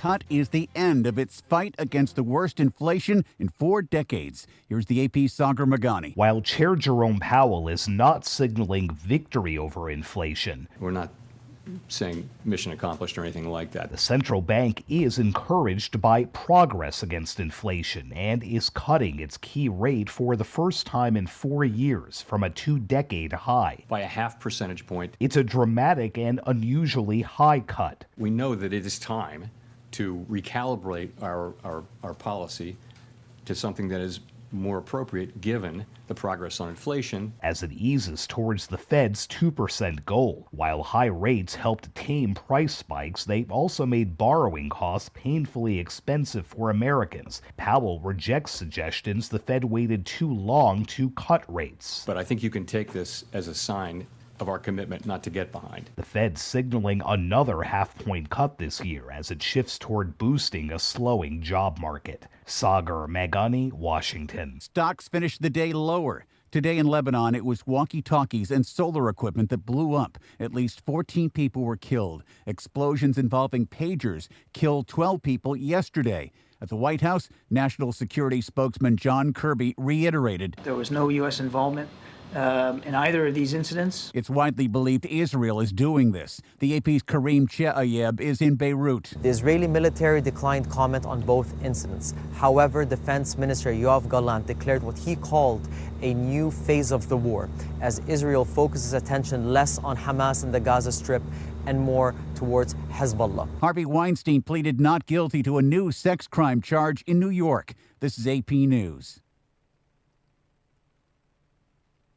cut is the end of its fight against the worst inflation in 4 decades. Here's the AP's Sagar Magani. While Chair Jerome Powell is not signaling victory over inflation, we're not saying mission accomplished or anything like that. The central bank is encouraged by progress against inflation and is cutting its key rate for the first time in 4 years from a 2-decade high. By a half percentage point. It's a dramatic and unusually high cut. We know that it is time to recalibrate our policy to something that is more appropriate given the progress on inflation. As it eases towards the Fed's 2% goal. While high rates helped tame price spikes, they've also made borrowing costs painfully expensive for Americans. Powell rejects suggestions the Fed waited too long to cut rates. But I think you can take this as a sign of our commitment not to get behind. The Fed signaling another half-point cut this year as it shifts toward boosting a slowing job market. Sagar Magani, Washington. Stocks finished the day lower. Today in Lebanon, it was walkie-talkies and solar equipment that blew up. At least 14 people were killed. Explosions involving pagers killed 12 people yesterday. At the White House, National Security spokesman John Kirby reiterated there was no U.S. involvement in either of these incidents. It's widely believed Israel is doing this. The AP's Kareem Cheayeb is in Beirut. The Israeli military declined comment on both incidents. However, Defense Minister Yoav Gallant declared what he called a new phase of the war, as Israel focuses attention less on Hamas in the Gaza Strip and more towards Hezbollah. Harvey Weinstein pleaded not guilty to a new sex crime charge in New York. This is AP News.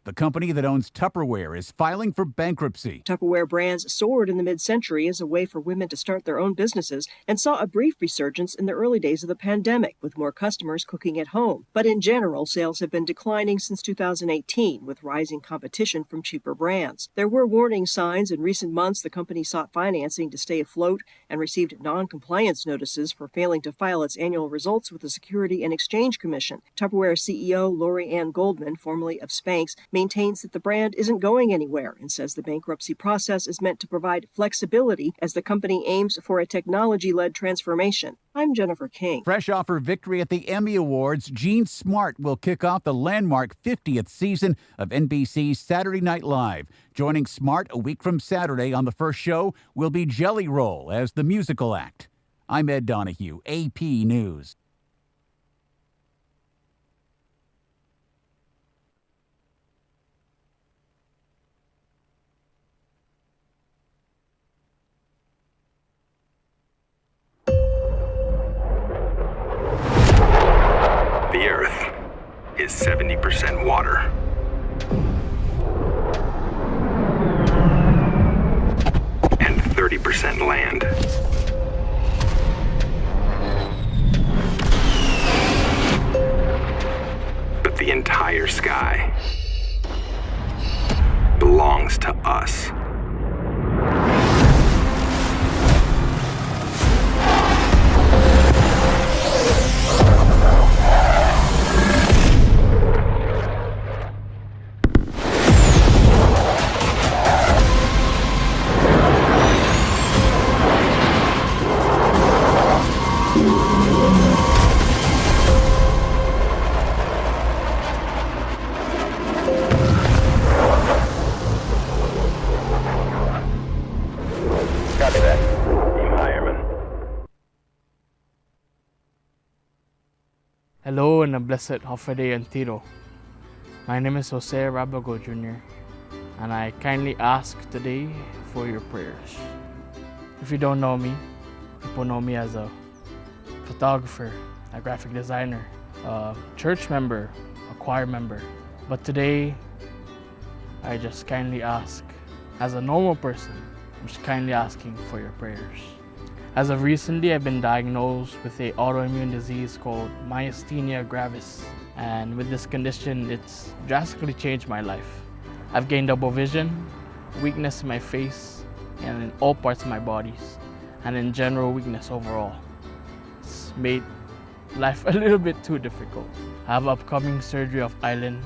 The company that owns Tupperware is filing for bankruptcy. Tupperware brands soared in the mid-century as a way for women to start their own businesses and saw a brief resurgence in the early days of the pandemic, with more customers cooking at home. But in general, sales have been declining since 2018, with rising competition from cheaper brands. There were warning signs. In recent months, the company sought financing to stay afloat and received non-compliance notices for failing to file its annual results with the Security and Exchange Commission. Tupperware CEO Lori Ann Goldman, formerly of Spanx, maintains that the brand isn't going anywhere and says the bankruptcy process is meant to provide flexibility as the company aims for a technology-led transformation. I'm Jennifer King. Fresh off her victory at the Emmy Awards, Jean Smart will kick off the landmark 50th season of NBC's Saturday Night Live. Joining Smart a week from Saturday on the first show will be Jelly Roll as the musical act. I'm Ed Donahue, AP News. The Earth is 70% water. And 30% land. But the entire sky belongs to us. Hello and a blessed Hofede Antiro. My name is Jose Rabago Jr. and I kindly ask today for your prayers. If you don't know me, people know me as a photographer, a graphic designer, a church member, a choir member. But today, I just kindly ask, as a normal person, I'm just kindly asking for your prayers. As of recently, I've been diagnosed with an autoimmune disease called myasthenia gravis. And with this condition, it's drastically changed my life. I've gained double vision, weakness in my face, and in all parts of my bodies, and in general weakness overall. It's made life a little bit too difficult. I have upcoming surgery of island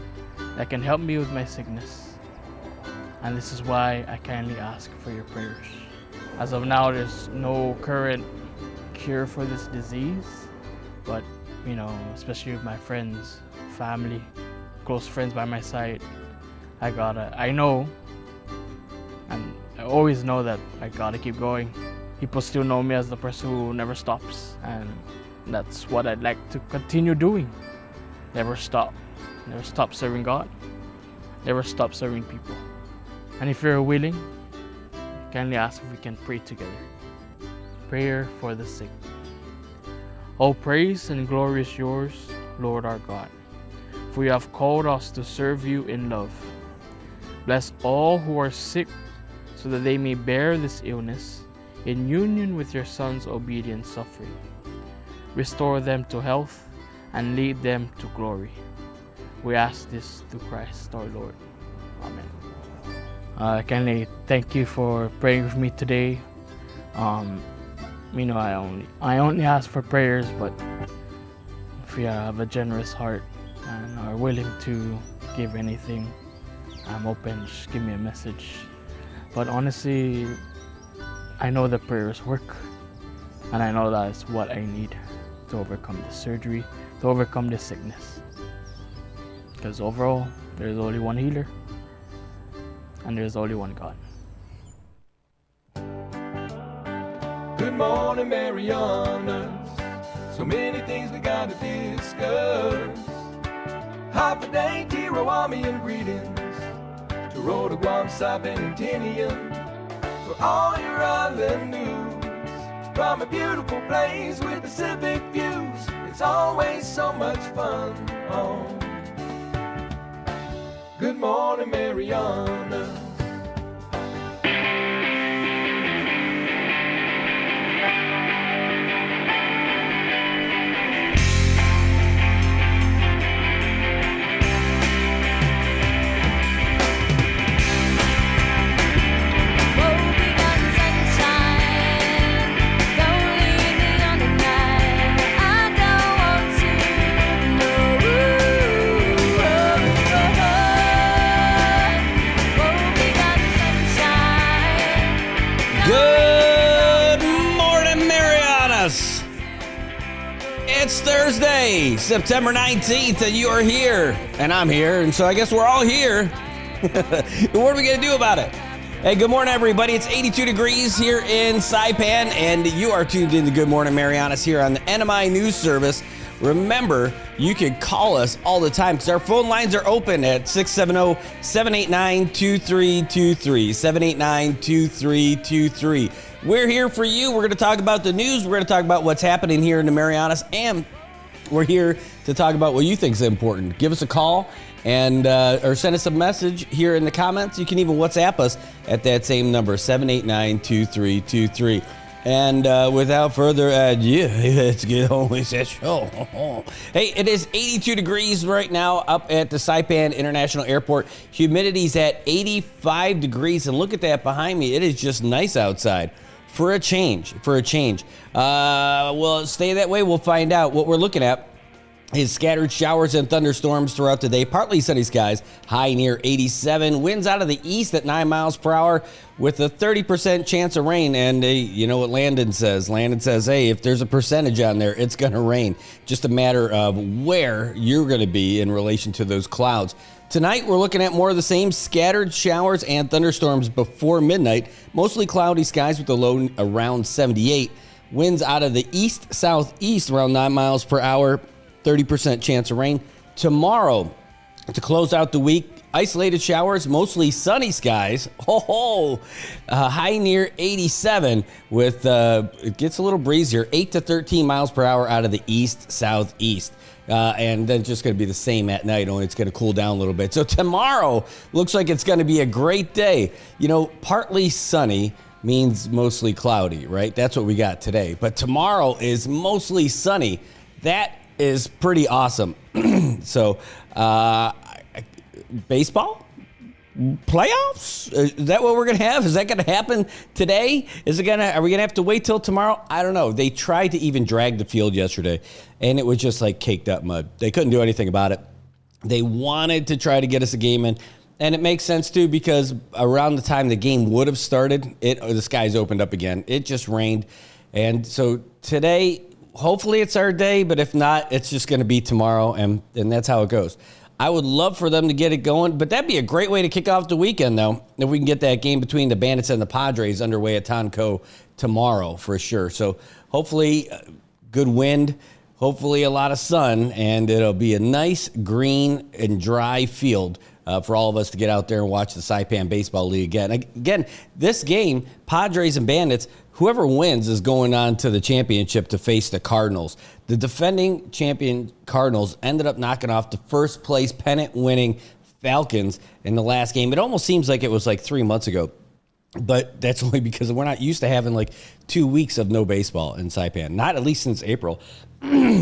that can help me with my sickness. And this is why I kindly ask for your prayers. As of now, there's no current cure for this disease, but you know, especially with my friends, family, close friends by my side, I know, and I always know that I gotta keep going. People still know me as the person who never stops, and that's what I'd like to continue doing. Never stop serving God, never stop serving people. And if you're willing, kindly ask if we can pray together. Prayer for the sick. All praise and glory is yours, Lord our God, for you have called us to serve you in love. Bless all who are sick so that they may bear this illness in union with your Son's obedient suffering. Restore them to health and lead them to glory. We ask this through Christ our Lord. Amen. Kindly thank you for praying with me today. You know, I only ask for prayers, but if you have a generous heart and are willing to give anything, I'm open. Just give me a message. But honestly, I know the prayers work, and I know that's what I need to overcome the surgery, to overcome the sickness. Because overall, there's only one healer, and there's only one God. Good morning, Marianas. So many things we gotta discuss. Happy day, Tirawami and greetings to Rhoda, Guam, Saipan, and Tinian. For all your island news from a beautiful place with Pacific views. It's always so much fun on Good Morning, Marianas. It's Thursday, September 19th, and you are here, and I'm here, and so I guess we're all here. What are we going to do about it? Hey, good morning, everybody. It's 82 degrees here in Saipan, and you are tuned in to Good Morning Marianas here on the NMI News Service. Remember, you can call us all the time because our phone lines are open at 670-789-2323, 789-2323. We're here for you. We're going to talk about the news. We're going to talk about what's happening here in the Marianas, and we're here to talk about what you think is important. Give us a call and or send us a message here in the comments. You can even WhatsApp us at that same number, 789-2323. And without further ado, let's get on with that show. Hey, it is 82 degrees right now up at the Saipan International Airport. Humidity's at 85 degrees, and look at that behind me. It is just nice outside. For a change. Will it stay that way? We'll find out. What we're looking at is scattered showers and thunderstorms throughout the day. Partly sunny skies, high near 87. Winds out of the east at 9 miles per hour with a 30% chance of rain. And you know what Landon says? Landon says, hey, if there's a percentage on there, it's going to rain. Just a matter of where you're going to be in relation to those clouds. Tonight, we're looking at more of the same scattered showers and thunderstorms before midnight. Mostly cloudy skies with a low around 78. Winds out of the east-southeast around 9 miles per hour. 30% chance of rain. Tomorrow, to close out the week, isolated showers, mostly sunny skies. High near 87 with, it gets a little breezier, 8 to 13 miles per hour out of the east-southeast. And then just going to be the same at night, only it's going to cool down a little bit. So tomorrow looks like it's going to be a great day. You know, partly sunny means mostly cloudy, right? That's what we got today. But tomorrow is mostly sunny. That is pretty awesome. So, baseball? Playoffs? Is that what we're going to have? Is that going to happen today? Are we going to have to wait till tomorrow? I don't know. They tried to even drag the field yesterday, and it was just like caked up mud. They couldn't do anything about it. They wanted to try to get us a game in, and it makes sense too because around the time the game would have started, the skies opened up again. It just rained. And so today, hopefully it's our day, but if not, it's just going to be tomorrow, and that's how it goes. I would love for them to get it going, but that'd be a great way to kick off the weekend, though, if we can get that game between the Bandits and the Padres underway at Tonco tomorrow for sure. So hopefully good wind, hopefully a lot of sun, and it'll be a nice green and dry field for all of us to get out there and watch the Saipan Baseball League again. Again, this game, Padres and Bandits, whoever wins is going on to the championship to face the Cardinals. The defending champion Cardinals ended up knocking off the first place pennant-winning Falcons in the last game. It almost seems like it was like 3 months ago, but that's only because we're not used to having like 2 weeks of no baseball in Saipan, not at least since April.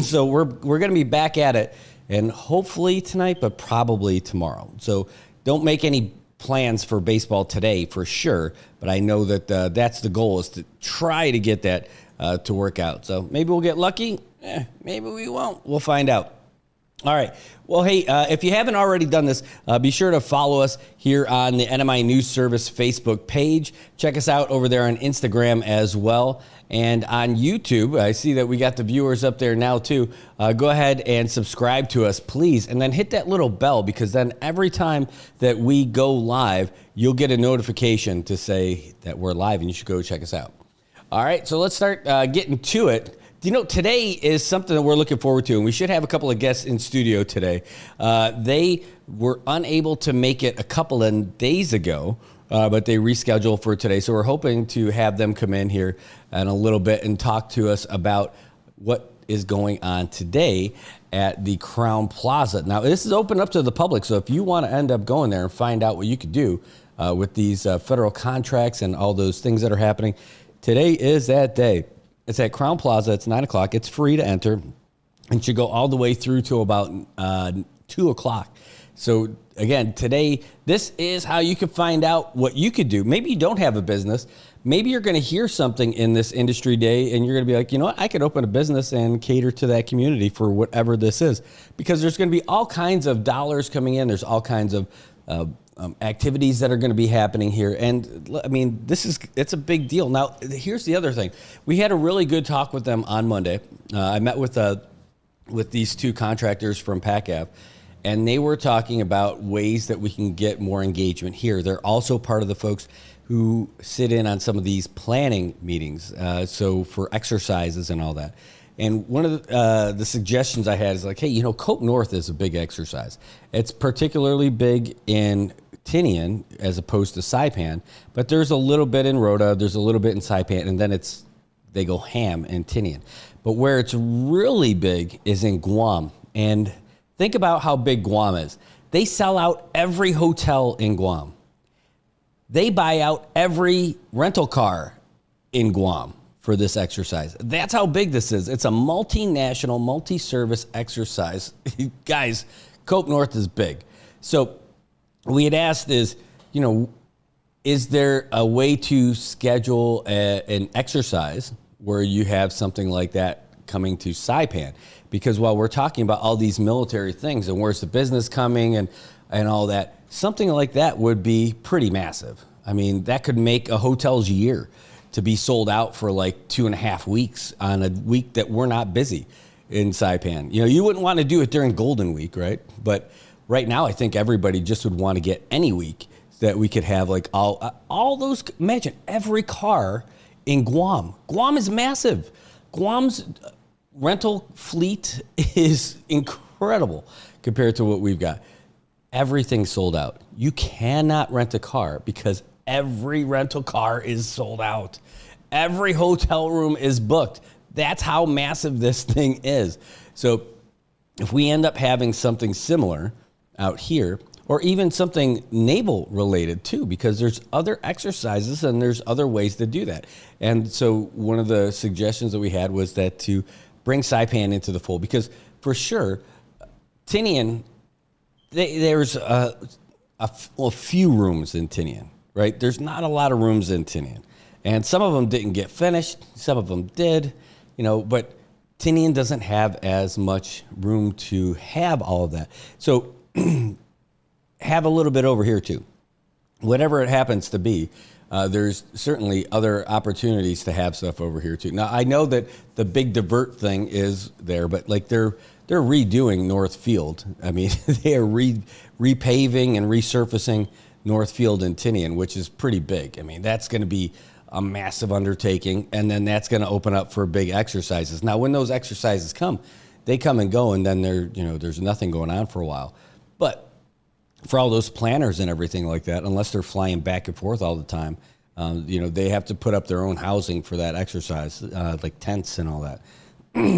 So we're going to be back at it, and hopefully tonight, but probably tomorrow. So don't make any plans for baseball today for sure, but I know that that's the goal, is to try to get that to work out. So maybe we'll get lucky, maybe we won't. We'll find out. All right. Well, hey, if you haven't already done this, be sure to follow us here on the NMI News Service Facebook page. Check us out over there on Instagram as well. And on YouTube, I see that we got the viewers up there now too. Go ahead and subscribe to us, please. And then hit that little bell, because then every time that we go live, you'll get a notification to say that we're live and you should go check us out. All right, so let's start getting to it. You know, today is something that we're looking forward to, and we should have a couple of guests in studio today. They were unable to make it a couple of days ago, but they rescheduled for today. So we're hoping to have them come in here in a little bit and talk to us about what is going on today at the Crown Plaza. Now, this is open up to the public, so if you want to end up going there and find out what you could do with these federal contracts and all those things that are happening, today is that day. It's at Crown Plaza. It's 9 o'clock. It's free to enter and should go all the way through to about 2 o'clock. So again, today, this is how you can find out what you could do. Maybe you don't have a business. Maybe you're going to hear something in this industry day and you're going to be like, you know what, I could open a business and cater to that community for whatever this is. Because there's going to be all kinds of dollars coming in. There's all kinds of activities that are going to be happening here. And I mean, it's a big deal. Now, here's the other thing. We had a really good talk with them on Monday. I met with these two contractors from PACAV, and they were talking about ways that we can get more engagement here. They're also part of the folks who sit in on some of these planning meetings, so for exercises and all that. And one of the suggestions I had is like, hey, you know, Cope North is a big exercise. It's particularly big in Tinian as opposed to Saipan, but there's a little bit in Rhoda, there's a little bit in Saipan, and then they go ham in Tinian. But where it's really big is in Guam. And think about how big Guam is. They sell out every hotel in Guam. They buy out every rental car in Guam for this exercise. That's how big this is. It's a multinational, multi-service exercise. Guys, Cope North is big. So we had asked is there a way to schedule an exercise where you have something like that coming to Saipan? Because while we're talking about all these military things and where's the business coming and all that, something like that would be pretty massive. I mean, that could make a hotel's year to be sold out for like 2.5 weeks on a week that we're not busy in Saipan. You know, you wouldn't want to do it during Golden Week, right? But right now, I think everybody just would want to get any week that we could have like all those. Imagine every car in Guam. Guam is massive. Guam's rental fleet is incredible compared to what we've got. Everything's sold out. You cannot rent a car because every rental car is sold out. Every hotel room is booked. That's how massive this thing is. So if we end up having something similar out here, or even something naval related too, because there's other exercises and there's other ways to do that. And so one of the suggestions that we had was that to bring Saipan into the fold, because for sure, Tinian, there's a few rooms in Tinian, right? There's not a lot of rooms in Tinian. And some of them didn't get finished. Some of them did, but Tinian doesn't have as much room to have all of that. So have a little bit over here too. whatever it happens to be, there's certainly other opportunities to have stuff over here too. Now I know that the big divert thing is there, but like they're redoing North Field. I mean, they are repaving and resurfacing North Field in Tinian, which is pretty big. I mean, that's going to be a massive undertaking, and then that's going to open up for big exercises. Now, when those exercises come, they come and go, and then there's nothing going on for a while. But for all those planners and everything like that, unless they're flying back and forth all the time, they have to put up their own housing for that exercise, like tents and all that,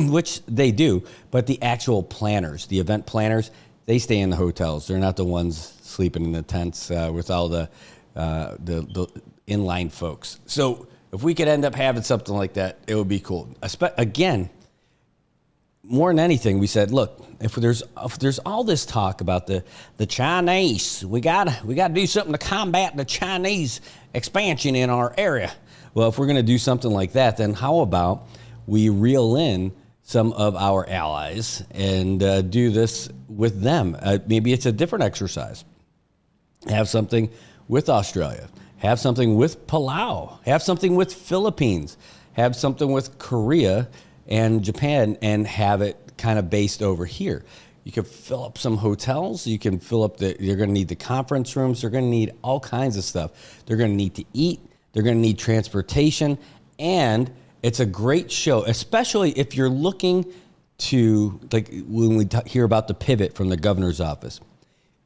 which they do. But the actual planners, the event planners, they stay in the hotels. They're not the ones sleeping in the tents with all the inline folks. So if we could end up having something like that, it would be cool. Again, more than anything, we said, look, if there's all this talk about the Chinese, we gotta do something to combat the Chinese expansion in our area. Well, if we're gonna do something like that, then how about we reel in some of our allies and do this with them? Maybe it's a different exercise. Have something with Australia. Have something with Palau. Have something with Philippines. Have something with Korea and Japan, and have it kind of based over here. You can fill up some hotels. You can fill up you're going to need the conference rooms. They're going to need all kinds of stuff. They're going to need to eat. They're going to need transportation. And it's a great show, especially if you're looking to, like when we hear about the pivot from the governor's office.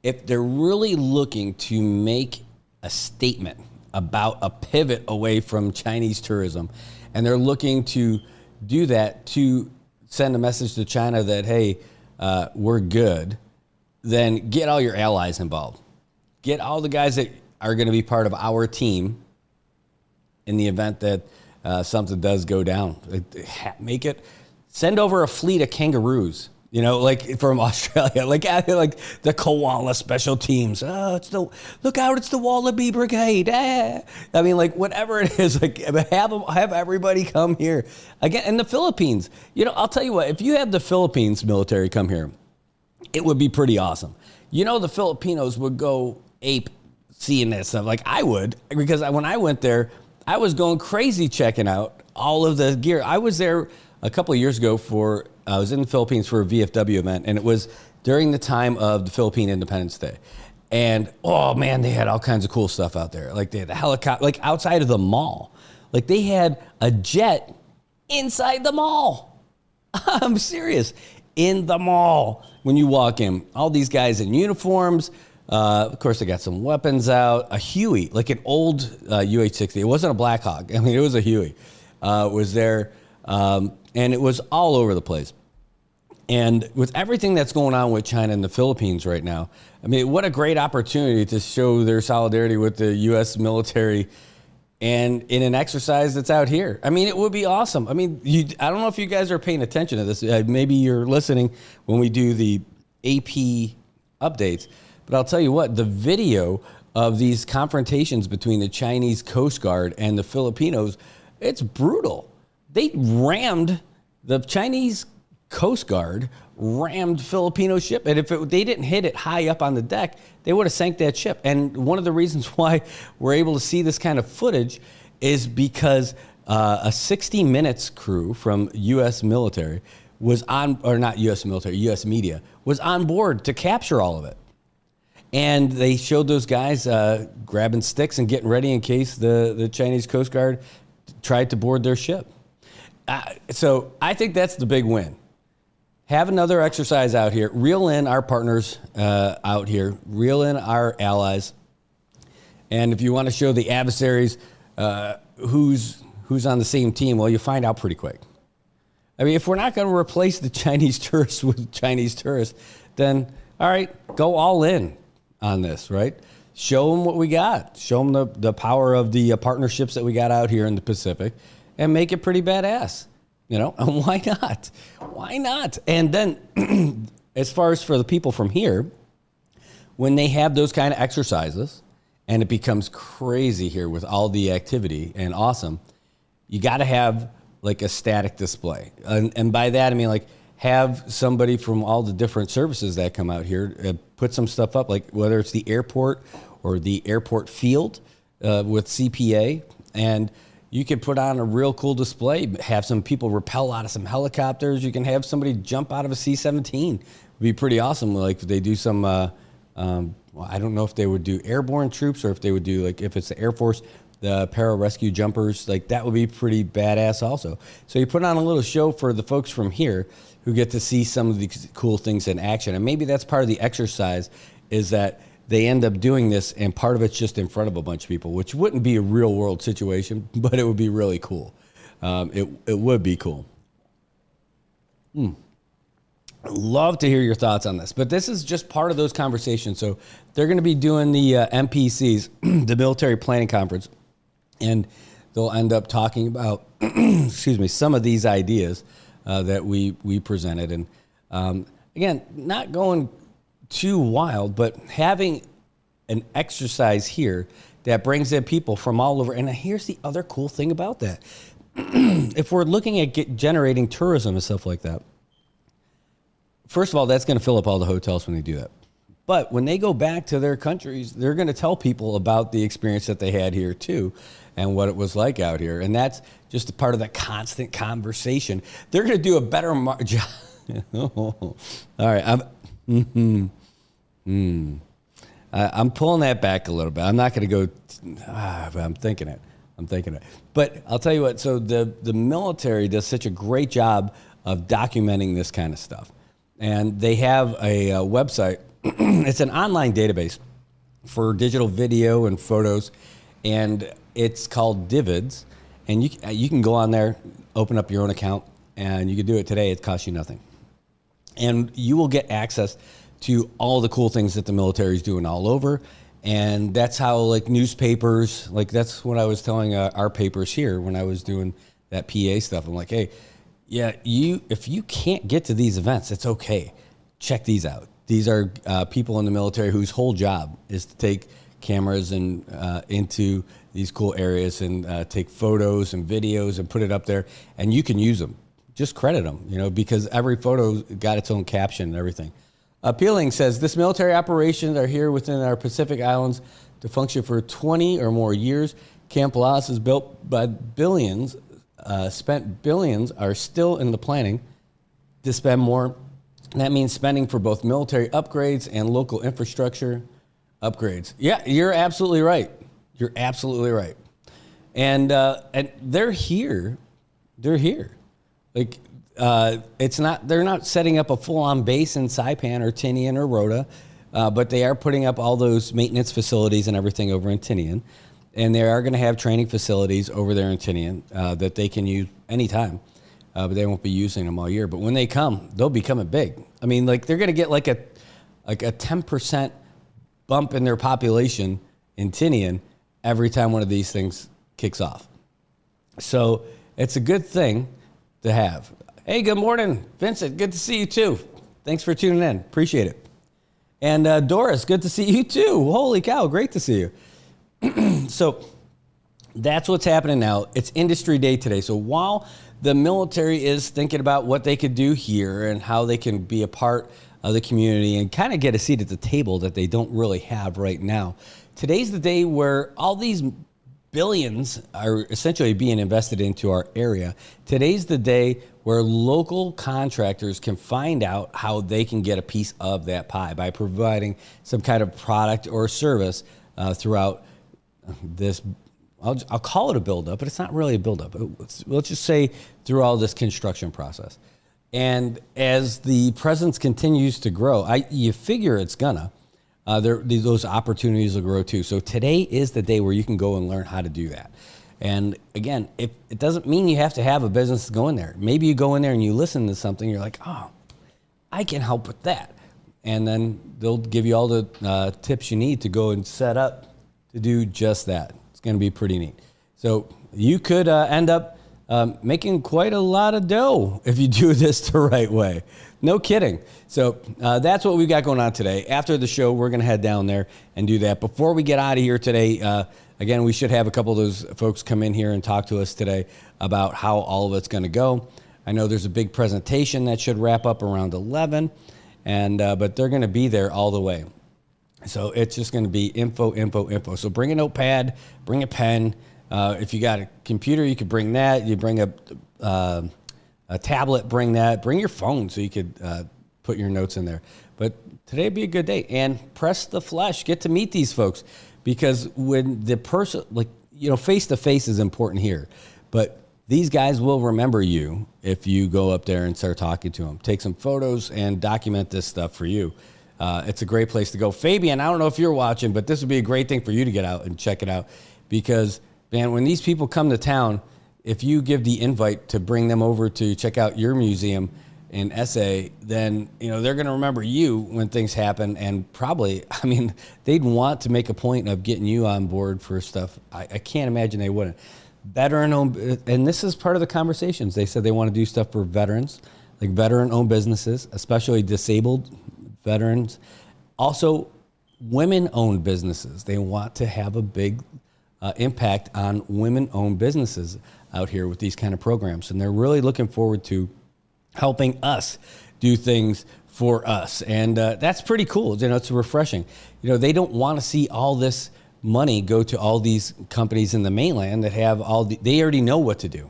If they're really looking to make a statement about a pivot away from Chinese tourism, and they're looking to do that to send a message to China that, hey, we're good, then get all your allies involved. Get all the guys that are going to be part of our team in the event that something does go down. Make it, send over a fleet of kangaroos. Like from Australia, like the koala special teams. Oh, look out! It's the Wallaby Brigade. I mean, like whatever it is, like have everybody come here again. And the Philippines, I'll tell you what. If you have the Philippines military come here, it would be pretty awesome. The Filipinos would go ape seeing that stuff. Like I would, because when I went there, I was going crazy checking out all of the gear. I was there a couple of years ago I was in the Philippines for a VFW event, and it was during the time of the Philippine Independence Day. And, oh man, they had all kinds of cool stuff out there. Like they had a helicopter, like outside of the mall. Like they had a jet inside the mall. I'm serious. In the mall. When you walk in, all these guys in uniforms. Of course, they got some weapons out. A Huey, like an old UH-60. It wasn't a Black Hawk. I mean, it was a Huey. Was there. And it was all over the place. And with everything that's going on with China and the Philippines right now, I mean, what a great opportunity to show their solidarity with the U.S. military and in an exercise that's out here. I mean, it would be awesome. I mean, I don't know if you guys are paying attention to this. Maybe you're listening when we do the AP updates. But I'll tell you what, the video of these confrontations between the Chinese Coast Guard and the Filipinos, it's brutal. They rammed, the Chinese Coast Guard rammed Filipino ship. And if they didn't hit it high up on the deck, they would have sank that ship. And one of the reasons why we're able to see this kind of footage is because a 60 Minutes crew from U.S. military was on, or not U.S. military, U.S. media, was on board to capture all of it. And they showed those guys grabbing sticks and getting ready in case the Chinese Coast Guard tried to board their ship. So I think that's the big win. Have another exercise out here. Reel in our partners out here. Reel in our allies. And if you want to show the adversaries who's on the same team, well, you find out pretty quick. I mean, if we're not going to replace the Chinese tourists with Chinese tourists, then, all right, go all in on this, right? Show them what we got. Show them the power of the partnerships that we got out here in the Pacific, and make it pretty badass, and why not? Why not? And then as far as for the people from here, when they have those kind of exercises and it becomes crazy here with all the activity and awesome, you got to have like a static display. And by that, I mean like have somebody from all the different services that come out here put some stuff up, like whether it's the airport or the airport field with CPA, and you could put on a real cool display, have some people rappel out of some helicopters. You can have somebody jump out of a C-17. It'd be pretty awesome. Like they do some, well, I don't know if they would do airborne troops or if they would do, like, if it's the Air Force, the pararescue jumpers, like that would be pretty badass also. So you put on a little show for the folks from here who get to see some of these cool things in action. And maybe that's part of the exercise, is that they end up doing this and part of it's just in front of a bunch of people, which wouldn't be a real world situation, but it would be really cool. It would be cool. I'd love to hear your thoughts on this, but this is just part of those conversations. So they're going to be doing the MPCs, the Military Planning Conference, and they'll end up talking about, excuse me, some of these ideas that we presented. And again, not going too wild, but having an exercise here that brings in people from all over. And here's the other cool thing about that. If we're looking at generating tourism and stuff like that, first of all, that's going to fill up all the hotels when they do that. But when they go back to their countries, they're going to tell people about the experience that they had here too, and what it was like out here. And that's just a part of that constant conversation. They're going to do a better job. All right. I'm pulling that back a little bit. I'm not going to go, but I'm thinking it. But I'll tell you what, so the military does such a great job of documenting this kind of stuff. And they have a website. It's an online database for digital video and photos, and it's called Divids. And you can go on there, open up your own account, and you can do it today. It costs you nothing. And you will get access to all the cool things that the military is doing all over. And that's how, like, newspapers, like, that's what I was telling our papers here when I was doing that PA stuff. I'm like, hey, yeah, if you can't get to these events, it's okay. Check these out. These are people in the military whose whole job is to take cameras and into these cool areas and take photos and videos and put it up there, and you can use them. Just credit them, because every photo got its own caption and everything. Peeling says, this military operations are here within our Pacific Islands to function for 20 or more years. Camp Loss is built by billions. Spent billions are still in the planning to spend more. That means spending for both military upgrades and local infrastructure upgrades. Yeah, you're absolutely right. And they're here. Like, they're not setting up a full-on base in Saipan or Tinian or Rota, but they are putting up all those maintenance facilities and everything over in Tinian. And they are going to have training facilities over there in Tinian that they can use anytime, but they won't be using them all year. But when they come, they'll be coming big. I mean, like, they're going to get like a 10% bump in their population in Tinian every time one of these things kicks off. So it's a good thing to have. Hey, good morning, Vincent. Good to see you too. Thanks for tuning in. Appreciate it. And Doris, good to see you too. Holy cow, great to see you. So that's what's happening now. It's Industry Day today. So while the military is thinking about what they could do here and how they can be a part of the community and kind of get a seat at the table that they don't really have right now, today's the day where all these billions are essentially being invested into our area. Today's the day where local contractors can find out how they can get a piece of that pie by providing some kind of product or service throughout this. I'll call it a buildup, but it's not really a buildup. Let's just say through all this construction process. And as the presence continues to grow, you figure it's gonna. Those opportunities will grow too. So today is the day where you can go and learn how to do that. And again, it doesn't mean you have to have a business to go in there. Maybe you go in there and you listen to something, you're like, oh, I can help with that. And then they'll give you all the tips you need to go and set up to do just that. It's going to be pretty neat. So you could end up making quite a lot of dough if you do this the right way. No kidding. So that's what we've got going on today. After the show, we're going to head down there and do that. Before we get out of here today, again, we should have a couple of those folks come in here and talk to us today about how all of it's going to go. I know there's a big presentation that should wrap up around 11, but they're going to be there all the way. So it's just going to be info, info, info. So bring a notepad, bring a pen. If you got a computer, you could bring that. You bring a tablet, bring that. Bring your phone so you could put your notes in there. But today would be a good day. And press the flesh. Get to meet these folks. Because when the person, face-to-face is important here. But these guys will remember you if you go up there and start talking to them. Take some photos and document this stuff for you. It's a great place to go. Fabian, I don't know if you're watching, but this would be a great thing for you to get out and check it out. Because, man, when these people come to town, if you give the invite to bring them over to check out your museum in SA, then, they're going to remember you when things happen. And probably, they'd want to make a point of getting you on board for stuff. I can't imagine they wouldn't. Veteran-owned, and this is part of the conversations. They said they want to do stuff for veterans, like veteran-owned businesses, especially disabled veterans. Also, women-owned businesses. They want to have a big impact on women-owned businesses out here with these kind of programs. And they're really looking forward to helping us do things for us. And that's pretty cool. It's refreshing. They don't want to see all this money go to all these companies in the mainland that have they already know what to do,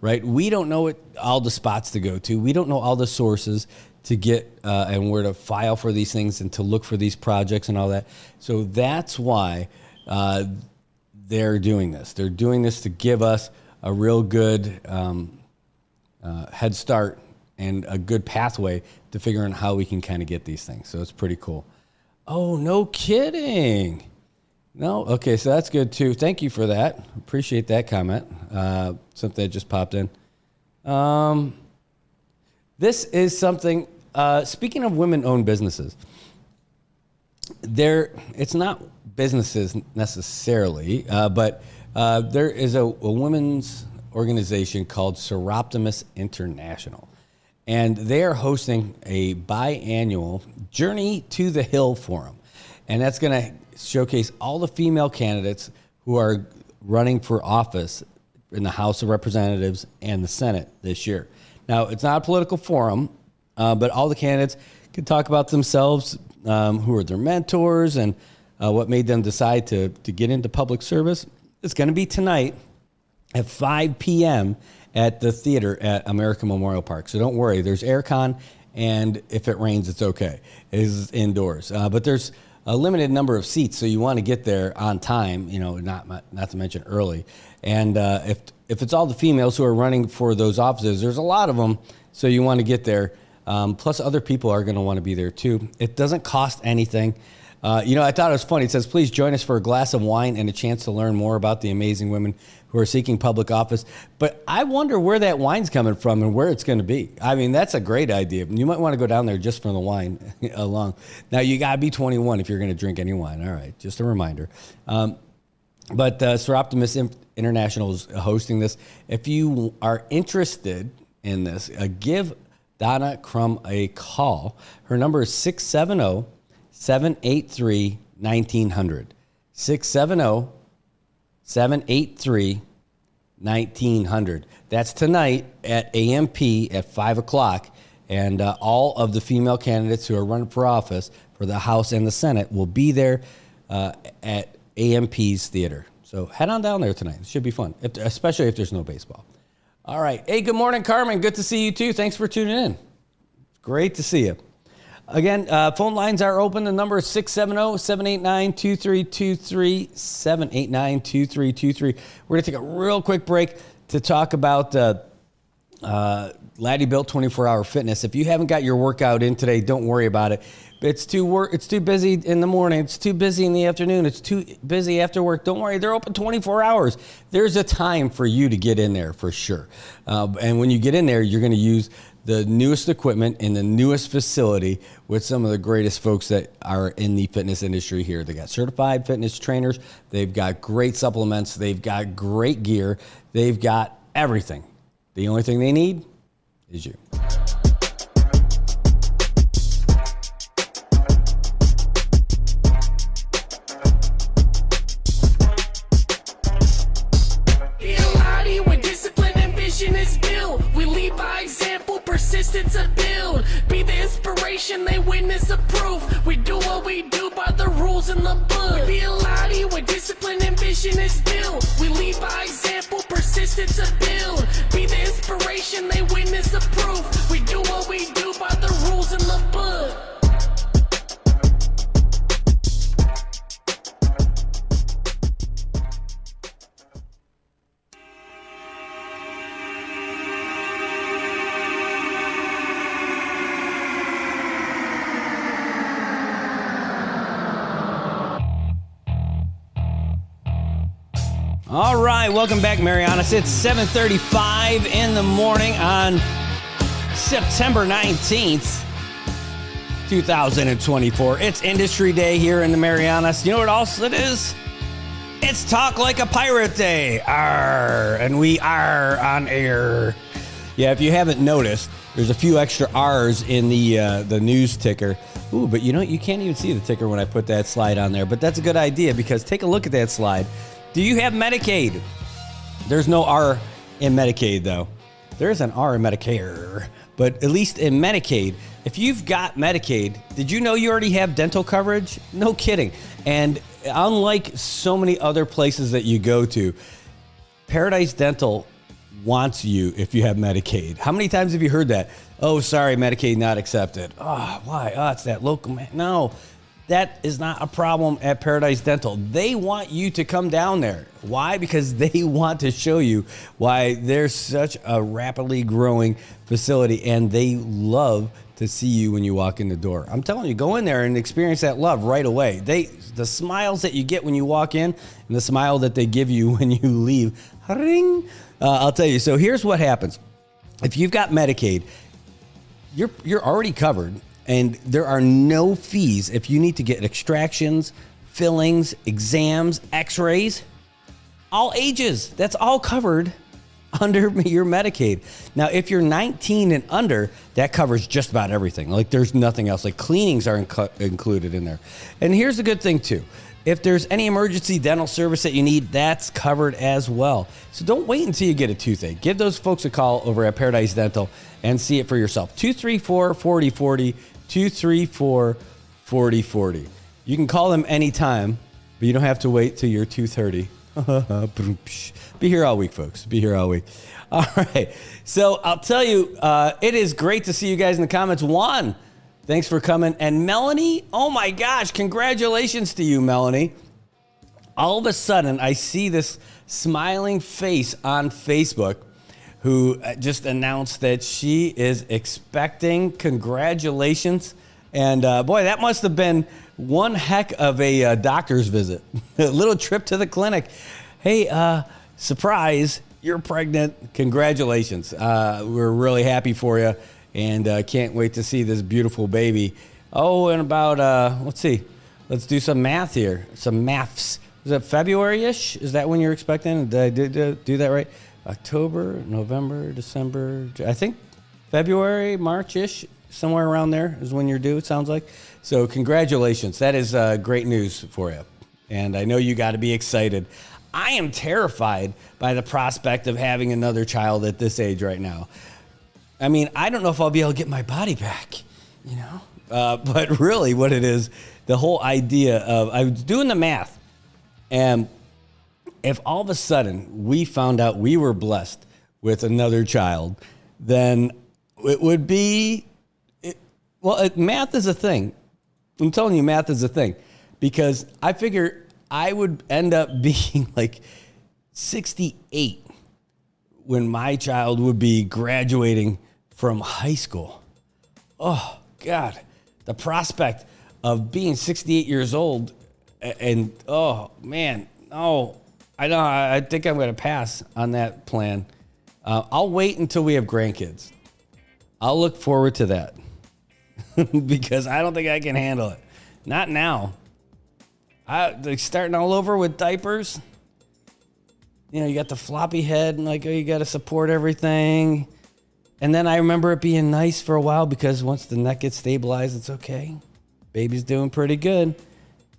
right? We don't know all the spots to go to. We don't know all the sources to get and where to file for these things and to look for these projects and all that. So that's why they're doing this. They're doing this to give us a real good head start and a good pathway to figuring out how we can kind of get these things. So it's pretty cool. Oh, no kidding. No? Okay, so that's good too. Thank you for that. Appreciate that comment. Something that just popped in. This is something, speaking of women-owned businesses, it's not businesses necessarily, but there is a women's organization called Seroptimus International. And they are hosting a biannual Journey to the Hill Forum. And that's going to showcase all the female candidates who are running for office in the House of Representatives and the Senate this year. Now, it's not a political forum, but all the candidates can talk about themselves, who are their mentors, and what made them decide to get into public service. It's going to be tonight at 5 p.m. at the theater at American Memorial Park. So don't worry, there's aircon, and if it rains, it's okay. It is indoors. But there's a limited number of seats, so you want to get there on time, not to mention early. And if it's all the females who are running for those offices, there's a lot of them, so you want to get there. Plus, other people are going to want to be there, too. It doesn't cost anything. I thought it was funny. It says, please join us for a glass of wine and a chance to learn more about the amazing women who are seeking public office. But I wonder where that wine's coming from and where it's going to be. That's a great idea. You might want to go down there just for the wine along. Now, you got to be 21 if you're going to drink any wine. All right, just a reminder. But Seroptimus International is hosting this. If you are interested in this, give Donna Crum a call. Her number is 670-783-1900. 670-783-1900. That's tonight at AMP at 5 o'clock. And all of the female candidates who are running for office for the House and the Senate will be there at AMP's theater. So head on down there tonight. It should be fun, especially if there's no baseball. All right. Hey, good morning, Carmen. Good to see you, too. thanks for tuning in. Great to see you. Again, phone lines are open. The number is 670-789-2323, 789-2323. We're going to take a real quick break to talk about Laddie Built 24-Hour Fitness. If you haven't got your workout in today, don't worry about it. It's too busy in the morning. It's too busy in the afternoon. It's too busy after work. Don't worry. They're open 24 hours. There's a time for you to get in there for sure. And when you get in there, you're going to use the newest equipment in the newest facility with some of the greatest folks that are in the fitness industry here. They got certified fitness trainers. They've got great supplements. They've got great gear. They've got everything. The only thing they need is you. Persistence to build, be the inspiration they witness approve. We do what we do by the rules. in the book. We be a lottie where discipline and vision is built. We lead by example, persistence to build. Be the inspiration, they witness the proof. We do what we do by the rules in the book. All right, welcome back, Marianas. It's 7:35 in the morning on September 19th, 2024. It's Industry Day here in the Marianas. You know what else it is? It's Talk Like a Pirate Day. Arr, and we are on air. Yeah, if you haven't noticed, there's a few extra R's in the news ticker. Ooh, but you know, you can't even see the ticker when I put that slide on there. But that's a good idea because take a look at that slide. Do you have Medicaid? There's no R in Medicaid, though. There's an R in Medicare, but at least in Medicaid, if you've got Medicaid, did you know you already have dental coverage? No kidding. And unlike so many other places that you go to, Paradise Dental wants you if you have Medicaid. How many times have you heard that? Oh, sorry, Medicaid not accepted. Oh, why? Oh, it's that local man. No. That is not a problem at Paradise Dental. They want you to come down there. Why? Because they want to show you why they're such a rapidly growing facility, and they love to see you when you walk in the door. I'm telling you, go in there and experience that love right away. The smiles that you get when you walk in and the smile that they give you when you leave. Ring. I'll tell you. So here's what happens. If you've got Medicaid, you're already covered. And there are no fees if you need to get extractions, fillings, exams, x-rays, all ages. That's all covered under your Medicaid. Now, if you're 19 and under, that covers just about everything. Like there's nothing else. Like cleanings are included in there. And here's the good thing too. If there's any emergency dental service that you need, that's covered as well. So don't wait until you get a toothache. Give those folks a call over at Paradise Dental and see it for yourself. 234-4040. 234-4040. You can call them anytime, but you don't have to wait till you're 2:30. Be here all week, folks. Be here all week. All right. So I'll tell you, it is great to see you guys in the comments. Juan, thanks for coming. And Melanie, oh my gosh, congratulations to you, Melanie. All of a sudden, I see this smiling face on Facebook who just announced that she is expecting. Congratulations. And boy, that must have been one heck of a doctor's visit. A little trip to the clinic. Hey, surprise, you're pregnant. Congratulations. We're really happy for you and can't wait to see this beautiful baby. Oh, and about, let's see, let's do some math here. Some maths. Is it February-ish? Is that when you're expecting? Did I do that right? October, November, December, I think February, March-ish, somewhere around there is when you're due, it sounds like. So congratulations. That is great news for you. And I know you got to be excited. I am terrified by the prospect of having another child at this age right now. I mean, I don't know if I'll be able to get my body back, you know? But really what it is, the whole idea of, I was doing the math, and if all of a sudden we found out we were blessed with another child, then it would be, math is a thing. I'm telling you, math is a thing. Because I figure I would end up being like 68 when my child would be graduating from high school. Oh, God. The prospect of being 68 years old and, oh, man, oh, I know. I think I'm going to pass on that plan. I'll wait until we have grandkids. I'll look forward to that because I don't think I can handle it. Not now. Like starting all over with diapers. You know, you got the floppy head and like, oh, you got to support everything. And then I remember it being nice for a while because once the neck gets stabilized, it's okay. Baby's doing pretty good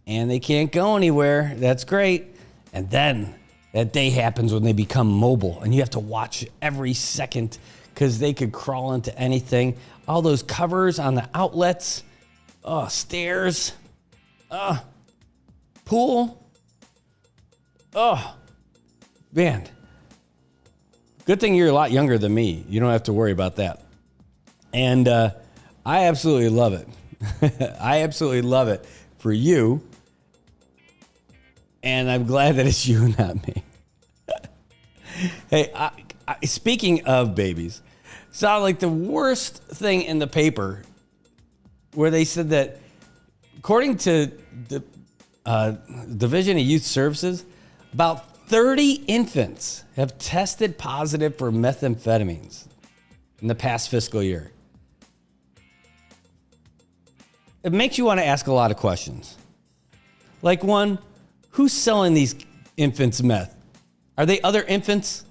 and they can't go anywhere. That's great. And then that day happens when they become mobile and you have to watch every second because they could crawl into anything. All those covers on the outlets, stairs. Pool. Oh, man. Good thing you're a lot younger than me. You don't have to worry about that. And I absolutely love it. I absolutely love it for you. And I'm glad that it's you, not me. Hey, speaking of babies, saw like the worst thing in the paper where they said that according to the Division of Youth Services, about 30 infants have tested positive for methamphetamines in the past fiscal year. It makes you want to ask a lot of questions. Like one, who's selling these infants meth? Are they other infants?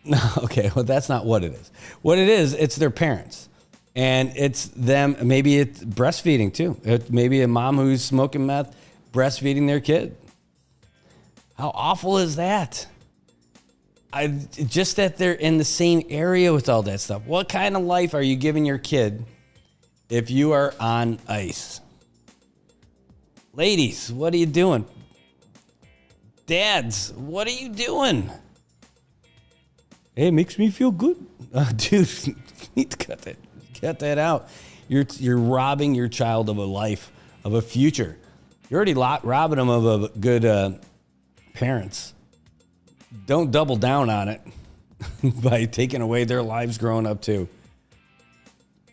No, okay, well, that's not what it is. What it is, it's their parents. And it's them, maybe it's breastfeeding too. Maybe a mom who's smoking meth, breastfeeding their kid. How awful is that? Just that they're in the same area with all that stuff. What kind of life are you giving your kid if you are on ice? Ladies, what are you doing? Dads, what are you doing? Hey, it makes me feel good. Dude, you need to cut that out. You're robbing your child of a life, of a future. You're already robbing them of a good parents. Don't double down on it by taking away their lives growing up too.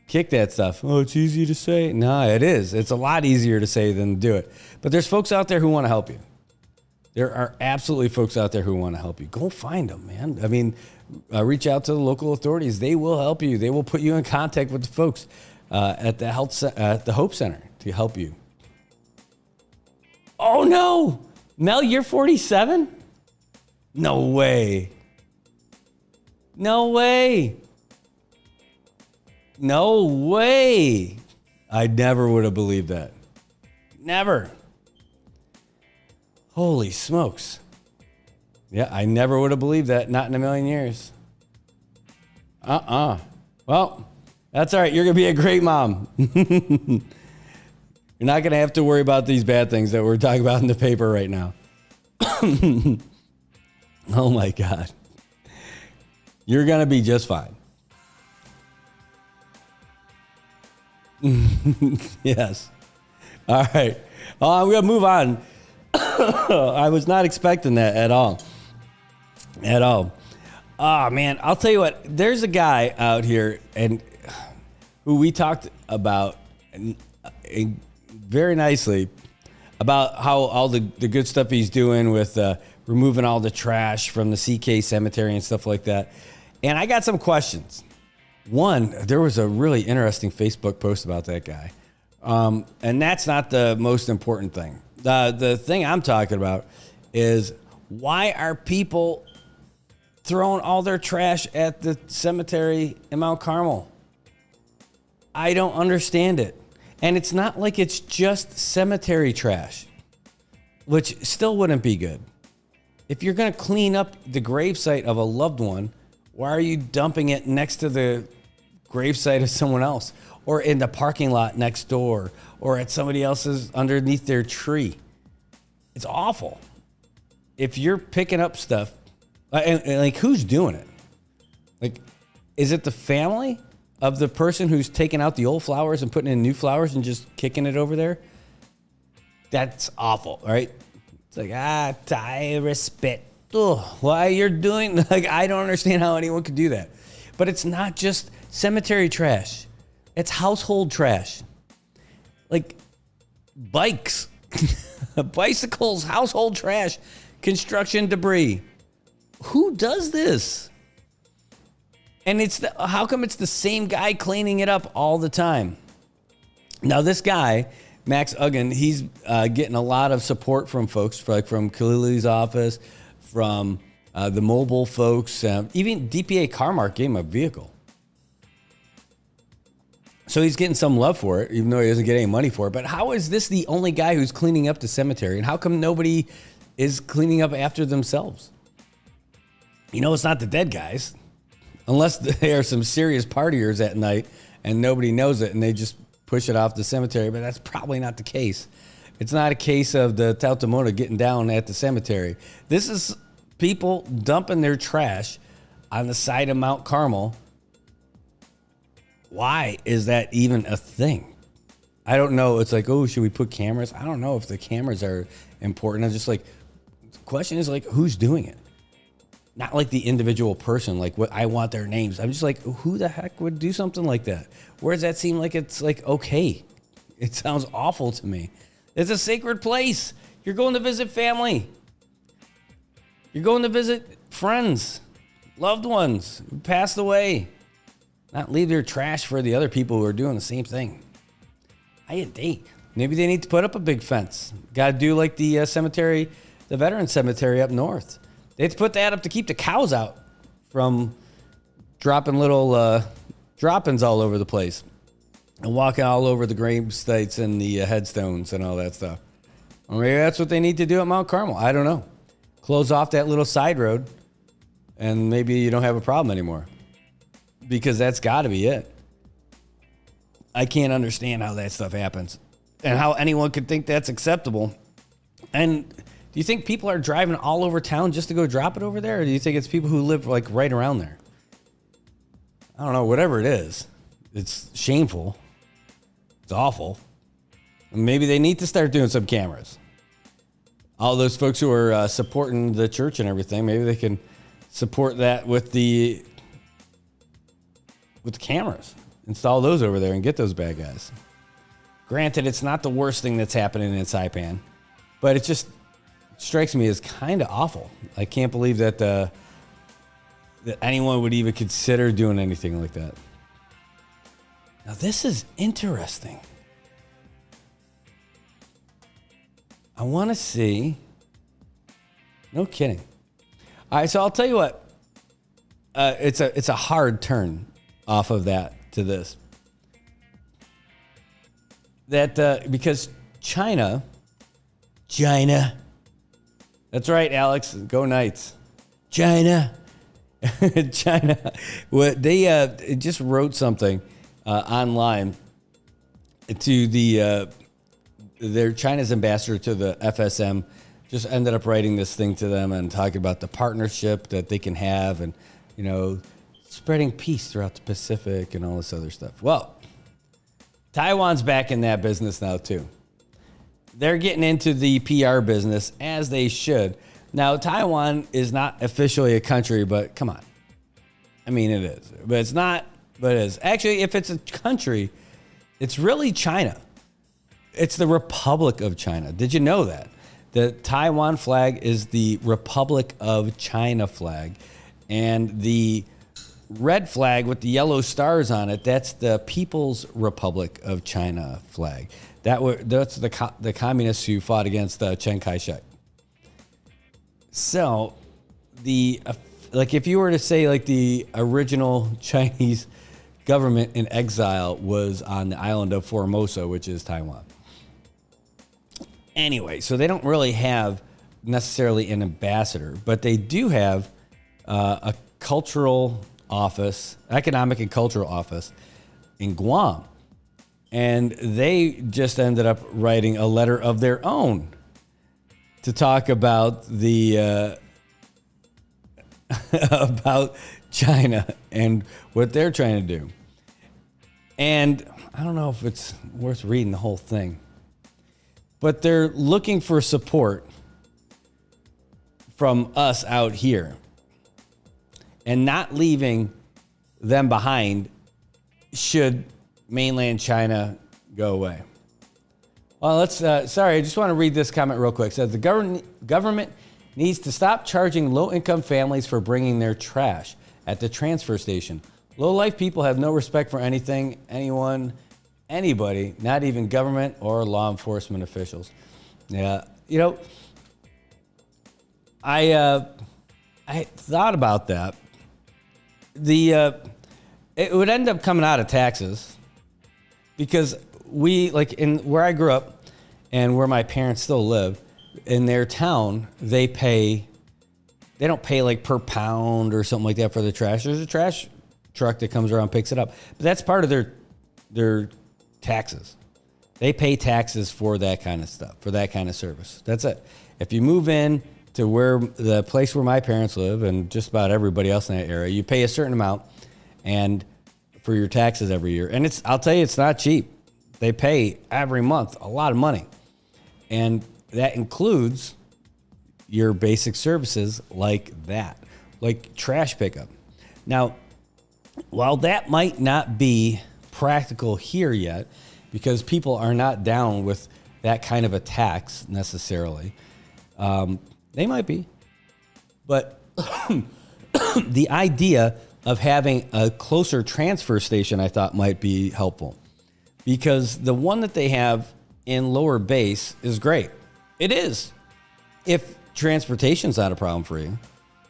Kick that stuff. Oh, it's easy to say. No, it is. It's a lot easier to say than to do it. But there's folks out there who want to help you. There are absolutely folks out there who want to help you. Go find them, man. I mean, reach out to the local authorities. They will help you. They will put you in contact with the folks at the Hope Center to help you. Oh, no. Mel, you're 47? No way. No way. No way. I never would have believed that. Never. Holy smokes. Yeah, I never would have believed that. Not in a million years. Well, that's all right. You're going to be a great mom. You're not going to have to worry about these bad things that we're talking about in the paper right now. Oh, my God. You're going to be just fine. Yes. All right. I'm going to move on. I was not expecting that at all. At all. Oh, man. I'll tell you what. There's a guy out here and who we talked about very nicely about how all the good stuff he's doing with removing all the trash from the CK cemetery and stuff like that. And I got some questions. One, there was a really interesting Facebook post about that guy. And that's not the most important thing. The thing I'm talking about is why are people throwing all their trash at the cemetery in Mount Carmel? I don't understand it. And it's not like it's just cemetery trash, which still wouldn't be good. If you're going to clean up the gravesite of a loved one, why are you dumping it next to the gravesite of someone else or in the parking lot next door or at somebody else's underneath their tree? It's awful. If you're picking up stuff, and like who's doing it? Like, is it the family of the person who's taking out the old flowers and putting in new flowers and just kicking it over there? That's awful, right? It's like, I respect. Why you're doing, like, I don't understand how anyone could do that. But it's not just cemetery trash. It's household trash. Like bikes, bicycles, household trash, construction debris. Who does this? And how come it's the same guy cleaning it up all the time? Now, this guy, Max Uggan, he's getting a lot of support from folks, from Khalili's office, from the mobile folks. Even DPA Carmark gave him a vehicle. So he's getting some love for it, even though he doesn't get any money for it. But how is this the only guy who's cleaning up the cemetery? And how come nobody is cleaning up after themselves? You know, it's not the dead guys. Unless they are some serious partiers at night and nobody knows it and they just push it off the cemetery. But that's probably not the case. It's not a case of the Tautomona getting down at the cemetery. This is people dumping their trash on the side of Mount Carmel. Why is that even a thing? I don't know. It's like, oh, should we put cameras? I don't know if the cameras are important. I'm just like, the question is like, who's doing it? Not like the individual person, like what I want their names. I'm just like, who the heck would do something like that? Where does that seem like it's like okay? It sounds awful to me. It's a sacred place. You're going to visit family. You're going to visit friends, loved ones who passed away. Not leave their trash for the other people who are doing the same thing. Maybe they need to put up a big fence. Got to do like the cemetery, the veteran cemetery up north. They have to put that up to keep the cows out from dropping little droppings all over the place and walking all over the grave sites and the headstones and all that stuff. Or maybe that's what they need to do at Mount Carmel. I don't know. Close off that little side road and maybe you don't have a problem anymore, because that's got to be it. I can't understand how that stuff happens and how anyone could think that's acceptable. And do you think people are driving all over town just to go drop it over there? Or do you think it's people who live like right around there? I don't know. Whatever it is, it's shameful. It's awful. And maybe they need to start doing some cameras. All those folks who are supporting the church and everything, maybe they can support that with the cameras. Install those over there and get those bad guys. Granted, it's not the worst thing that's happening in Saipan, but it just strikes me as kind of awful. I can't believe that that anyone would even consider doing anything like that. Now, this is interesting. I want to see. No kidding. All right, so I'll tell you what. It's a hard turn off of that to this. That because China. That's right, Alex. Go Knights. China. What they just wrote something online to their China's ambassador to the FSM. Just ended up writing this thing to them and talking about the partnership that they can have and, you know, spreading peace throughout the Pacific and all this other stuff. Well, Taiwan's back in that business now, too. They're getting into the PR business, as they should. Now, Taiwan is not officially a country, but come on. I mean, it is. But it's not, but it is. Actually, if it's a country, it's really China. It's the Republic of China. Did you know that? The Taiwan flag is the Republic of China flag. And the red flag with the yellow stars on it, that's the People's Republic of China flag. That's the communists who fought against Chiang Kai-shek. So, if you were to say like the original Chinese government in exile was on the island of Formosa, which is Taiwan. Anyway, so they don't really have necessarily an ambassador, but they do have a cultural office, economic and cultural office in Guam. And they just ended up writing a letter of their own to talk about about China and what they're trying to do. And I don't know if it's worth reading the whole thing, but they're looking for support from us out here and not leaving them behind should mainland China go away. Well, I just want to read this comment real quick. It says the government needs to stop charging low-income families for bringing their trash at the transfer station. Low-life people have no respect for anything, anyone, anybody, not even government or law enforcement officials. Yeah, you know, I thought about that. It would end up coming out of taxes because in where I grew up and where my parents still live, in their town, they don't pay like per pound or something like that for the trash. There's a trash truck that comes around, picks it up, but that's part of their taxes. They pay taxes for that kind of stuff, for that kind of service. That's it. If you move in to where the place where my parents live and just about everybody else in that area, you pay a certain amount and for your taxes every year. And I'll tell you, it's not cheap. They pay every month a lot of money. And that includes your basic services like that, like trash pickup. Now, while that might not be practical here yet, because people are not down with that kind of a tax necessarily, they might be. But the idea of having a closer transfer station, I thought might be helpful. Because the one that they have in Lower Base is great. It is. If transportation's not a problem for you.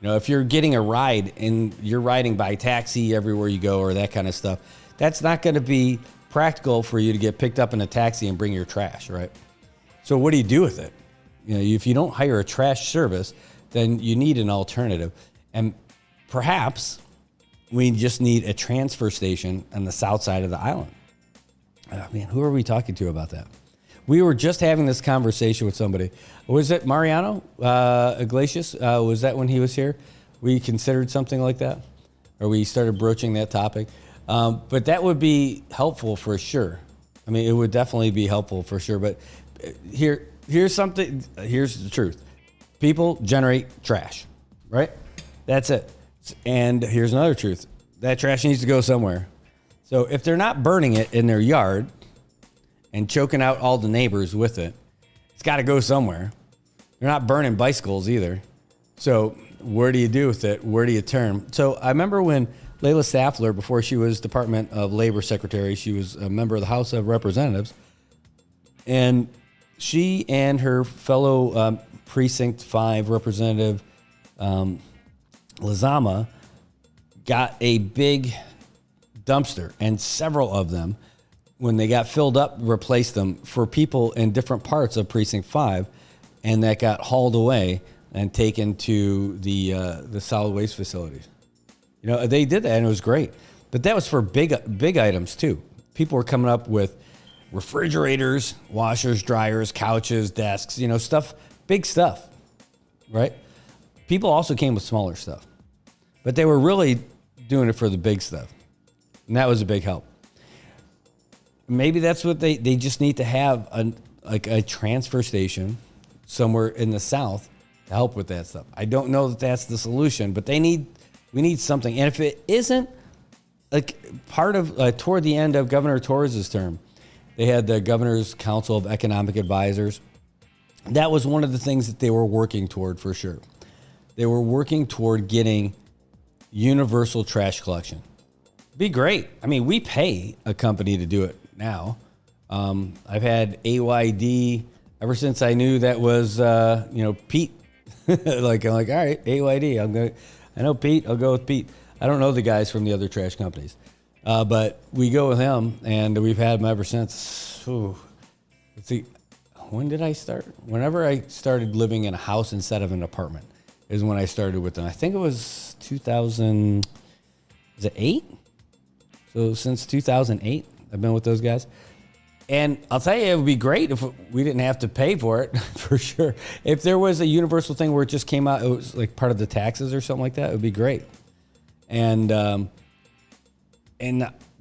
You know, if you're getting a ride and you're riding by taxi everywhere you go or that kind of stuff, that's not going to be practical for you to get picked up in a taxi and bring your trash, right? So what do you do with it? You know, if you don't hire a trash service, then you need an alternative. And perhaps we just need a transfer station on the south side of the island. Oh, man, who are we talking to about that? We were just having this conversation with somebody. Was it Mariano Iglesias? Was that when he was here? We considered something like that? Or we started broaching that topic? But that would be helpful for sure. I mean, it would definitely be helpful for sure. But here's something. Here's the truth. People generate trash, right? That's it. And here's another truth. That trash needs to go somewhere. So if they're not burning it in their yard and choking out all the neighbors with it, it's got to go somewhere. They're not burning bicycles either. So where do you do with it? Where do you turn? So I remember when Layla Staffler, before she was Department of Labor Secretary, she was a member of the House of Representatives. And she and her fellow Precinct 5 Representative Lizama got a big dumpster, and several of them, when they got filled up, replaced them for people in different parts of Precinct 5, and that got hauled away and taken to the solid waste facilities. You know, they did that, and it was great. But that was for big items, too. People were coming up with refrigerators, washers, dryers, couches, desks, you know, stuff, big stuff, right? People also came with smaller stuff. But they were really doing it for the big stuff. And that was a big help. Maybe that's what they just need to have, a transfer station somewhere in the South to help with that stuff. I don't know that that's the solution, but we need something. And if it isn't, like part of, toward the end of Governor Torres' term, they had the Governor's Council of Economic Advisors. That was one of the things that they were working toward for sure. They were working toward getting universal trash collection. Be great. I mean, we pay a company to do it now. I've had AYD ever since I knew that was, Pete. I'm like, all right, AYD. I know Pete. I'll go with Pete. I don't know the guys from the other trash companies, but we go with him, and we've had him ever since. Let's see, when did I start? Whenever I started living in a house instead of an apartment is when I started with them. I think it was 2000. Is it 8? So since 2008, I've been with those guys. And I'll tell you, it would be great if we didn't have to pay for it, for sure. If there was a universal thing where it just came out, it was like part of the taxes or something like that, it would be great. And the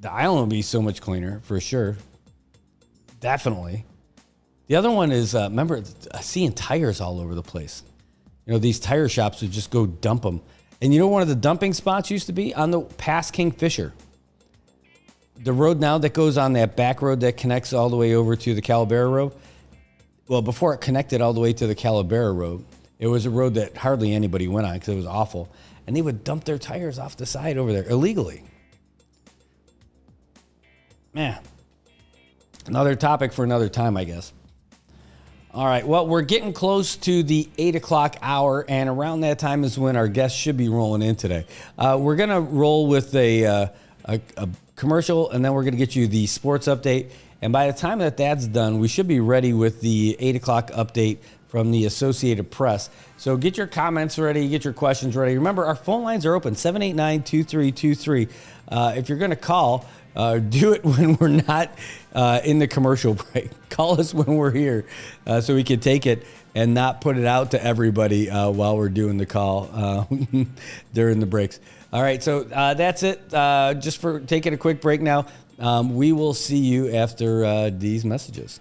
island would be so much cleaner, for sure. Definitely. The other one is, remember, seeing tires all over the place. You know, these tire shops would just go dump them. And you know one of the dumping spots used to be? On the past Kingfisher. The road now that goes on that back road that connects all the way over to the Calavera Road. Well, before it connected all the way to the Calavera Road, it was a road that hardly anybody went on because it was awful. And they would dump their tires off the side over there illegally. Man, another topic for another time, I guess. All right, well, we're getting close to the 8 o'clock hour, and around that time is when our guests should be rolling in today. We're going to roll with a commercial, and then we're going to get you the sports update. And by the time that's done, we should be ready with the 8 o'clock update from the Associated Press. So get your comments ready, get your questions ready. Remember, our phone lines are open, 789-2323. If you're going to call, do it when we're not in the commercial break. Call us when we're here so we can take it and not put it out to everybody while we're doing the call during the breaks. All right, so that's it. Just for taking a quick break now. We will see you after these messages.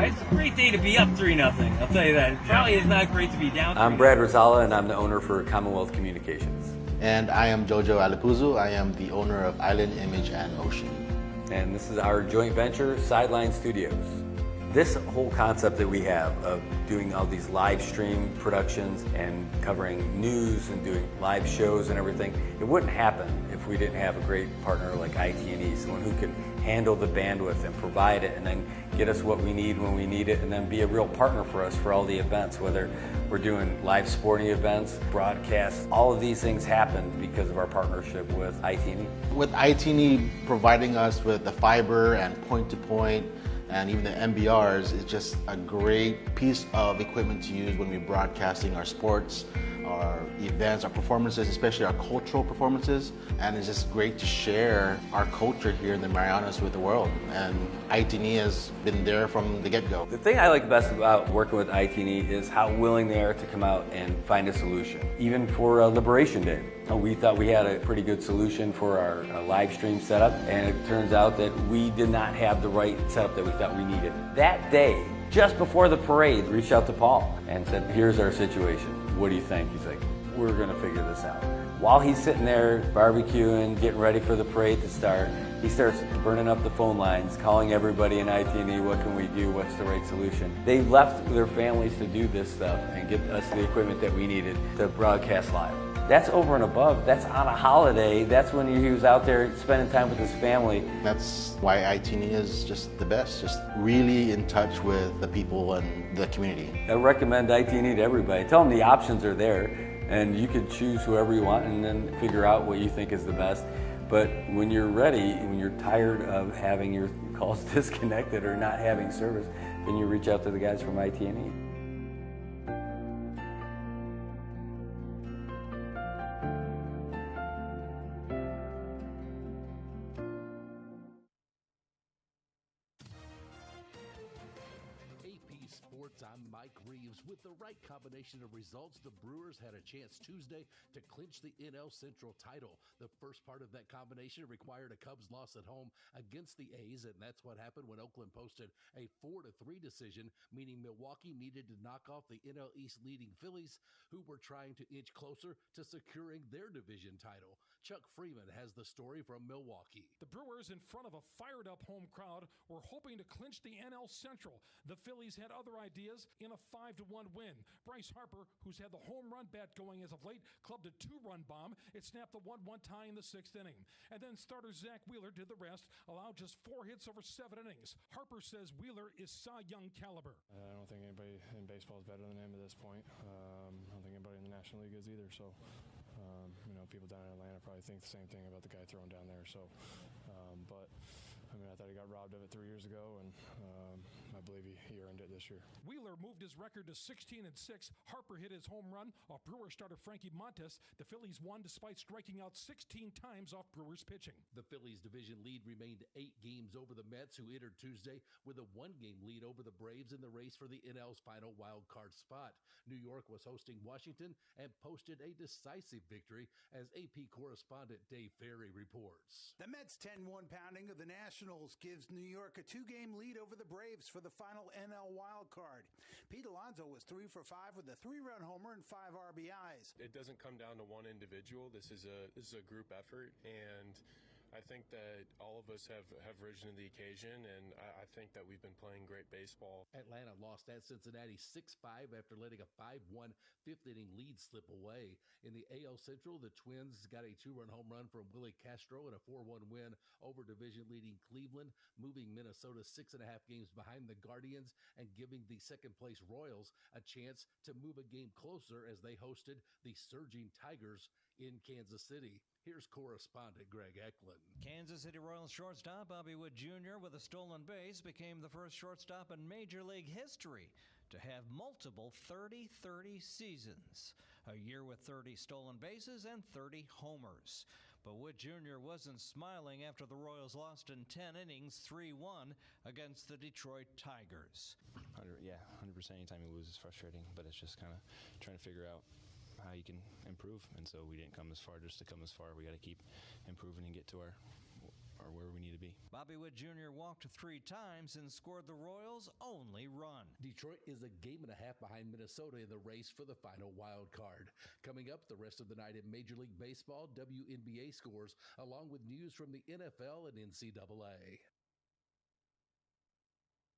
It's a great day to be up 3-0. I'll tell you that. It probably is not great to be down 3-0. I'm Brad Rosala, and I'm the owner for Commonwealth Communications. And I am Jojo Alipuzu. I am the owner of Island Image and Ocean. And this is our joint venture, Sideline Studios. This whole concept that we have of doing all these live stream productions and covering news and doing live shows and everything, it wouldn't happen if we didn't have a great partner like IT&E, someone who can handle the bandwidth and provide it and then get us what we need when we need it, and then be a real partner for us for all the events, whether we're doing live sporting events, broadcasts. All of these things happen because of our partnership with IT&E. With IT&E providing us with the fiber and point-to-point and even the MBRs, it's just a great piece of equipment to use when we're broadcasting our sports, our events, our performances, especially our cultural performances. And it's just great to share our culture here in the Marianas with the world. And IT&E has been there from the get-go. The thing I like best about working with IT&E is how willing they are to come out and find a solution. Even for Liberation Day, we thought we had a pretty good solution for our live stream setup, and it turns out that we did not have the right setup that we thought we needed. That day, just before the parade, reached out to Paul and said, here's our situation. What do you think? He's like, we're gonna figure this out. While he's sitting there barbecuing, getting ready for the parade to start, he starts burning up the phone lines, calling everybody in IT&E, what can we do, what's the right solution? They left their families to do this stuff and get us the equipment that we needed to broadcast live. That's over and above. That's on a holiday. That's when he was out there spending time with his family. That's why IT&E is just the best, just really in touch with the people and the community. I recommend IT&E to everybody. Tell them the options are there, and you can choose whoever you want and then figure out what you think is the best. But when you're ready, when you're tired of having your calls disconnected or not having service, then you reach out to the guys from IT&E. I'm Mike Reeves. With the right combination of results, the Brewers had a chance Tuesday to clinch the NL Central title. The first part of that combination required a Cubs loss at home against the A's, and that's what happened when Oakland posted a 4-3 decision, meaning Milwaukee needed to knock off the NL East leading Phillies, who were trying to inch closer to securing their division title. Chuck Freeman has the story from Milwaukee. The Brewers, in front of a fired-up home crowd, were hoping to clinch the NL Central. The Phillies had other ideas in a 5-1 win. Bryce Harper, who's had the home run bat going as of late, clubbed a 2-run bomb. It snapped the 1-1 tie in the 6th inning. And then starter Zach Wheeler did the rest, allowed just 4 hits over 7 innings. Harper says Wheeler is Cy Young caliber. I don't think anybody in baseball is better than him at this point. I don't think anybody in the National League is either. So, people down in Atlanta probably think the same thing about the guy throwing down there. So, but I thought he got robbed of it 3 years ago, and I believe he earned it this year. Wheeler moved his record to 16-6. Harper hit his home run off Brewer starter Frankie Montes. The Phillies won despite striking out 16 times off Brewers pitching. The Phillies' division lead remained 8 games over the Mets, who entered Tuesday with a 1-game lead over the Braves in the race for the NL's final wild card spot. New York was hosting Washington and posted a decisive victory, as AP correspondent Dave Ferry reports. The Mets' 10-1 pounding of the Nationals gives New York a 2-game lead over the Braves for the final NL wild card. Pete Alonso was 3 for 5 with a 3-run homer and 5 RBIs. It doesn't come down to one individual. This is a group effort, and I think that all of us have risen to the occasion, and I think that we've been playing great baseball. Atlanta lost at Cincinnati 6-5 after letting a 5-1 fifth-inning lead slip away. In the AL Central, the Twins got a 2-run home run from Willie Castro and a 4-1 win over division-leading Cleveland, moving Minnesota 6.5 games behind the Guardians and giving the second-place Royals a chance to move a game closer as they hosted the surging Tigers in Kansas City. Here's correspondent Greg Eklund. Kansas City Royals shortstop Bobby Witt Jr. with a stolen base became the first shortstop in Major League history to have multiple 30-30 seasons, a year with 30 stolen bases and 30 homers. But Witt Jr. wasn't smiling after the Royals lost in 10 innings, 3-1 against the Detroit Tigers. 100%. Anytime you lose is frustrating, but it's just kind of trying to figure out how you can improve, and so we didn't come as far just to come as far. We got to keep improving and get to our where we need to be. Bobby Witt Jr. walked 3 times and scored the Royals' only run. Detroit is a game and a half behind Minnesota in the race for the final wild card. Coming up the rest of the night in Major League Baseball, WNBA scores, along with news from the NFL and NCAA.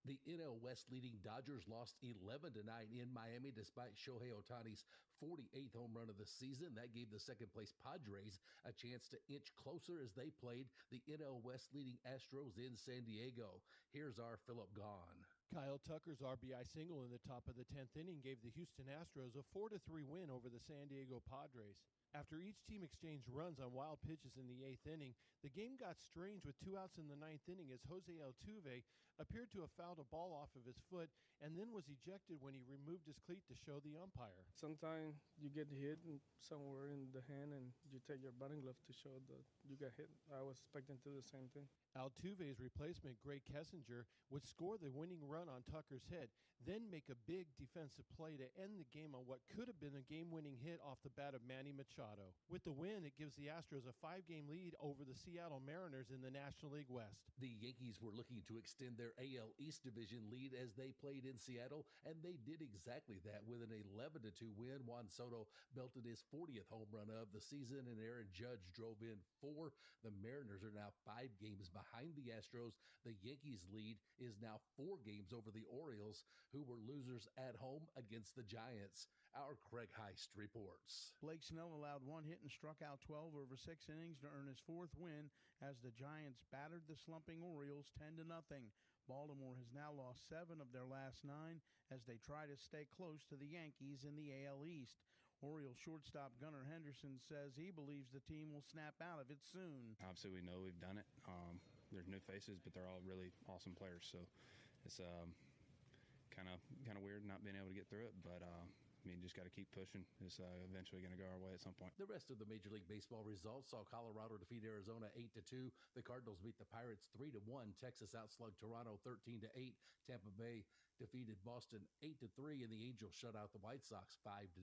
The NL West leading Dodgers lost 11-9 in Miami despite Shohei Ohtani's 48th home run of the season. That gave the second-place Padres a chance to inch closer as they played the NL West leading Astros in San Diego. Here's our Philip Gahn. Kyle Tucker's RBI single in the top of the 10th inning gave the Houston Astros a 4-3 win over the San Diego Padres. After each team exchanged runs on wild pitches in the 8th inning, the game got strange with 2 outs in the 9th inning as Jose Altuve appeared to have fouled a ball off of his foot and then was ejected when he removed his cleat to show the umpire. Sometimes you get hit somewhere in the hand and you take your batting glove to show that you got hit. I was expecting to do the same thing. Altuve's replacement, Greg Kessinger, would score the winning run on Tucker's head, then make a big defensive play to end the game on what could have been a game-winning hit off the bat of Manny Machado. With the win, it gives the Astros a 5-game lead over the Seattle Mariners in the National League West. The Yankees were looking to extend their AL East Division lead as they played in Seattle, and they did exactly that with an 11-2 win. Juan Soto belted his 40th home run of the season, and Aaron Judge drove in 4. The Mariners are now 5 games behind the Astros. The Yankees' lead is now 4 games over the Orioles, who were losers at home against the Giants. Our Craig Heist reports. Blake Snell allowed 1 hit and struck out 12 over 6 innings to earn his 4th win as the Giants battered the slumping Orioles 10-0. Baltimore has now lost 7 of their last 9 as they try to stay close to the Yankees in the AL East. Orioles shortstop Gunnar Henderson says he believes the team will snap out of it soon. Obviously, we know we've done it. There's new faces, but they're all really awesome players. So it's kind of weird not being able to get through it, but just got to keep pushing. It's eventually going to go our way at some point. The rest of the Major League Baseball results saw Colorado defeat Arizona 8-2. The Cardinals beat the Pirates 3-1. Texas outslugged Toronto 13-8. Tampa Bay defeated Boston 8-3, and the Angels shut out the White Sox 5-0.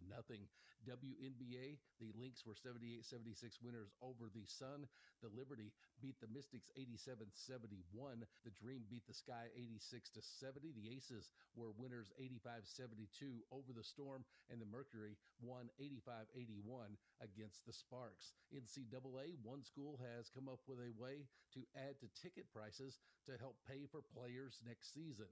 WNBA, the Lynx were 78-76 winners over the Sun. The Liberty beat the Mystics 87-71. The Dream beat the Sky 86-70. The Aces were winners 85-72 over the Storm, and the Mercury won 85-81 against the Sparks. NCAA, one school has come up with a way to add to ticket prices to help pay for players next season.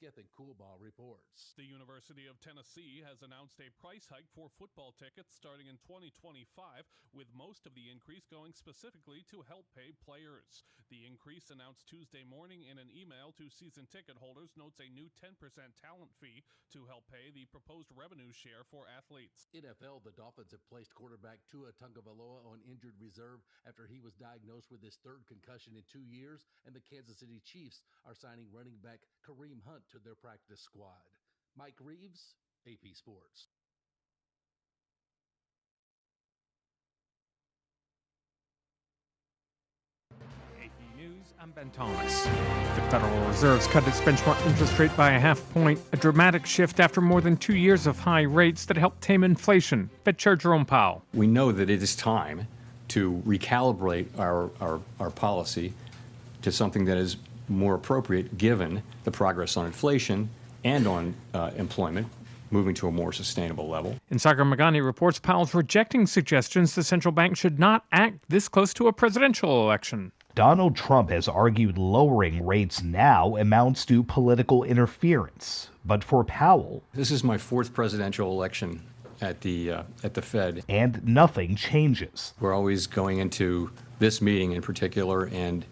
Gethin Coolball reports. The University of Tennessee has announced a price hike for football tickets starting in 2025, with most of the increase going specifically to help pay players. The increase, announced Tuesday morning in an email to season ticket holders, notes a new 10% talent fee to help pay the proposed revenue share for athletes. NFL, the Dolphins have placed quarterback Tua Tagovailoa on injured reserve after he was diagnosed with his 3rd concussion in 2 years, and the Kansas City Chiefs are signing running back Kareem Hunt to their practice squad. Mike Reeves, AP Sports. AP News, I'm Ben Thomas. The Federal Reserve's cut its benchmark interest rate by a half point, a dramatic shift after more than 2 years of high rates that helped tame inflation. Fed Chair Jerome Powell. We know that it is time to recalibrate our policy to something that is more appropriate given the progress on inflation and on employment, moving to a more sustainable level. And Sagar Magani reports Powell's rejecting suggestions the central bank should not act this close to a presidential election. Donald Trump has argued lowering rates now amounts to political interference. But for Powell, this is my fourth presidential election at the Fed. And nothing changes. We're always going into this meeting in particular and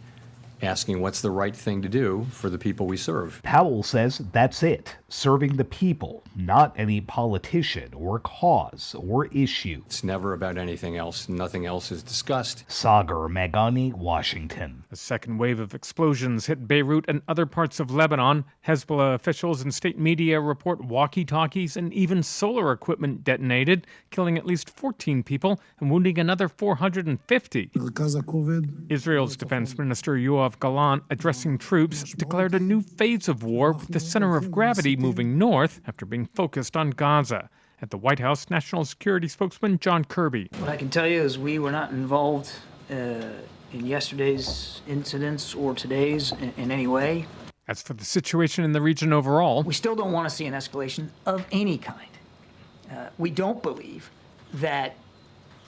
asking what's the right thing to do for the people we serve. Powell says that's it, serving the people, not any politician or cause or issue. It's never about anything else. Nothing else is discussed. Sagar Magani, Washington. A second wave of explosions hit Beirut and other parts of Lebanon. Hezbollah officials and state media report walkie-talkies and even solar equipment detonated, killing at least 14 people and wounding another 450. Israel's defense minister Yoav Gallant, addressing troops, declared a new phase of war with the center of gravity moving north after being focused on Gaza. At the White House, National Security spokesman John Kirby. What I can tell you is we were not involved in yesterday's incidents or today's in any way. As for the situation in the region overall, we still don't want to see an escalation of any kind. We don't believe that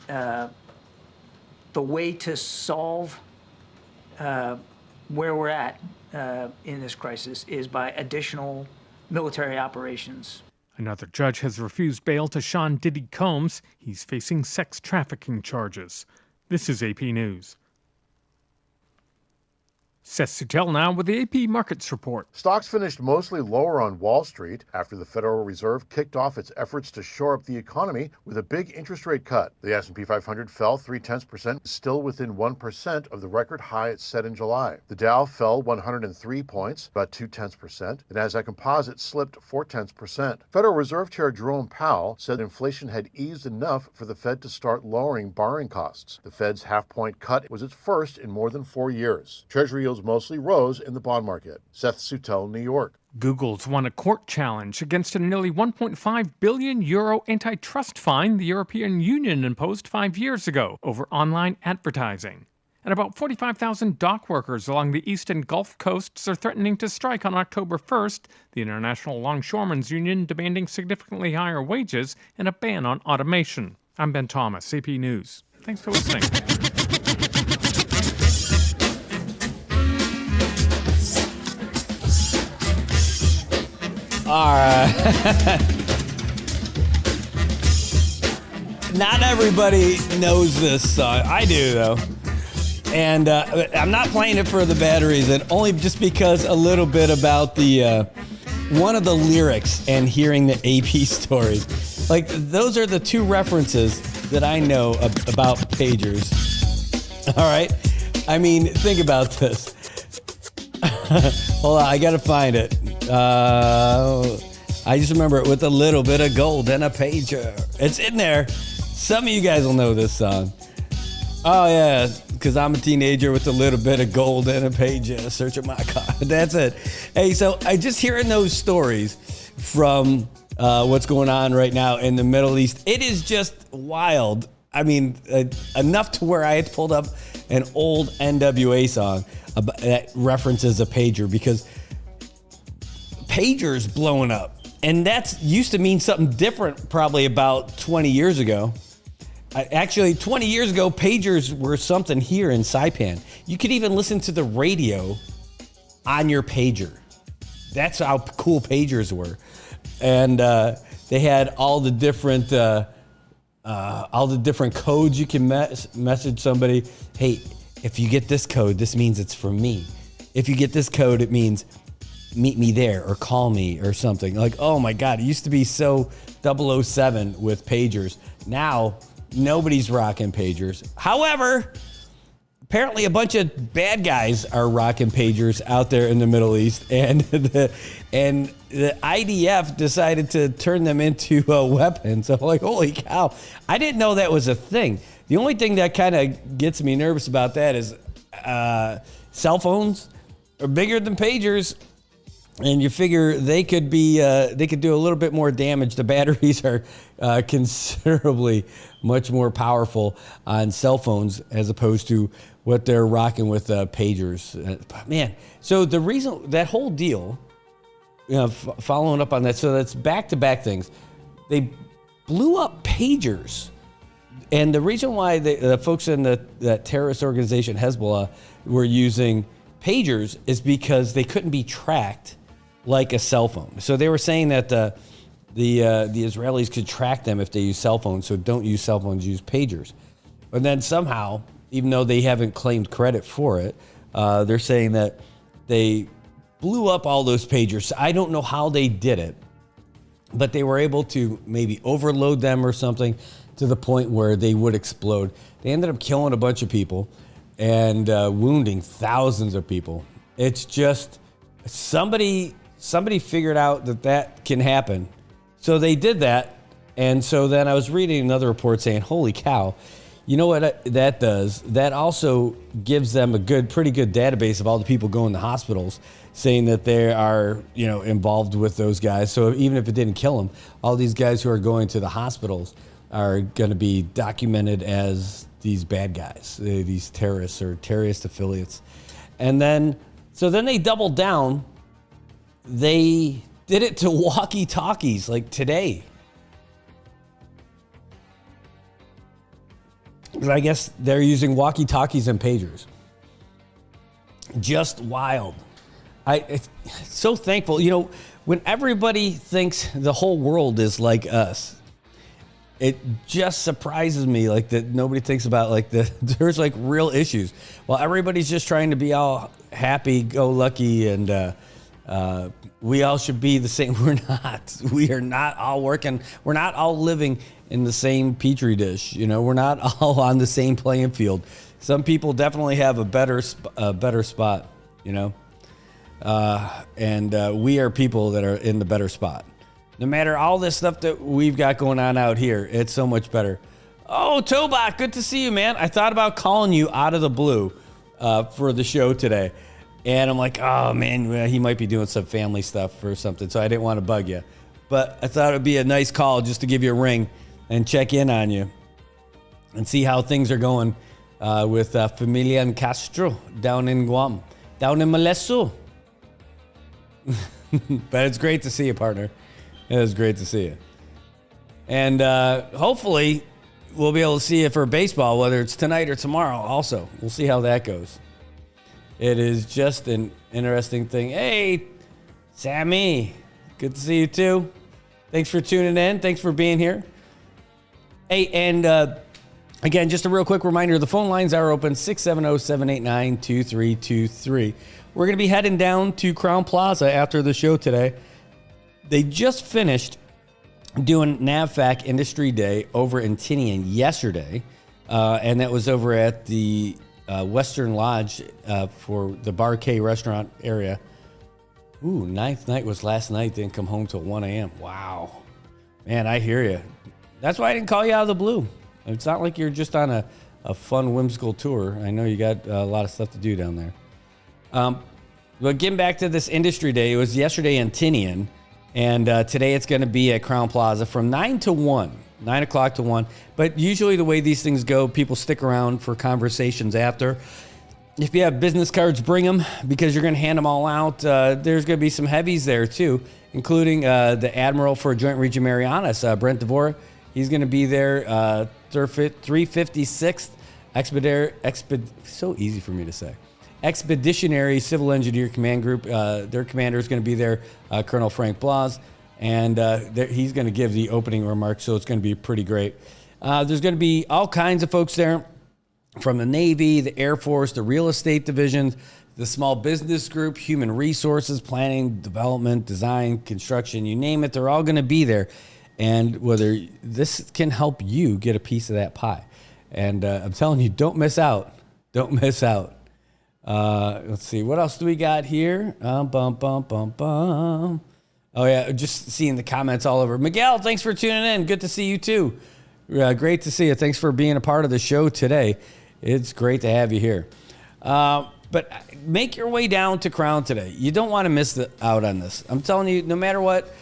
the way to solve where we're at in this crisis is by additional military operations. Another judge has refused bail to Sean Diddy Combs. He's facing sex trafficking charges. This is AP News. Seth Suttel now with the AP Markets Report. Stocks finished mostly lower on Wall Street after the Federal Reserve kicked off its efforts to shore up the economy with a big interest rate cut. The S&P 500 fell 0.3%, still within 1% of the record high it set in July. The Dow fell 103 points, about 0.2%. The Nasdaq Composite slipped 0.4%. Federal Reserve Chair Jerome Powell said inflation had eased enough for the Fed to start lowering borrowing costs. The Fed's half-point cut was its first in more than 4 years. Treasury yields mostly rose in the bond market. Seth Suttel, New York. Google's won a court challenge against a nearly €1.5 billion antitrust fine the European Union imposed 5 years ago over online advertising. And about 45,000 dock workers along the east and Gulf coasts are threatening to strike on October 1st, the International Longshoremen's Union demanding significantly higher wages and a ban on automation. I'm Ben Thomas, AP News. Thanks for listening. All right. Not everybody knows this song. I do, though. And I'm not playing it for the bad reason, only just because a little bit about the one of the lyrics and hearing the AP story. Like, those are the two references that I know about pagers. All right? I mean, think about this. Hold on, I gotta find it. I just remember it with a little bit of gold and a pager. It's in there. Some of you guys will know this song. Oh yeah, because I'm a teenager with a little bit of gold and a pager searching my car. That's it. Hey, so I just hearing those stories from what's going on right now in the Middle East. It is just wild. I mean, enough to where I had pulled up an old NWA song that references a pager, because pagers blowing up, and that's used to mean something different probably about 20 years ago. Actually, 20 years ago, pagers were something here in Saipan. You could even listen to the radio on your pager. That's how cool pagers were. And they had all the different codes you can message somebody. Hey, if you get this code, this means it's from me. If you get this code, it means meet me there or call me or something. Like, oh my God, it used to be so 007 with pagers. Now, nobody's rocking pagers. However, apparently a bunch of bad guys are rocking pagers out there in the Middle East, and the IDF decided to turn them into a weapon. So I'm like, holy cow, I didn't know that was a thing. The only thing that kind of gets me nervous about that is cell phones are bigger than pagers, and you figure they could be they could do a little bit more damage. The batteries are considerably much more powerful on cell phones as opposed to what they're rocking with pagers. Man, so the reason that whole deal, you know, following up on that, so that's back-to-back things. They blew up pagers And the reason why the folks in that terrorist organization Hezbollah were using pagers is because they couldn't be tracked like a cell phone. So they were saying that the Israelis could track them if they use cell phones. So don't use cell phones, use pagers. But then somehow, even though they haven't claimed credit for it, they're saying that they blew up all those pagers. I don't know how they did it, but they were able to maybe overload them or something to the point where they would explode. They ended up killing a bunch of people and wounding thousands of people. It's just somebody figured out that can happen. So they did that. And so then I was reading another report saying, holy cow, you know what that does? That also gives them a pretty good database of all the people going to hospitals saying that they are, involved with those guys. So even if it didn't kill them, all these guys who are going to the hospitals are going to be documented as these bad guys, these terrorists or terrorist affiliates. And then they doubled down. They did it to walkie-talkies like today. I guess they're using walkie-talkies and pagers. Just wild. It's so thankful. When everybody thinks the whole world is like us, it just surprises me that nobody thinks about there's real issues. Well, everybody's just trying to be all happy-go-lucky and we all should be the same. We're not. We are not all working. We're not all living in the same petri dish. We're not all on the same playing field. Some people definitely have a better spot. And we are people that are in the better spot. No matter all this stuff that we've got going on out here, it's so much better. Oh, Tobak, good to see you, man. I thought about calling you out of the blue for the show today. And I'm like, oh, man, he might be doing some family stuff or something, so I didn't want to bug you. But I thought it would be a nice call just to give you a ring and check in on you and see how things are going with Familia and Castro down in Guam, down in Malesu. But it's great to see you, partner. It is great to see you. And hopefully we'll be able to see you for baseball, whether it's tonight or tomorrow also. We'll see how that goes. It is just an interesting thing. Hey, Sammy, good to see you too. Thanks for tuning in. Thanks for being here. Hey, and again, just a real quick reminder, the phone lines are open, 670-789-2323. We're going to be heading down to Crown Plaza after the show today. They just finished doing NAVFAC Industry Day over in Tinian yesterday, and that was over at the Western Lodge for the Bar K restaurant area. Ooh, ninth night was last night. Didn't come home till 1 a.m. Wow. Man, I hear you. That's why I didn't call you out of the blue. It's not like you're just on a fun, whimsical tour. I know you got a lot of stuff to do down there. But getting back to this Industry Day, it was yesterday in Tinian, and today it's going to be at Crown Plaza from 9 o'clock to 1. But usually the way these things go, people stick around for conversations after. If you have business cards, bring them because you're going to hand them all out. There's going to be some heavies there too, including the Admiral for Joint Region Marianas, Brent DeVore. He's going to be there, 356th so easy for me to say. Expeditionary Civil Engineer Command Group. Their commander is going to be there, Colonel Frank Blas, and he's going to give the opening remarks, so it's going to be pretty great. There's going to be all kinds of folks there from the Navy, the Air Force, the real estate divisions, the small business group, human resources, planning, development, design, construction, you name it, they're all going to be there. And whether this can help you get a piece of that pie. And I'm telling you, don't miss out. Don't miss out. Let's see. What else do we got here? Oh, yeah. Just seeing the comments all over. Miguel, thanks for tuning in. Good to see you, too. Great to see you. Thanks for being a part of the show today. It's great to have you here. But make your way down to Crown today. You don't want to miss out on this. I'm telling you, no matter what,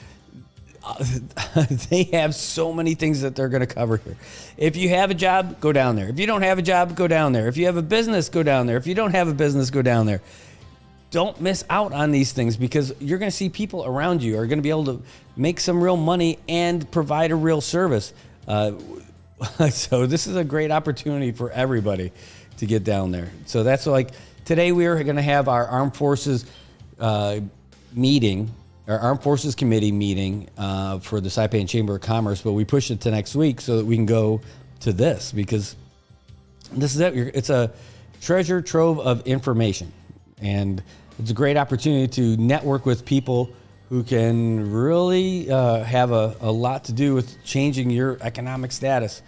they have so many things that they're going to cover here. If you have a job, go down there. If you don't have a job, go down there. If you have a business, go down there. If you don't have a business, go down there. Don't miss out on these things because you're going to see people around you are going to be able to make some real money and provide a real service. So this is a great opportunity for everybody to get down there. So that's like today we are going to have our Armed Forces meeting, our Armed Forces Committee meeting for the Saipan Chamber of Commerce, but we pushed it to next week so that we can go to this because this is it. It's a treasure trove of information, and it's a great opportunity to network with people who can really have a lot to do with changing your economic status,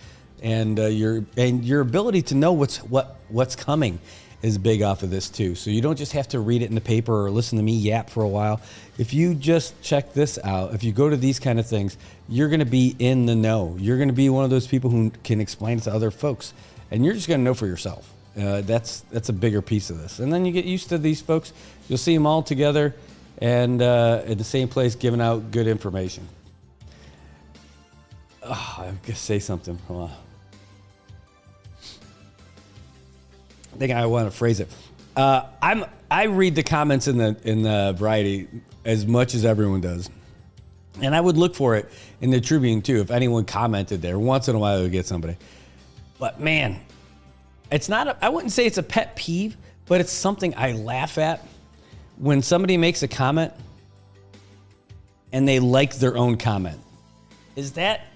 and your ability to know what's coming is big off of this too. So you don't just have to read it in the paper or listen to me yap for a while. If you just check this out, if you go to these kind of things, you're going to be in the know. You're going to be one of those people who can explain it to other folks, and you're just going to know for yourself. That's a bigger piece of this, and then you get used to these folks. You'll see them all together and at the same place giving out good information. Oh, I gotta say something. Hold on. I think I want to phrase it. I read the comments in the Variety as much as everyone does, and I would look for it in the Tribune too. If anyone commented there, once in a while I would get somebody. But man, it's not. I wouldn't say it's a pet peeve, but it's something I laugh at. When somebody makes a comment and they like their own comment. Is that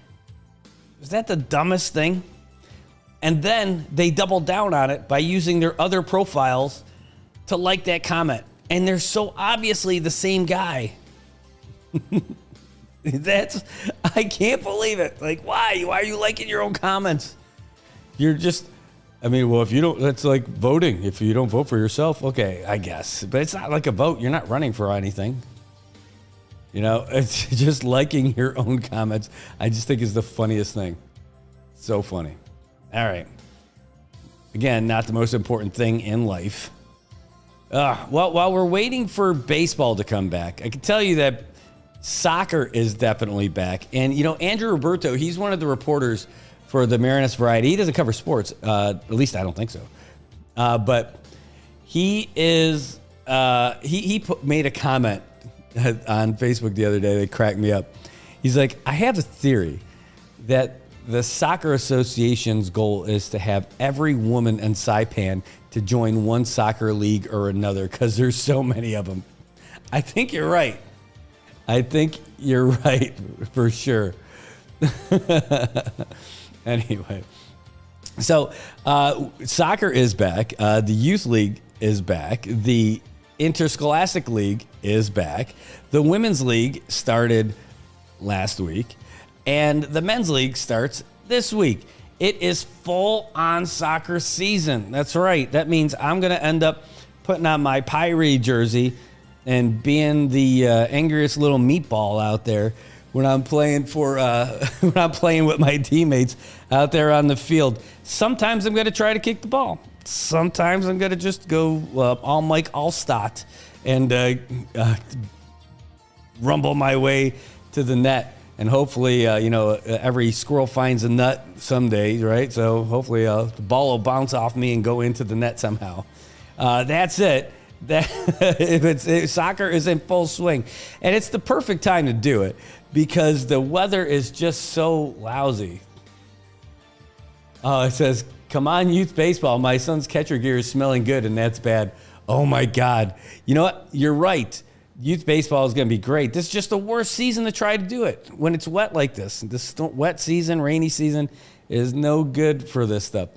the dumbest thing? And then they double down on it by using their other profiles to like that comment. And they're so obviously the same guy. I can't believe it. Like, why? Why are you liking your own comments? You're just... if you don't, that's like voting. If you don't vote for yourself, okay, I guess. But it's not like a vote. You're not running for anything. It's just liking your own comments. I just think is the funniest thing. So funny. All right. Again, not the most important thing in life. While we're waiting for baseball to come back, I can tell you that soccer is definitely back. And, Andrew Roberto, he's one of the reporters for the Marianas Variety. He doesn't cover sports. At least I don't think so. But he is, made a comment on Facebook the other day that cracked me up. He's like, I have a theory that the Soccer Association's goal is to have every woman in Saipan to join one soccer league or another because there's so many of them. I think you're right. For sure. Anyway, so soccer is back. The youth league is back. The interscholastic league is back. The women's league started last week, and the men's league starts this week. It is full on soccer season. That's right. That means I'm going to end up putting on my Pyre jersey and being the angriest little meatball out there when I'm playing with my teammates out there on the field. Sometimes I'm going to try to kick the ball. Sometimes I'm going to just go all Mike Allstott and rumble my way to the net. And hopefully, every squirrel finds a nut someday, right? So hopefully the ball will bounce off me and go into the net somehow. That's it. Soccer is in full swing. And it's the perfect time to do it because the weather is just so lousy. It says, come on, youth baseball. My son's catcher gear is smelling good, and that's bad. Oh, my God. You know what? You're right. Youth baseball is going to be great. This is just the worst season to try to do it when it's wet like this. This wet season, rainy season is no good for this stuff.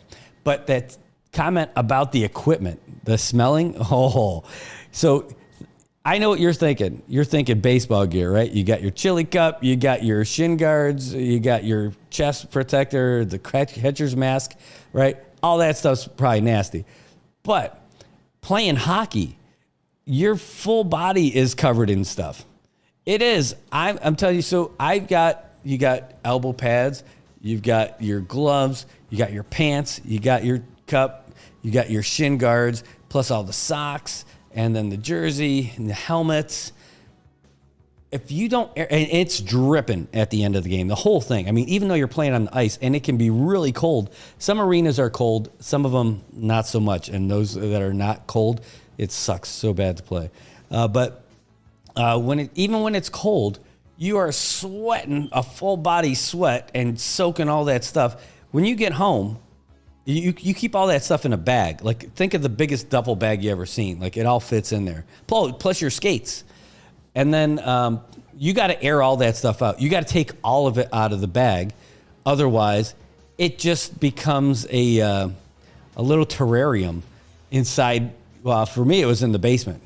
But that comment about the equipment, the smelling, so I know what you're thinking. You're thinking baseball gear, right? You got your chili cup, you got your shin guards, you got your chest protector, the catcher's mask, right? All that stuff's probably nasty. But playing hockey, your full body is covered in stuff. It is. I'm telling you. So you got elbow pads, you've got your gloves, you got your pants, you got your cup, you got your shin guards, plus all the socks, and then the jersey and the helmets. If you don't, and it's dripping at the end of the game, the whole thing. I mean, even though you're playing on the ice, and it can be really cold. Some arenas are cold, some of them not so much. And those that are not cold, it sucks so bad to play. But even when it's cold, you are sweating a full body sweat and soaking all that stuff. when you get home, you keep all that stuff in a bag. Like, think of the biggest duffel bag you ever seen. Like, it all fits in there. Plus your skates. And then you got to air all that stuff out. You got to take all of it out of the bag. Otherwise, it just becomes a little terrarium inside. Well, for me, it was in the basement.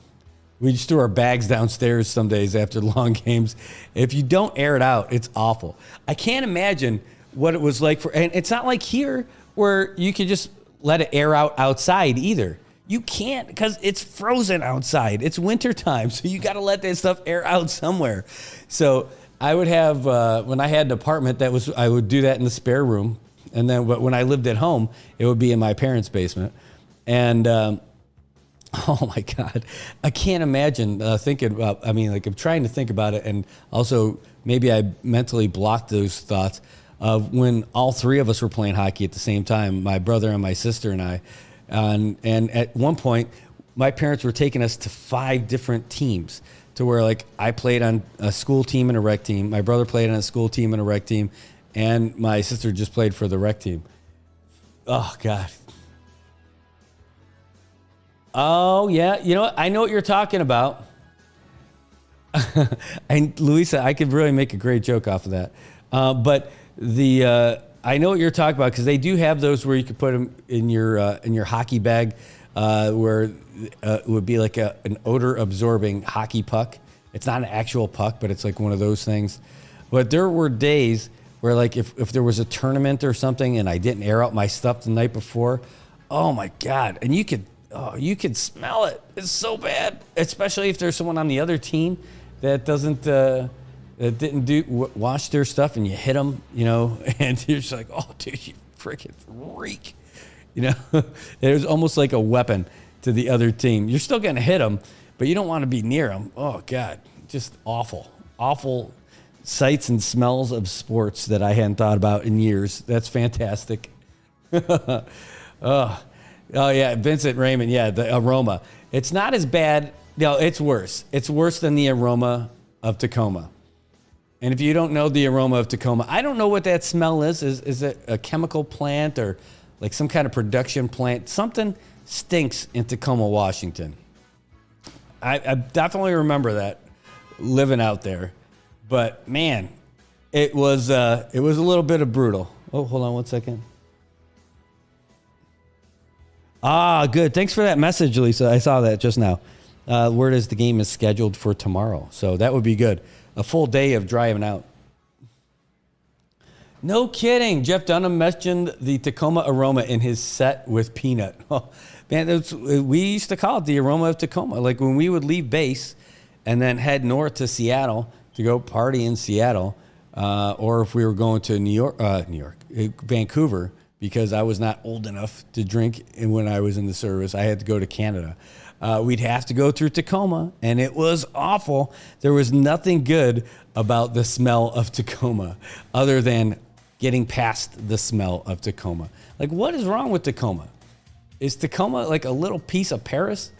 We just threw our bags downstairs some days after long games. If you don't air it out, it's awful. I can't imagine what it was like and it's not like here where you could just let it air out outside either. You can't, because it's frozen outside. It's wintertime, so you got to let that stuff air out somewhere. So I would have, when I had an apartment, I would do that in the spare room. And then when I lived at home, it would be in my parents' basement. And oh my God, I can't imagine thinking about, I'm trying to think about it. And also maybe I mentally blocked those thoughts of when all three of us were playing hockey at the same time, my brother and my sister and I. And at one point, my parents were taking us to 5 different teams to where, like, I played on a school team and a rec team. My brother played on a school team and a rec team. And my sister just played for the rec team. Oh, God. Oh, yeah. You know what? I know what you're talking about. And Louisa, I could really make a great joke off of that. But I know what you're talking about, because they do have those where you could put them in your hockey bag, where it would be like an odor-absorbing hockey puck. It's not an actual puck, but it's like one of those things. But there were days where, like, if there was a tournament or something and I didn't air out my stuff the night before, oh my God! And you could smell it. It's so bad, especially if there's someone on the other team that didn't wash their stuff, and you hit them, and you're just like, oh, dude, you freaking reek, It was almost like a weapon to the other team. You're still gonna hit them, but you don't want to be near them. Oh God, just awful sights and smells of sports that I hadn't thought about in years. That's fantastic. Oh yeah, Vincent Raymond. Yeah, the aroma. It's not as bad. No, it's worse. It's worse than the aroma of Tacoma. And if you don't know the aroma of Tacoma, I don't know what that smell is. Is it a chemical plant or like some kind of production plant? Something stinks in Tacoma, Washington. I definitely remember that living out there. But man, it was a little bit of brutal. Oh, hold on one second. Ah, good. Thanks for that message, Lisa. I saw that just now. Word is the game is scheduled for tomorrow, so that would be good. A full day of driving out. No kidding. Jeff Dunham mentioned the Tacoma aroma in his set with Peanut. Oh, man, we used to call it the aroma of Tacoma. Like when we would leave base and then head north to Seattle to go party in Seattle, or if we were going to Vancouver, because I was not old enough to drink when I was in the service. I had to go to Canada. We'd have to go through Tacoma, and it was awful. There was nothing good about the smell of Tacoma other than getting past the smell of Tacoma. Like, what is wrong with Tacoma? Is Tacoma like a little piece of Paris?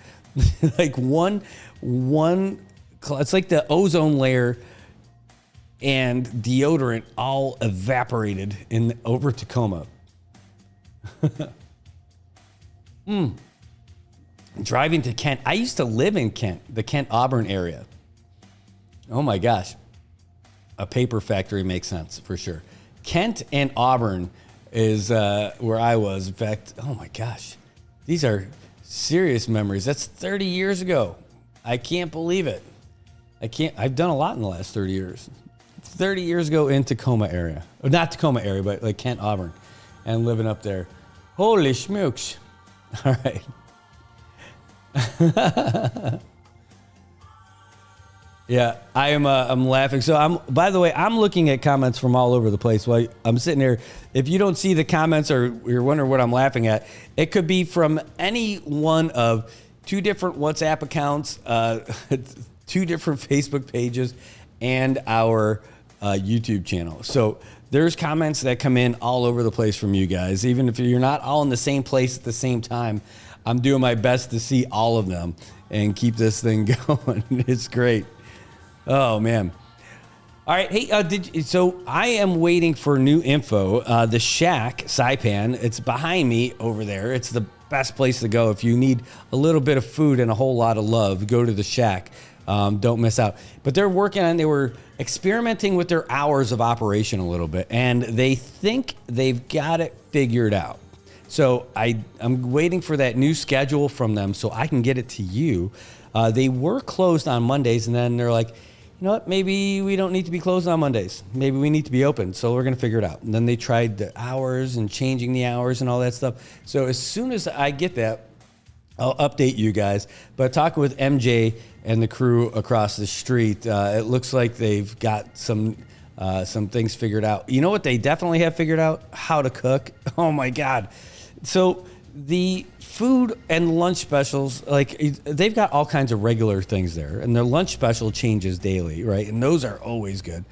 Like one, it's like the ozone layer and deodorant all evaporated over Tacoma. Driving to Kent. I used to live in Kent, the Kent-Auburn area. Oh my gosh. A paper factory makes sense for sure. Kent and Auburn is where I was. In fact, oh my gosh. These are serious memories. That's 30 years ago. I can't believe it. I've done a lot in the last 30 years. 30 years ago in Tacoma area. Or not Tacoma area, but like Kent-Auburn. And living up there. Holy schmooks. All right. Yeah, I'm laughing. So by the way, I'm looking at comments from all over the place while I'm sitting here. If you don't see the comments or you're wondering what I'm laughing at, it could be from any one of 2 different WhatsApp accounts, 2 different Facebook pages, and our YouTube channel. So there's comments that come in all over the place from you guys. Even if you're not all in the same place at the same time, I'm doing my best to see all of them and keep this thing going. It's great. Oh, man. All right. Hey, so I am waiting for new info. The Shack, Saipan, it's behind me over there. It's the best place to go. If you need a little bit of food and a whole lot of love, go to the Shack. Don't miss out. But they were experimenting with their hours of operation a little bit, and they think they've got it figured out. So I'm waiting for that new schedule from them so I can get it to you. They were closed on Mondays, and then they're like, you know what, maybe we don't need to be closed on Mondays. Maybe we need to be open. So we're going to figure it out. And then they tried the hours and changing the hours and all that stuff. So as soon as I get that, I'll update you guys. But talking with MJ and the crew across the street, it looks like they've got some things figured out. You know what they definitely have figured out? How to cook. Oh, my God. So the food and lunch specials, like they've got all kinds of regular things there, and their lunch special changes daily, right? And those are always good.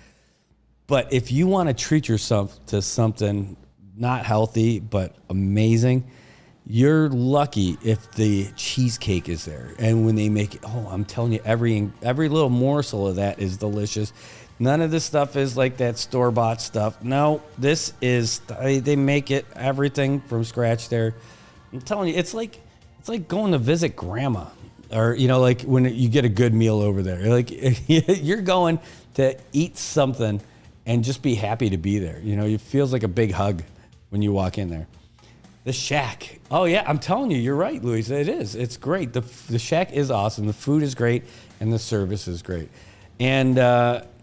But if you want to treat yourself to something not healthy but amazing, you're lucky if the cheesecake is there. And when they make it, oh, I'm telling you, every little morsel of that is delicious. None of this stuff is like that store-bought stuff. No, this is, they make it everything from scratch there. I'm telling you, it's like going to visit grandma, or like when you get a good meal over there. Like you're going to eat something and just be happy to be there. It feels like a big hug when you walk in there. The Shack. Oh yeah, I'm telling you, you're right, Luis. It is. It's great. The Shack is awesome. The food is great, and the service is great. And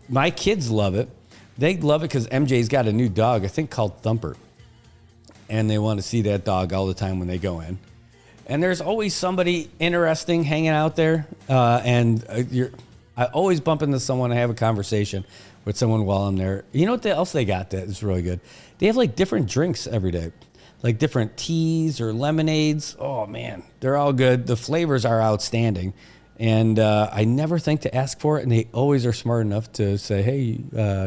my kids love it. They love it because MJ's got a new dog, I think called Thumper. And they want to see that dog all the time when they go in. And there's always somebody interesting hanging out there. I always bump into someone and have a conversation with someone while I'm there. You know what else they got that is really good? They have like different drinks every day, like different teas or lemonades. Oh man, they're all good. The flavors are outstanding. And I never think to ask for it, and they always are smart enough to say, hey,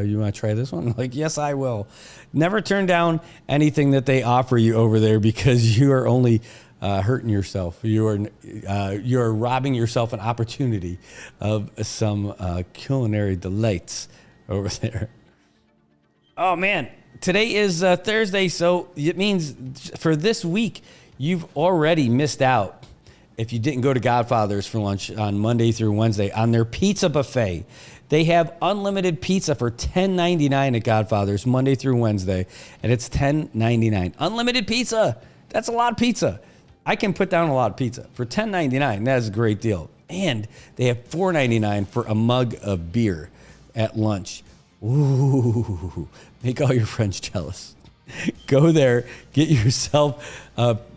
you want to try this one? I'm like, yes, I will. Never turn down anything that they offer you over there, because you are only hurting yourself. You are robbing yourself an opportunity of some culinary delights over there. Oh, man. Today is Thursday, so it means for this week, you've already missed out if you didn't go to Godfather's for lunch on Monday through Wednesday on their pizza buffet. They have unlimited pizza for $10.99 at Godfather's Monday through Wednesday, and it's $10.99. Unlimited pizza. That's a lot of pizza. I can put down a lot of pizza. For $10.99, that is a great deal. And they have $4.99 for a mug of beer at lunch. Ooh, make all your friends jealous. Go there, get yourself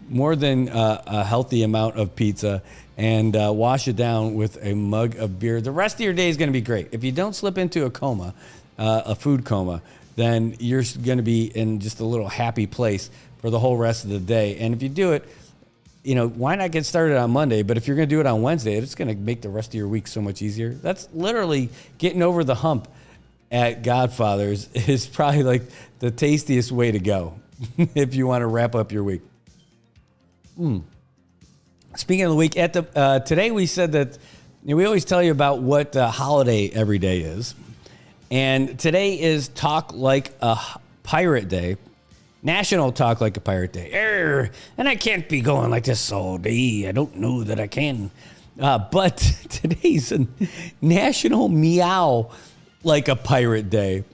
more than a healthy amount of pizza, and wash it down with a mug of beer. The rest of your day is going to be great. If you don't slip into a coma, a food coma, then you're going to be in just a little happy place for the whole rest of the day. And if you do it, why not get started on Monday? But if you're going to do it on Wednesday, it's going to make the rest of your week so much easier. That's literally getting over the hump at Godfather's is probably like the tastiest way to go if you want to wrap up your week. Speaking of the week, today we said that we always tell you about what holiday every day is. And today is Talk Like a Pirate Day. National Talk Like a Pirate Day. And I can't be going like this all day. I don't know that I can. But today's a National Meow Like a Pirate Day.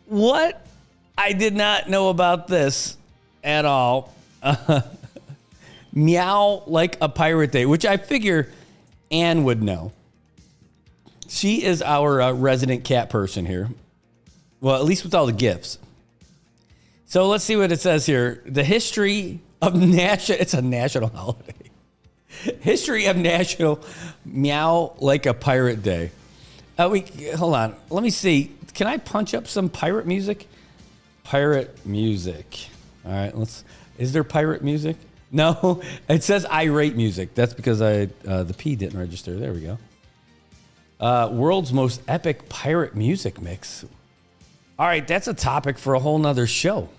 What? I did not know about this at all. Meow Like a Pirate Day, which I figure Anne would know. She is our resident cat person here. Well, at least with all the gifts. So let's see what it says here. The history of it's a national holiday. History of National Meow Like a Pirate Day. Hold on. Let me see. Can I punch up some pirate music? Pirate music. All right. Is there pirate music? No. It says irate music. That's because the P didn't register. There we go. World's most epic pirate music mix. All right. That's a topic for a whole nother show.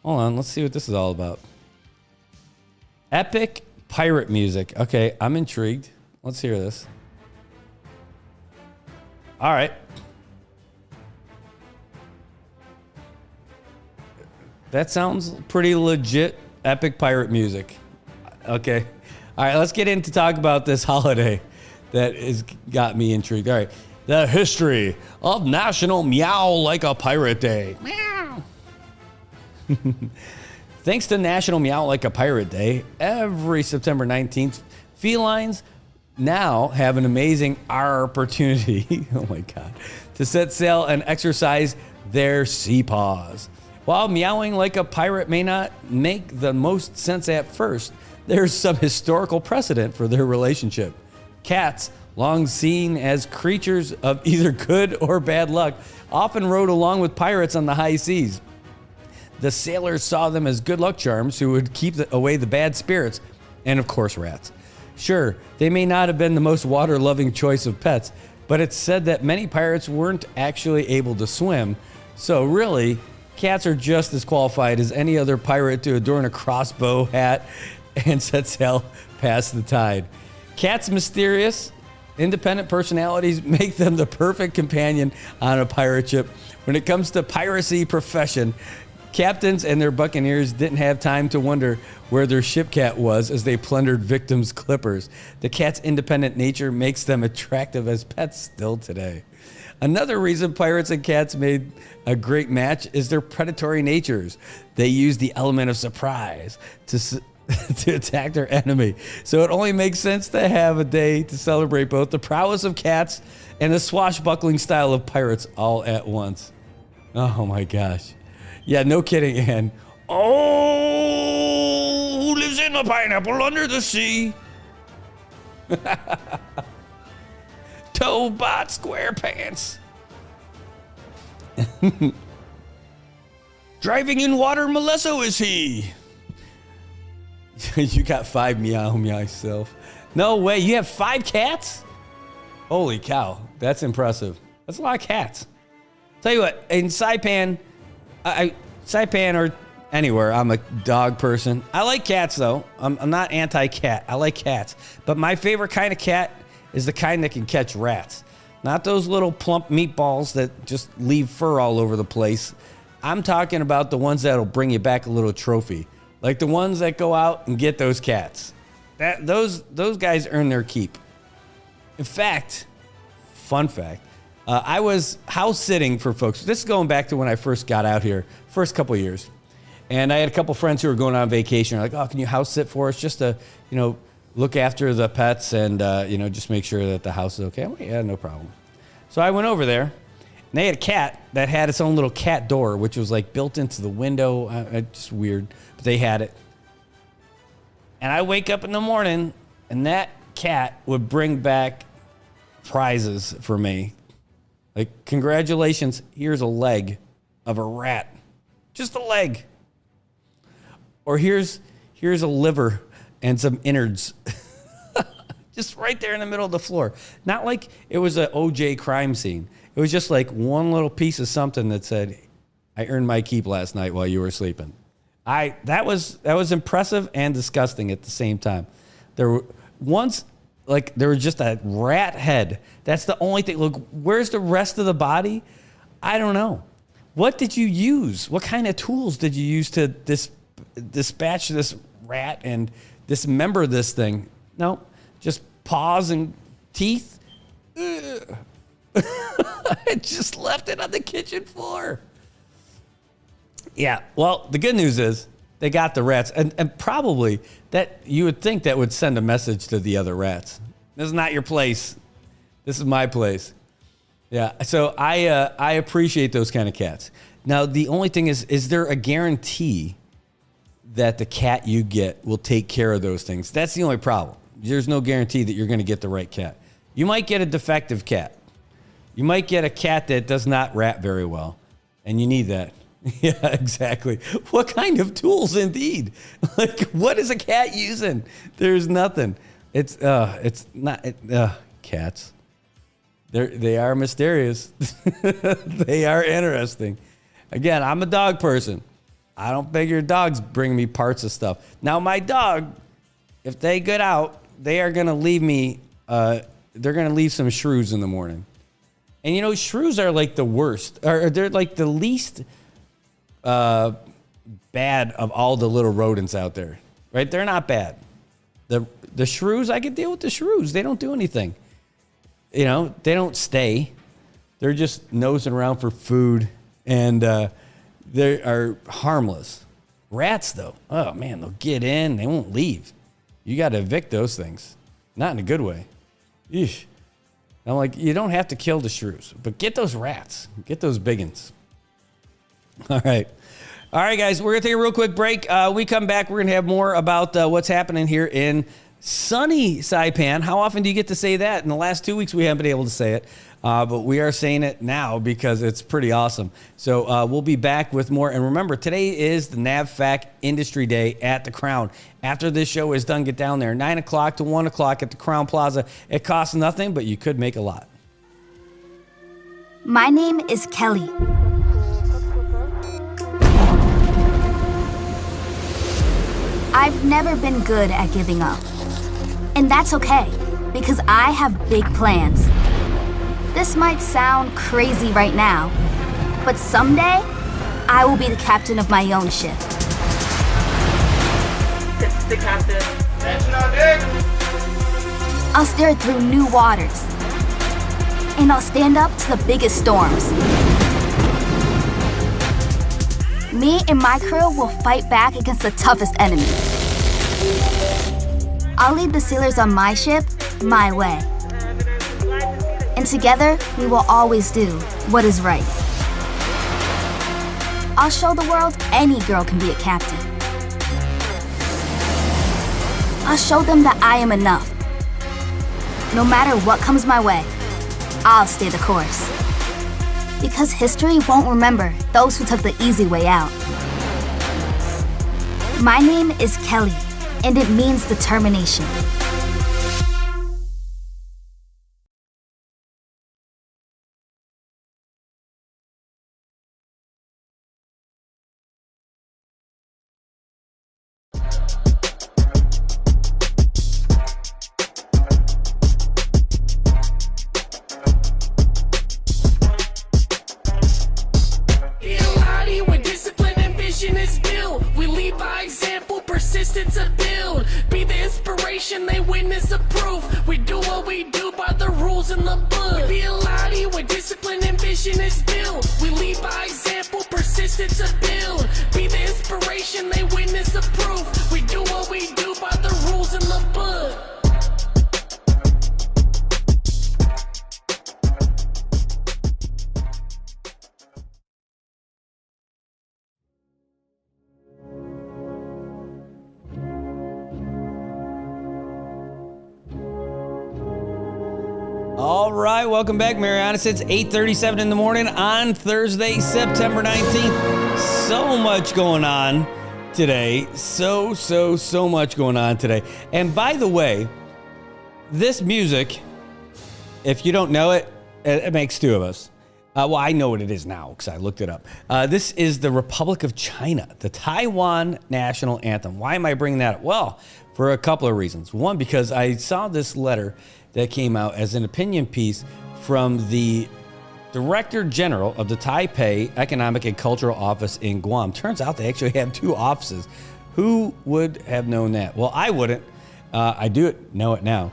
Hold on. Let's see what this is all about. Epic pirate music. Okay. I'm intrigued. Let's hear this. All right. That sounds pretty legit epic pirate music. Okay. All right, let's get in to talk about this holiday that has got me intrigued. All right. The history of National Meow Like a Pirate Day. Meow. Thanks to National Meow Like a Pirate Day, every September 19th, felines now have an amazing opportunity, oh my God, to set sail and exercise their sea paws. While meowing like a pirate may not make the most sense at first, there's some historical precedent for their relationship. Cats, long seen as creatures of either good or bad luck, often rode along with pirates on the high seas. The sailors saw them as good luck charms who would keep away the bad spirits, and of course rats. Sure, they may not have been the most water-loving choice of pets, but it's said that many pirates weren't actually able to swim, so really, cats are just as qualified as any other pirate to adorn a crossbow hat and set sail past the tide. Cats' mysterious, independent personalities make them the perfect companion on a pirate ship. When it comes to piracy profession, captains and their buccaneers didn't have time to wonder where their ship cat was as they plundered victims' clippers. The cat's independent nature makes them attractive as pets still today. Another reason pirates and cats made a great match is their predatory natures. They use the element of surprise to attack their enemy. So it only makes sense to have a day to celebrate both the prowess of cats and the swashbuckling style of pirates all at once. Oh my gosh. Yeah, no kidding, Ann. Oh, who lives in a pineapple under the sea? Toadbot SquarePants. Driving in water, Melesso is he. You got 5 meow yourself. No way, you have 5 cats? Holy cow, that's impressive. That's a lot of cats. Tell you what, in Saipan, Saipan or anywhere, I'm a dog person. I like cats though. I'm not anti-cat. I like cats. But my favorite kind of cat is the kind that can catch rats. Not those little plump meatballs that just leave fur all over the place. I'm talking about the ones that'll bring you back a little trophy. Like the ones that go out and get those cats. Those guys earn their keep. In fact, fun fact, I was house sitting for folks. This is going back to when I first got out here, first couple of years. And I had a couple friends who were going on vacation. They're like, oh, can you house sit for us just to, look after the pets and, just make sure that the house is okay? I'm like, yeah, no problem. So I went over there, and they had a cat that had its own little cat door, which was like built into the window. Just weird, but they had it. And I wake up in the morning, and that cat would bring back prizes for me. Like, congratulations, here's a leg of a rat. Just a leg. Or here's a liver and some innards. Just right there in the middle of the floor. Not like it was an OJ crime scene. It was just like one little piece of something that said, I earned my keep last night while you were sleeping. That was impressive and disgusting at the same time. There was just a rat head. That's the only thing. Look, where's the rest of the body? I don't know. What did you use? What kind of tools did you use to dispatch this rat and dismember this thing? No, just paws and teeth. I just left it on the kitchen floor. Yeah, well, the good news is they got the rats, and probably that you would think that would send a message to the other rats. This is not your place. This is my place. Yeah, so I appreciate those kind of cats. Now, the only thing is there a guarantee that the cat you get will take care of those things? That's the only problem. There's no guarantee that you're going to get the right cat. You might get a defective cat. You might get a cat that does not rat very well, and you need that. Yeah, exactly. What kind of tools, indeed? Like, what is a cat using? There's nothing. It's not cats. They are mysterious. They are interesting. Again, I'm a dog person. I don't figure dogs bring me parts of stuff. Now, my dog, if they get out, they are going to leave me. They're going to leave some shrews in the morning. And, you know, shrews are like the worst. Or they're like the least bad of all the little rodents out there. Right? They're not bad. The shrews, I can deal with the shrews. They don't do anything. You know, they don't stay. They're just nosing around for food. And they are harmless. Rats, though, oh, man, they'll get in. They won't leave. You got to evict those things. Not in a good way. Eesh. I'm like, you don't have to kill the shrews, but get those rats. Get those big ones. All right. All right, guys, we're going to take a real quick break. We come back, we're going to have more about what's happening here in sunny Saipan. How often do you get to say that? In the last 2 weeks, we haven't been able to say it, but we are saying it now because it's pretty awesome. So we'll be back with more. And remember, today is the NAVFAC Industry Day at the Crown. After this show is done, get down there. 9 o'clock to 1 o'clock at the Crown Plaza. It costs nothing, but you could make a lot. My name is Kelly. I've never been good at giving up. And that's okay, because I have big plans. This might sound crazy right now, but someday, I will be the captain of my own ship. The captain. Attention on deck. I'll steer it through new waters. And I'll stand up to the biggest storms. Me and my crew will fight back against the toughest enemies. I'll lead the sailors on my ship, my way. And together, we will always do what is right. I'll show the world any girl can be a captain. I'll show them that I am enough. No matter what comes my way, I'll stay the course. Because history won't remember those who took the easy way out. My name is Kelly, and it means determination. Persistence of build, be the inspiration, they witness the proof. We do what we do by the rules in the book. We be a lottie where discipline and vision is built. We lead by example, persistence of build, be the inspiration, they witness the proof. We do what we do by the rules in the book. All right, welcome back, Marianas. It's 8:37 in the morning on Thursday, September 19th. So much going on today. So much going on today. And by the way, this music, if you don't know it, it makes two of us. Well, I know what it is now because I looked it up. This is the Republic of China, the Taiwan national anthem. Why am I bringing that up? Well, for a couple of reasons. One, because I saw this letter that came out as an opinion piece from the Director General of the Taipei Economic and Cultural Office in Guam. Turns out they actually have two offices. Who would have known that? Well, I wouldn't. I do know it now.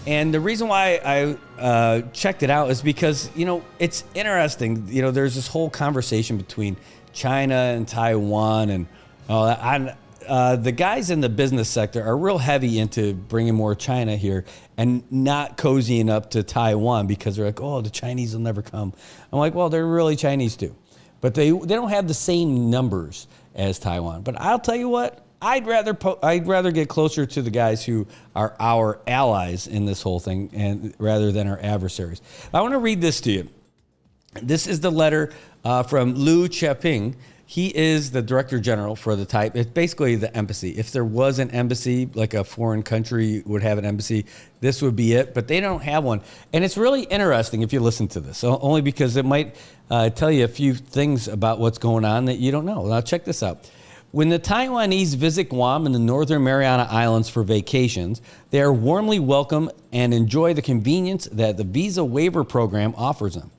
And the reason why I checked it out is because, you know, it's interesting. You know, there's this whole conversation between China and Taiwan and all that. The guys in the business sector are real heavy into bringing more China here and not cozying up to Taiwan because they're like, oh, the Chinese will never come. I'm like, well, they're really Chinese too. But they don't have the same numbers as Taiwan. But I'll tell you what, I'd rather get closer to the guys who are our allies in this whole thing and rather than our adversaries. I want to read this to you. This is the letter from Liu Cheping. He is the Director General for the Taipei. It's basically the embassy. If there was an embassy, like a foreign country would have an embassy, this would be it. But they don't have one. And it's really interesting if you listen to this, only because it might tell you a few things about what's going on that you don't know. Now, check this out. When the Taiwanese visit Guam and the Northern Mariana Islands for vacations, they are warmly welcome and enjoy the convenience that the visa waiver program offers them.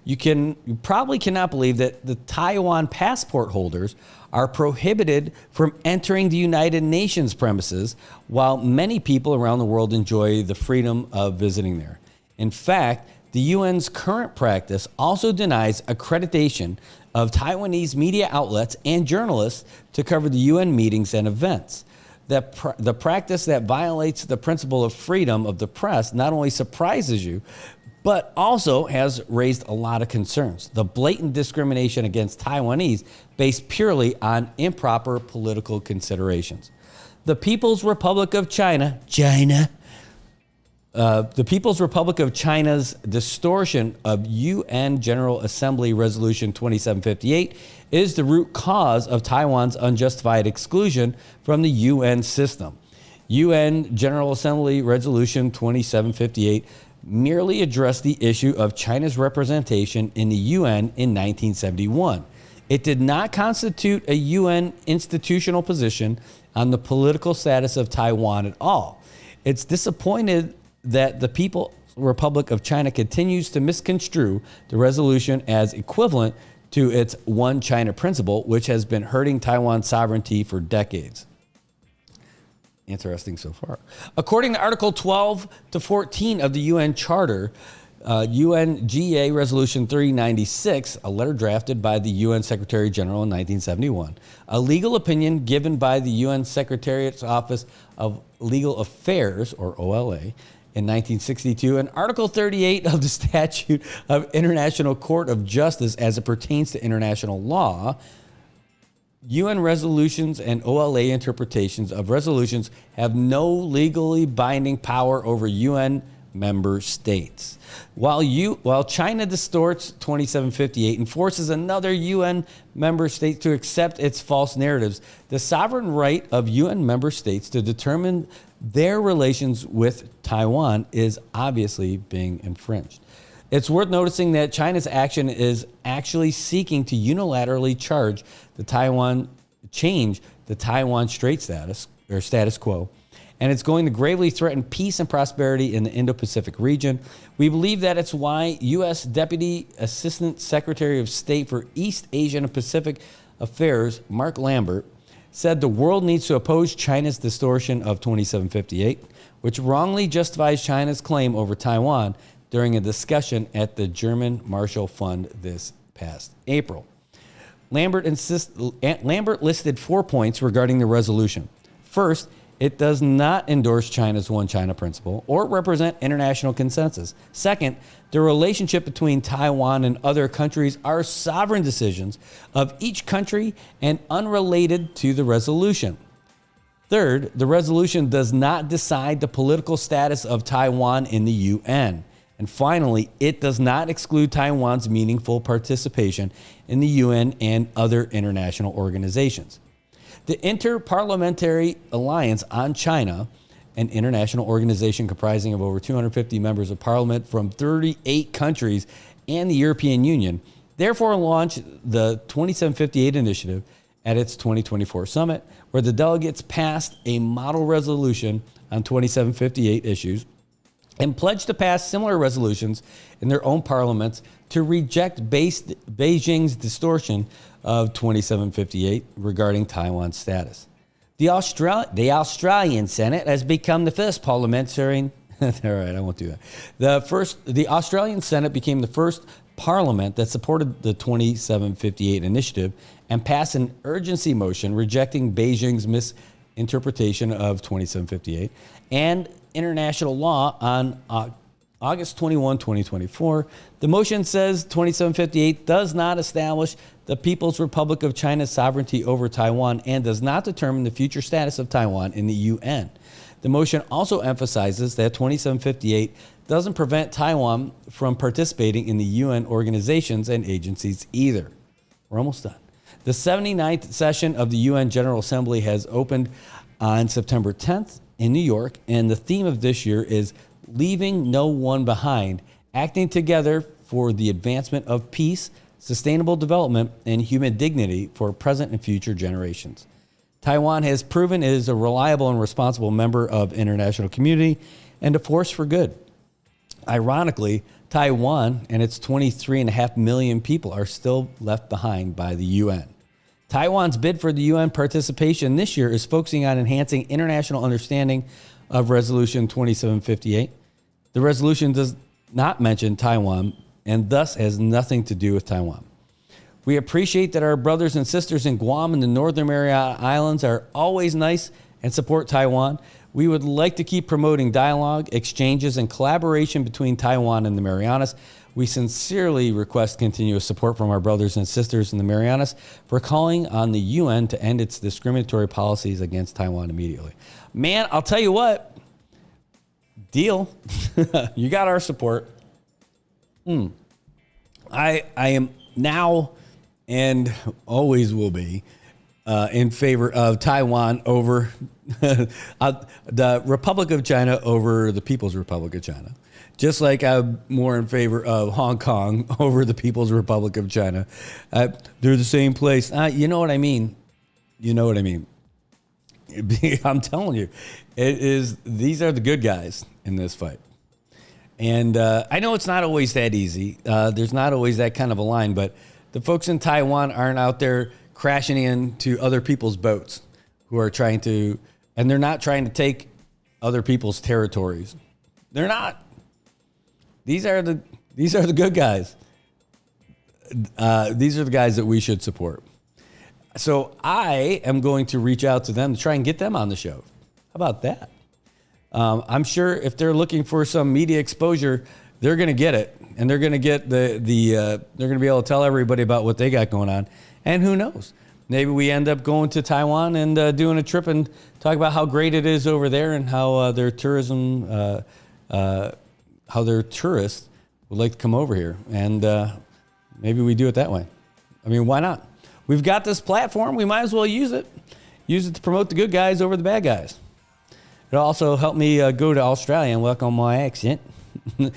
You probably cannot believe that the Taiwan passport holders are prohibited from entering the United Nations premises, while many people around the world enjoy the freedom of visiting there. In fact, the UN's current practice also denies accreditation of Taiwanese media outlets and journalists to cover the UN meetings and events. The practice that violates the principle of freedom of the press not only surprises you, but also has raised a lot of concerns. The blatant discrimination against Taiwanese based purely on improper political considerations. The People's Republic of China, the People's Republic of China's distortion of UN General Assembly Resolution 2758 is the root cause of Taiwan's unjustified exclusion from the UN system. UN General Assembly Resolution 2758 merely addressed the issue of China's representation in the UN in 1971. It did not constitute a UN institutional position on the political status of Taiwan at all. It's disappointed that the People's Republic of China continues to misconstrue the resolution as equivalent to its One China principle, which has been hurting Taiwan's sovereignty for decades. Interesting so far. According to Article 12 to 14 of the UN Charter, UNGA Resolution 396, a letter drafted by the UN Secretary General in 1971, a legal opinion given by the UN Secretariat's Office of Legal Affairs, or OLA, in 1962, and Article 38 of the Statute of International Court of Justice as it pertains to international law. UN resolutions and OLA interpretations of resolutions have no legally binding power over UN member states. While China distorts 2758 and forces another UN member state to accept its false narratives, the sovereign right of UN member states to determine their relations with Taiwan is obviously being infringed. It's worth noticing that China's action is actually seeking to unilaterally change the Taiwan Strait status quo, and it's going to gravely threaten peace and prosperity in the Indo-Pacific region. We believe that it's why U.S. Deputy Assistant Secretary of State for East Asian and Pacific Affairs, Mark Lambert, said the world needs to oppose China's distortion of 2758, which wrongly justifies China's claim over Taiwan during a discussion at the German Marshall Fund this past April. Lambert listed 4 points regarding the resolution. First, it does not endorse China's One China principle or represent international consensus. Second, the relationship between Taiwan and other countries are sovereign decisions of each country and unrelated to the resolution. Third, the resolution does not decide the political status of Taiwan in the UN. And finally, it does not exclude Taiwan's meaningful participation in the UN and other international organizations. The Inter-Parliamentary Alliance on China, an international organization comprising of over 250 members of parliament from 38 countries and the European Union, therefore launched the 2758 initiative at its 2024 summit, where the delegates passed a model resolution on 2758 issues and pledged to pass similar resolutions in their own parliaments to reject Beijing's distortion of 2758 regarding Taiwan's status. The Australian Senate has become the first parliamentarian. All right, I won't do that. The Australian Senate became the first parliament that supported the 2758 initiative and passed an urgency motion rejecting Beijing's misinterpretation of 2758 and international law on August 21, 2024. The motion says 2758 does not establish the People's Republic of China's sovereignty over Taiwan and does not determine the future status of Taiwan in the UN. The motion also emphasizes that 2758 doesn't prevent Taiwan from participating in the UN organizations and agencies either. We're almost done. The 79th session of the UN General Assembly has opened on September 10th in New York, and the theme of this year is Leaving No One Behind, acting together for the advancement of peace, sustainable development, and human dignity for present and future generations. Taiwan has proven it is a reliable and responsible member of international community and a force for good. Ironically, Taiwan and its 23.5 million people are still left behind by the UN. Taiwan's bid for the UN participation this year is focusing on enhancing international understanding of Resolution 2758. The resolution does not mention Taiwan and thus has nothing to do with Taiwan. We appreciate that our brothers and sisters in Guam and the Northern Mariana Islands are always nice and support Taiwan. We would like to keep promoting dialogue, exchanges, and collaboration between Taiwan and the Marianas. We sincerely request continuous support from our brothers and sisters in the Marianas for calling on the UN to end its discriminatory policies against Taiwan immediately. Man, I'll tell you what. Deal. You got our support. I am now and always will be in favor of Taiwan over the Republic of China over the People's Republic of China. Just like I'm more in favor of Hong Kong over the People's Republic of China. They're the same place. You know what I mean? You know what I mean? I'm telling you, these are the good guys in this fight. And I know it's not always that easy. There's not always that kind of a line, but the folks in Taiwan aren't out there crashing into other people's boats who are trying to, and they're not trying to take other people's territories. They're not. These are the good guys. These are the guys that we should support. So I am going to reach out to them to try and get them on the show. How about that? I'm sure if they're looking for some media exposure, they're going to get it, and they're going to get they're going to be able to tell everybody about what they got going on. And who knows? Maybe we end up going to Taiwan and doing a trip and talk about how great it is over there and how their tourism, how their tourists would like to come over here. And maybe we do it that way. I mean, why not? We've got this platform. We might as well use it. Use it to promote the good guys over the bad guys. It'll also help me go to Australia and work on my accent. I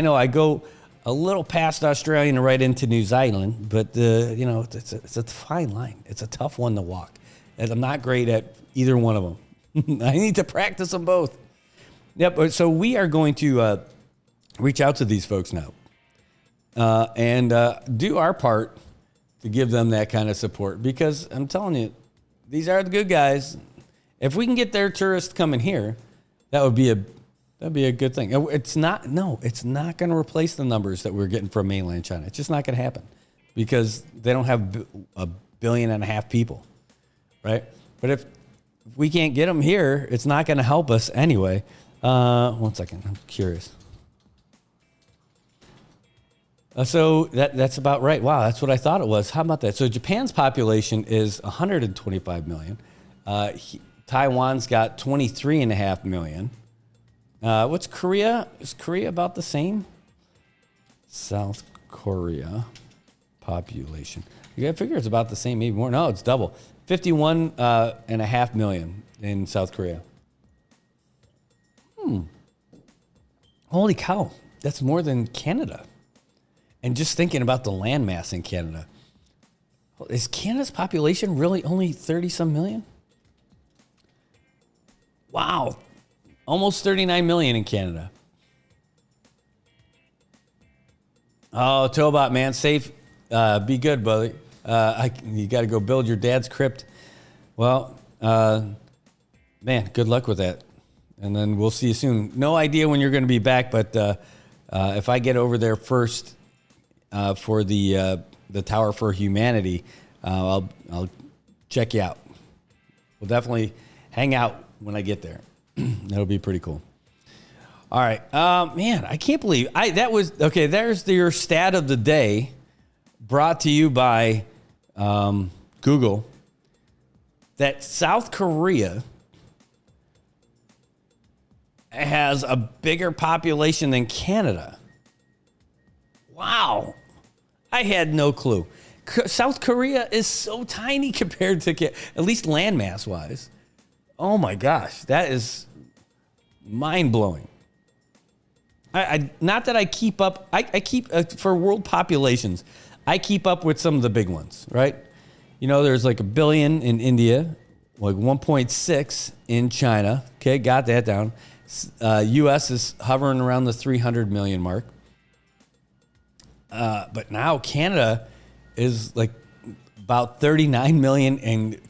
know I go a little past Australia and right into New Zealand, but it's a fine line. It's a tough one to walk. And I'm not great at either one of them. I need to practice them both. Yep. So we are going to reach out to these folks now and do our part to give them that kind of support, because I'm telling you, these are the good guys. If we can get their tourists coming here, that'd be a good thing. It's not going to replace the numbers that we're getting from mainland China. It's just not going to happen because they don't have 1.5 billion people, right? But if we can't get them here, it's not going to help us anyway. 1 second, I'm curious. So that's about right. Wow, that's what I thought it was. How about that? So Japan's population is 125 million. Taiwan's got 23.5 million. What's Korea? Is Korea about the same? South Korea population. You gotta figure it's about the same, maybe more. No, it's double. 51.5 million in South Korea. Holy cow. That's more than Canada. And just thinking about the landmass in Canada. Is Canada's population really only 30-some million? Wow. Almost 39 million in Canada. Oh, Tobot, man. Safe. Be good, buddy. You got to go build your dad's crypt. Well, man, good luck with that. And then we'll see you soon. No idea when you're going to be back, but if I get over there first for the Tower for Humanity, I'll check you out. We'll definitely hang out when I get there. That'll be pretty cool. All right. Man, I can't believe there's your stat of the day brought to you by Google that South Korea has a bigger population than Canada. Wow. I had no clue. South Korea is so tiny compared to, at least landmass wise. Oh my gosh, that is mind-blowing. Not that I keep up, I keep, for world populations, I keep up with some of the big ones, right? You know, there's like 1 billion in India, like 1.6 in China. Okay, got that down. U.S. is hovering around the 300 million mark. But now Canada is like about 39 million, and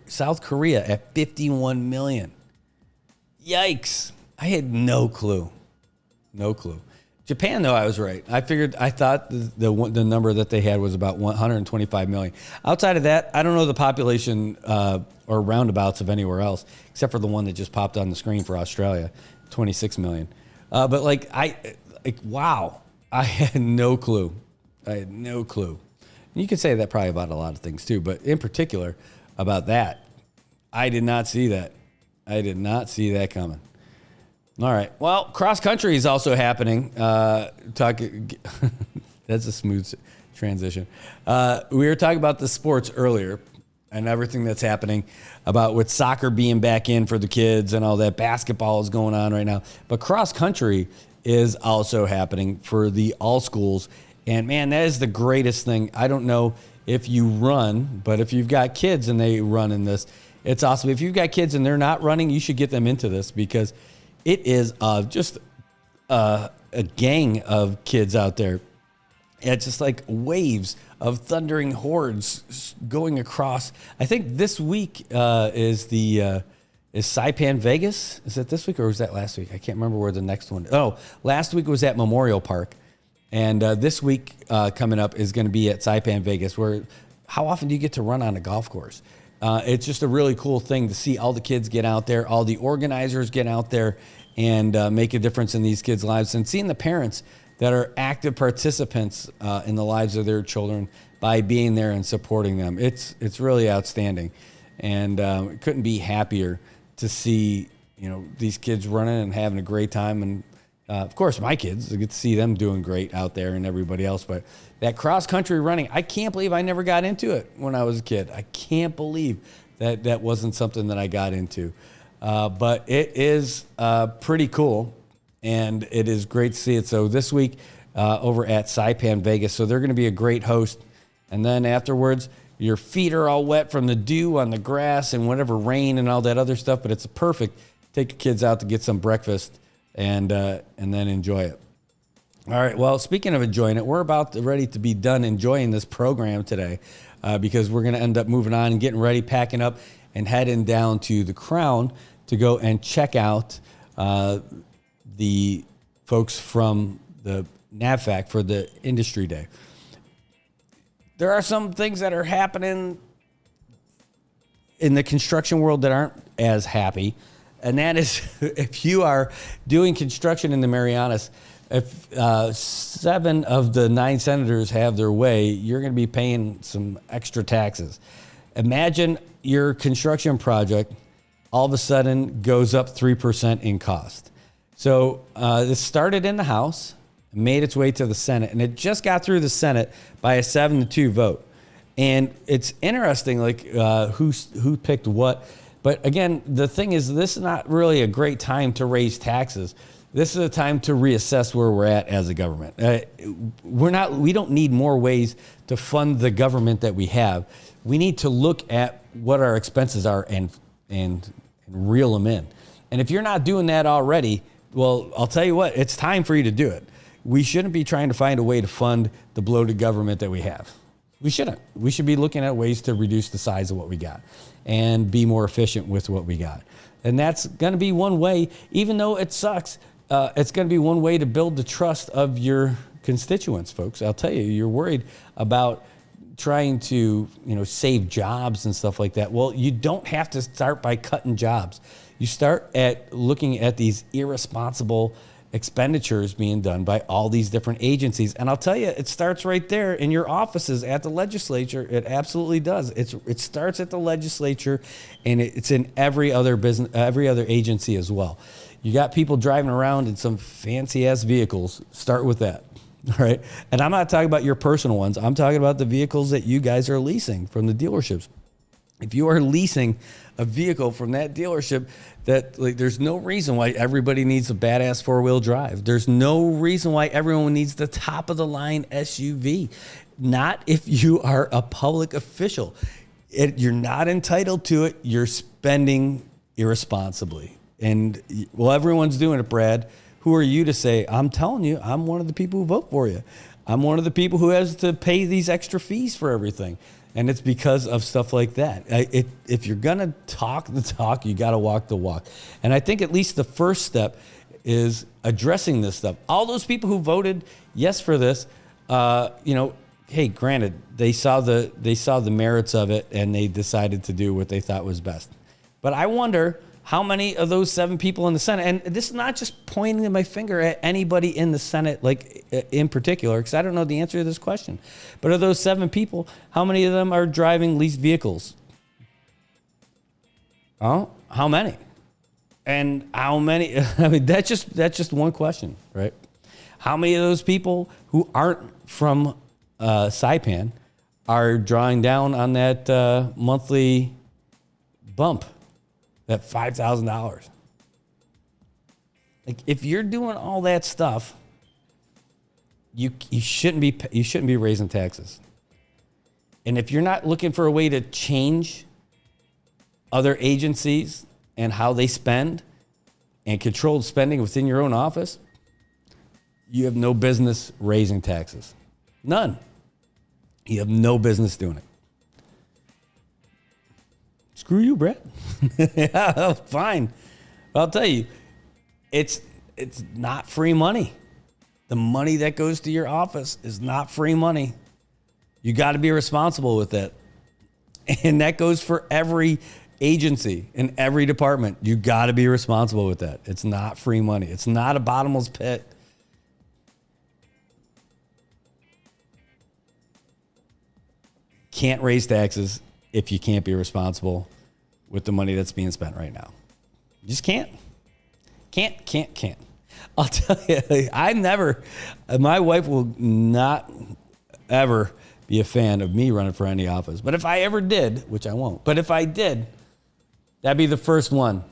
South Korea at 51 million. Yikes. I had no clue. No clue. Japan, though, I was right. I thought the number that they had was about 125 million. Outside of that, I don't know the population or roundabouts of anywhere else, except for the one that just popped on the screen for Australia, 26 million. But wow, I had no clue. I had no clue. And you could say that probably about a lot of things too, but in particular about that, I did not see that. I did not see that coming. All right. Well, cross country is also happening. That's a smooth transition. We were talking about the sports earlier and everything that's happening about with soccer being back in for the kids and all that. Basketball is going on right now. But cross country is also happening for the all schools. And man, that is the greatest thing. I don't know if you run, but if you've got kids and they run in this, it's awesome. If you've got kids and they're not running, you should get them into this because it is just a gang of kids out there. It's just like waves of thundering hordes going across. I think this week is Saipan Vegas. Is that this week or was that last week? I can't remember where the next one. Oh, last week was at Memorial Park. And this week coming up is going to be at Saipan Vegas, where how often do you get to run on a golf course? It's just a really cool thing to see all the kids get out there, all the organizers get out there and make a difference in these kids' lives, and seeing the parents that are active participants in the lives of their children by being there and supporting them. It's really outstanding, and couldn't be happier to see these kids running and having a great time. And of course, my kids, I get to see them doing great out there and everybody else. But that cross-country running, I can't believe I never got into it when I was a kid. I can't believe that wasn't something that I got into. But it is pretty cool, and it is great to see it. So this week over at Saipan Vegas, so they're going to be a great host. And then afterwards, your feet are all wet from the dew on the grass and whatever rain and all that other stuff, but it's perfect. Take your kids out to get some breakfast and then enjoy it. All right, well, speaking of enjoying it, we're ready to be done enjoying this program today because we're going to end up moving on and getting ready, packing up, and heading down to the Crown to go and check out the folks from the NAVFAC for the Industry Day. There are some things that are happening in the construction world that aren't as happy. And that is, if you are doing construction in the Marianas, if 7 of the 9 senators have their way, you're going to be paying some extra taxes. Imagine your construction project all of a sudden goes up 3% in cost. So this started in the House, made its way to the Senate, and it just got through the Senate by a 7-2 vote. And it's interesting, like who picked what. But again, the thing is, this is not really a great time to raise taxes. This is a time to reassess where we're at as a government. We don't need more ways to fund the government that we have. We need to look at what our expenses are and reel them in. And if you're not doing that already, well, I'll tell you what, it's time for you to do it. We shouldn't be trying to find a way to fund the bloated government that we have. We shouldn't. We should be looking at ways to reduce the size of what we got and be more efficient with what we got. And that's going to be one way, even though it sucks, it's going to be one way to build the trust of your constituents, folks. I'll tell you, you're worried about trying to, save jobs and stuff like that. Well, you don't have to start by cutting jobs. You start at looking at these irresponsible expenditures being done by all these different agencies. And I'll tell you, it starts right there in your offices at the legislature. It absolutely does. It starts at the legislature, and it's in every other business, every other agency as well. You got people driving around in some fancy ass vehicles. Start with that. All right. And I'm not talking about your personal ones. I'm talking about the vehicles that you guys are leasing from the dealerships. If you are leasing a vehicle from that dealership, there's no reason why everybody needs a badass 4-wheel drive. There's no reason why everyone needs the top of the line SUV. Not if you are a public official. You're not entitled to it. You're spending irresponsibly. And, well, everyone's doing it, Brad. Who are you to say, I'm telling you, I'm one of the people who vote for you. I'm one of the people who has to pay these extra fees for everything. And it's because of stuff like that. If you're going to talk the talk, you got to walk the walk. And I think at least the first step is addressing this stuff. All those people who voted yes for this, hey, granted, they saw the merits of it and they decided to do what they thought was best. But I wonder how many of those 7 people in the Senate, and this is not just pointing my finger at anybody in the Senate, like in particular, because I don't know the answer to this question, but of those 7 people, how many of them are driving leased vehicles? Oh, how many? And how many? I mean, that's just one question, right? How many of those people who aren't from Saipan are drawing down on that monthly bump, that $5,000? Like, if you're doing all that stuff, you shouldn't be raising taxes. And if you're not looking for a way to change other agencies and how they spend and control spending within your own office, you have no business raising taxes. None. You have no business doing it. Screw you, Brett. Yeah, fine. I'll tell you, it's not free money. The money that goes to your office is not free money. You got to be responsible with it. And that goes for every agency in every department. You got to be responsible with that. It's not free money. It's not a bottomless pit. Can't raise taxes if you can't be responsible with the money that's being spent right now. You just can't. Can't. I'll tell you, my wife will not ever be a fan of me running for any office. But if I ever did, which I won't, but if I did, that'd be the first one.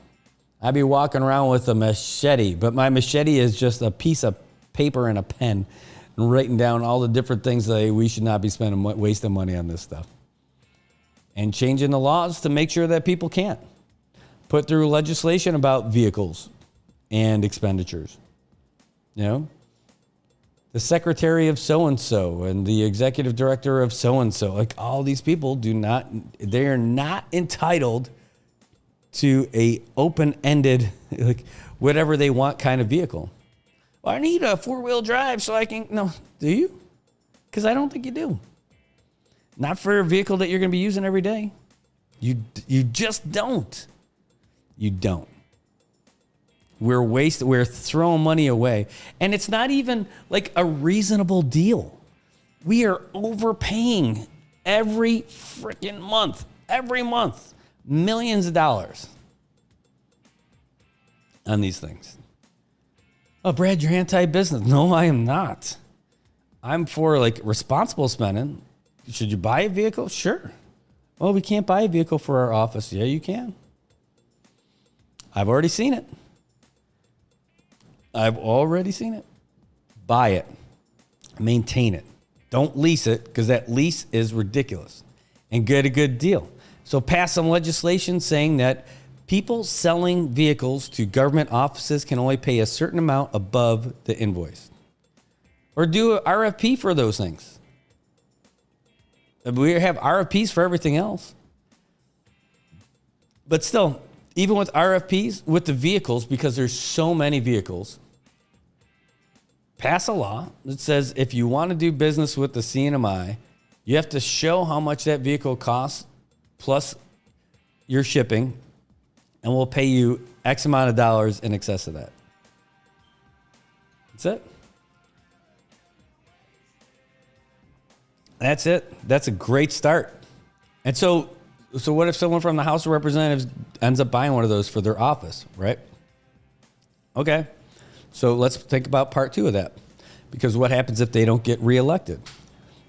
I'd be walking around with a machete, but my machete is just a piece of paper and a pen and writing down all the different things that we should not be wasting money on this stuff. And changing the laws to make sure that people can't. Put through legislation about vehicles and expenditures. You know? The secretary of so-and-so and the executive director of so-and-so, like all these people they are not entitled to a open-ended, like whatever they want kind of vehicle. Well, I need a 4-wheel drive so I can, no, do you? Because I don't think you do. Not for a vehicle that you're going to be using every day. You just don't. You don't. We're throwing money away. And it's not even like a reasonable deal. We are overpaying every freaking month. Every month. Millions of dollars on these things. Oh, Brad, you're anti-business. No, I am not. I'm for like responsible spending. Should you buy a vehicle? Sure. Oh, we can't buy a vehicle for our office. Yeah, you can. I've already seen it. Buy it. Maintain it. Don't lease it, because that lease is ridiculous. And get a good deal. So pass some legislation saying that people selling vehicles to government offices can only pay a certain amount above the invoice. Or do an RFP for those things. We have RFPs for everything else. But still, even with RFPs, with the vehicles, because there's so many vehicles, pass a law that says if you want to do business with the CNMI, you have to show how much that vehicle costs plus your shipping, and we'll pay you X amount of dollars in excess of that. That's it. That's it. That's a great start. And so what if someone from the House of Representatives ends up buying one of those for their office, right? Okay. So let's think about part 2 of that. Because what happens if they don't get reelected?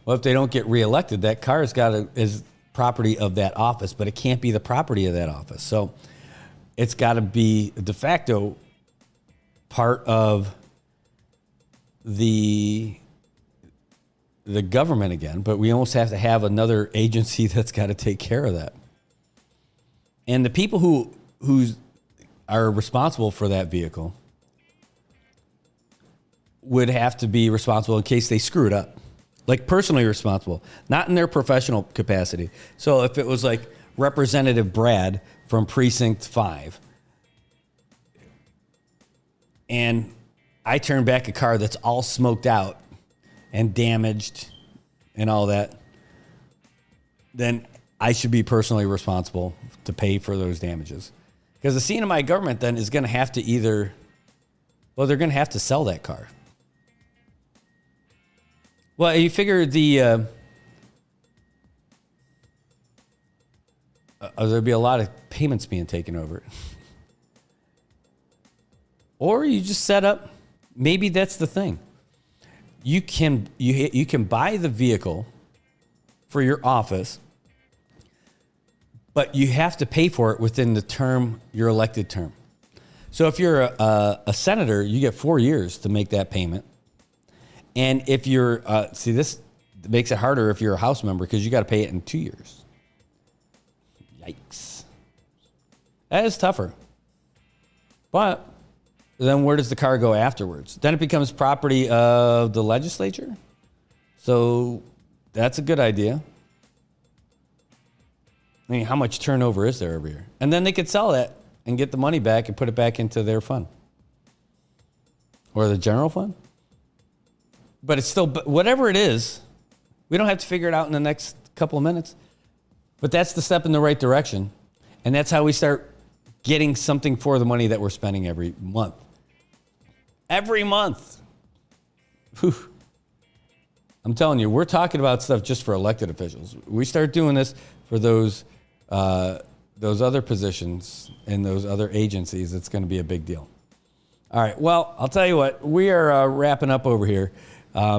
Well, if they don't get reelected, that car is property of that office, but it can't be the property of that office. So it's got to be de facto part of the government again, but we almost have to have another agency that's got to take care of that. And the people who are responsible for that vehicle would have to be responsible in case they screw it up. Like personally responsible, not in their professional capacity. So if it was like Representative Brad from Precinct 5 and I turn back a car that's all smoked out and damaged and all that, then I should be personally responsible to pay for those damages. Because the CNMI government then is going to have to they're going to have to sell that car. Well, you figure there'd be a lot of payments being taken over. Or you just set up, maybe that's the thing. You can buy the vehicle for your office, but you have to pay for it within the term, your elected term. So if you're a senator, you get 4 years to make that payment. And if you're, this makes it harder if you're a House member because you got to pay it in 2 years. Yikes. That is tougher. But then where does the car go afterwards? Then it becomes property of the legislature. So that's a good idea. I mean, how much turnover is there every year? And then they could sell that and get the money back and put it back into their fund. Or the general fund. But it's still, whatever it is, we don't have to figure it out in the next couple of minutes. But that's the step in the right direction. And that's how we start getting something for the money that we're spending every month. Every month. Whew. I'm telling you, we're talking about stuff just for elected officials. We start doing this for those other positions and those other agencies, it's going to be a big deal. All right. Well, I'll tell you what, we are wrapping up over here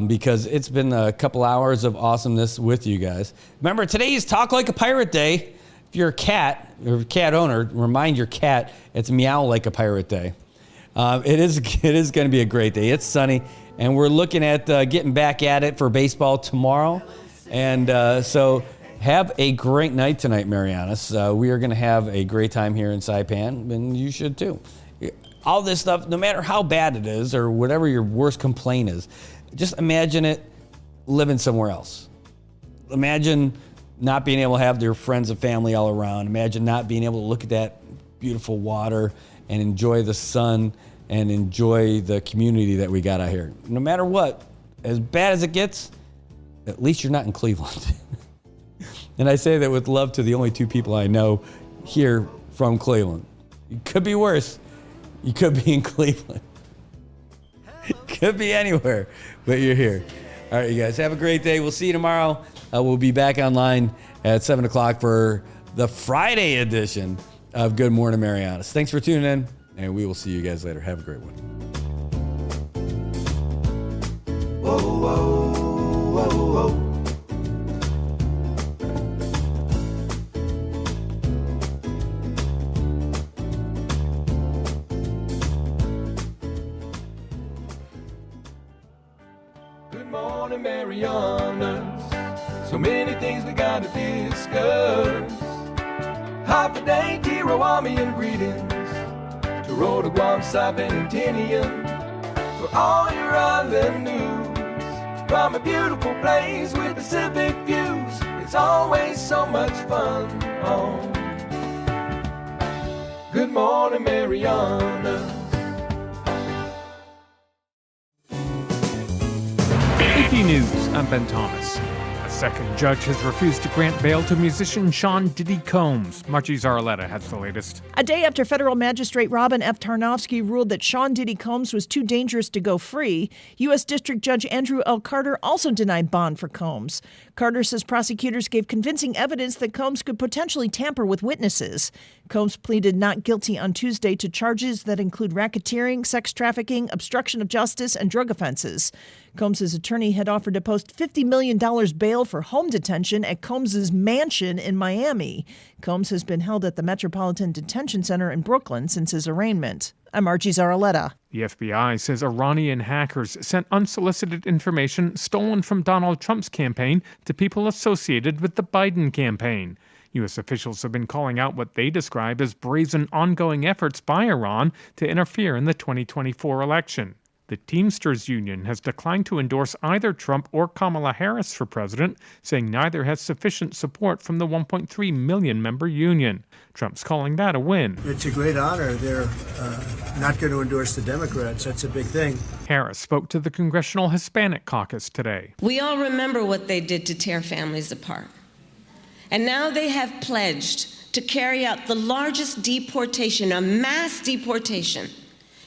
because it's been a couple hours of awesomeness with you guys. Remember, today is Talk Like a Pirate Day. If you're a cat or a cat owner, remind your cat it's Meow Like a Pirate Day. It is going to be a great day. It's sunny, and we're looking at getting back at it for baseball tomorrow. And so have a great night tonight, Marianas. We are going to have a great time here in Saipan, and you should too. All this stuff, no matter how bad it is or whatever your worst complaint is, just imagine it living somewhere else. Imagine not being able to have your friends and family all around. Imagine not being able to look at that beautiful water and enjoy the sun and enjoy the community that we got out here. No matter what, as bad as it gets, at least you're not in Cleveland. And I say that with love to the only two people I know here from Cleveland. It could be worse. You could be in Cleveland. Could be anywhere, but you're here. All right, you guys, have a great day. We'll see you tomorrow. We'll be back online at 7 o'clock for the Friday edition of Good Morning Marianas. Thanks for tuning in, and we will see you guys later. Have a great one. Whoa, whoa, whoa, whoa. Marianas, so many things we gotta discuss. Happy day, Tirawamian greetings to Rhoda, Guam, Saipan, and Tinian. For all your island news from a beautiful place with Pacific views, it's always so much fun on Good Morning Marianas. AP News, I'm Ben Thomas. A second judge has refused to grant bail to musician Sean Diddy Combs. Margie Zarletta has the latest. A day after federal magistrate Robin F. Tarnowski ruled that Sean Diddy Combs was too dangerous to go free, U.S. District Judge Andrew L. Carter also denied bond for Combs. Carter says prosecutors gave convincing evidence that Combs could potentially tamper with witnesses. Combs pleaded not guilty on Tuesday to charges that include racketeering, sex trafficking, obstruction of justice, and drug offenses. Combs' attorney had offered to post $50 million bail for home detention at Combs' mansion in Miami. Combs has been held at the Metropolitan Detention Center in Brooklyn since his arraignment. I'm Margie Zarletta. The FBI says Iranian hackers sent unsolicited information stolen from Donald Trump's campaign to people associated with the Biden campaign. U.S. officials have been calling out what they describe as brazen ongoing efforts by Iran to interfere in the 2024 election. The Teamsters Union has declined to endorse either Trump or Kamala Harris for president, saying neither has sufficient support from the 1.3 million member union. Trump's calling that a win. It's a great honor. They're not going to endorse the Democrats. That's a big thing. Harris spoke to the Congressional Hispanic Caucus today. We all remember what they did to tear families apart. And now they have pledged to carry out the largest deportation, a mass deportation,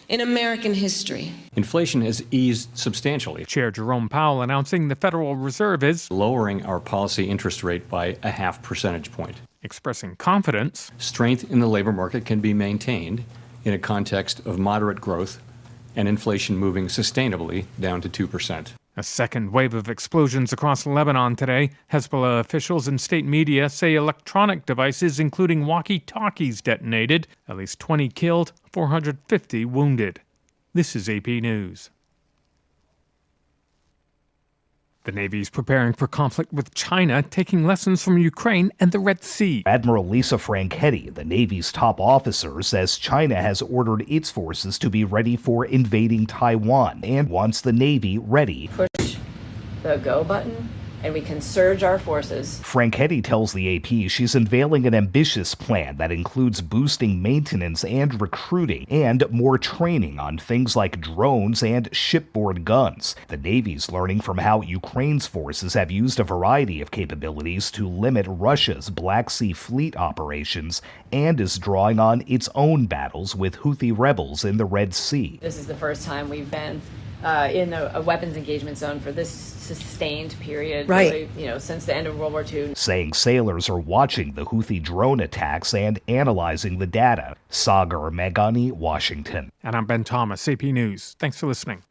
in American history. Inflation has eased substantially. Chair Jerome Powell announcing the Federal Reserve is lowering our policy interest rate by a 0.5 percentage point. Expressing confidence. Strength in the labor market can be maintained in a context of moderate growth and inflation moving sustainably down to 2%. A second wave of explosions across Lebanon today. Hezbollah officials and state media say electronic devices, including walkie-talkies, detonated. At least 20 killed, 450 wounded. This is AP News. The Navy's preparing for conflict with China, taking lessons from Ukraine and the Red Sea. Admiral Lisa Franchetti, the Navy's top officer, says China has ordered its forces to be ready for invading Taiwan and wants the Navy ready. Push the go button and we can surge our forces. Franchetti tells the AP she's unveiling an ambitious plan that includes boosting maintenance and recruiting and more training on things like drones and shipboard guns. The Navy's learning from how Ukraine's forces have used a variety of capabilities to limit Russia's Black Sea Fleet operations and is drawing on its own battles with Houthi rebels in the Red Sea. This is the first time we've been in a weapons engagement zone for this sustained period, right? Really, since the end of World War II. Saying sailors are watching the Houthi drone attacks and analyzing the data. Sagar Meghani, Washington. And I'm Ben Thomas, AP News. Thanks for listening.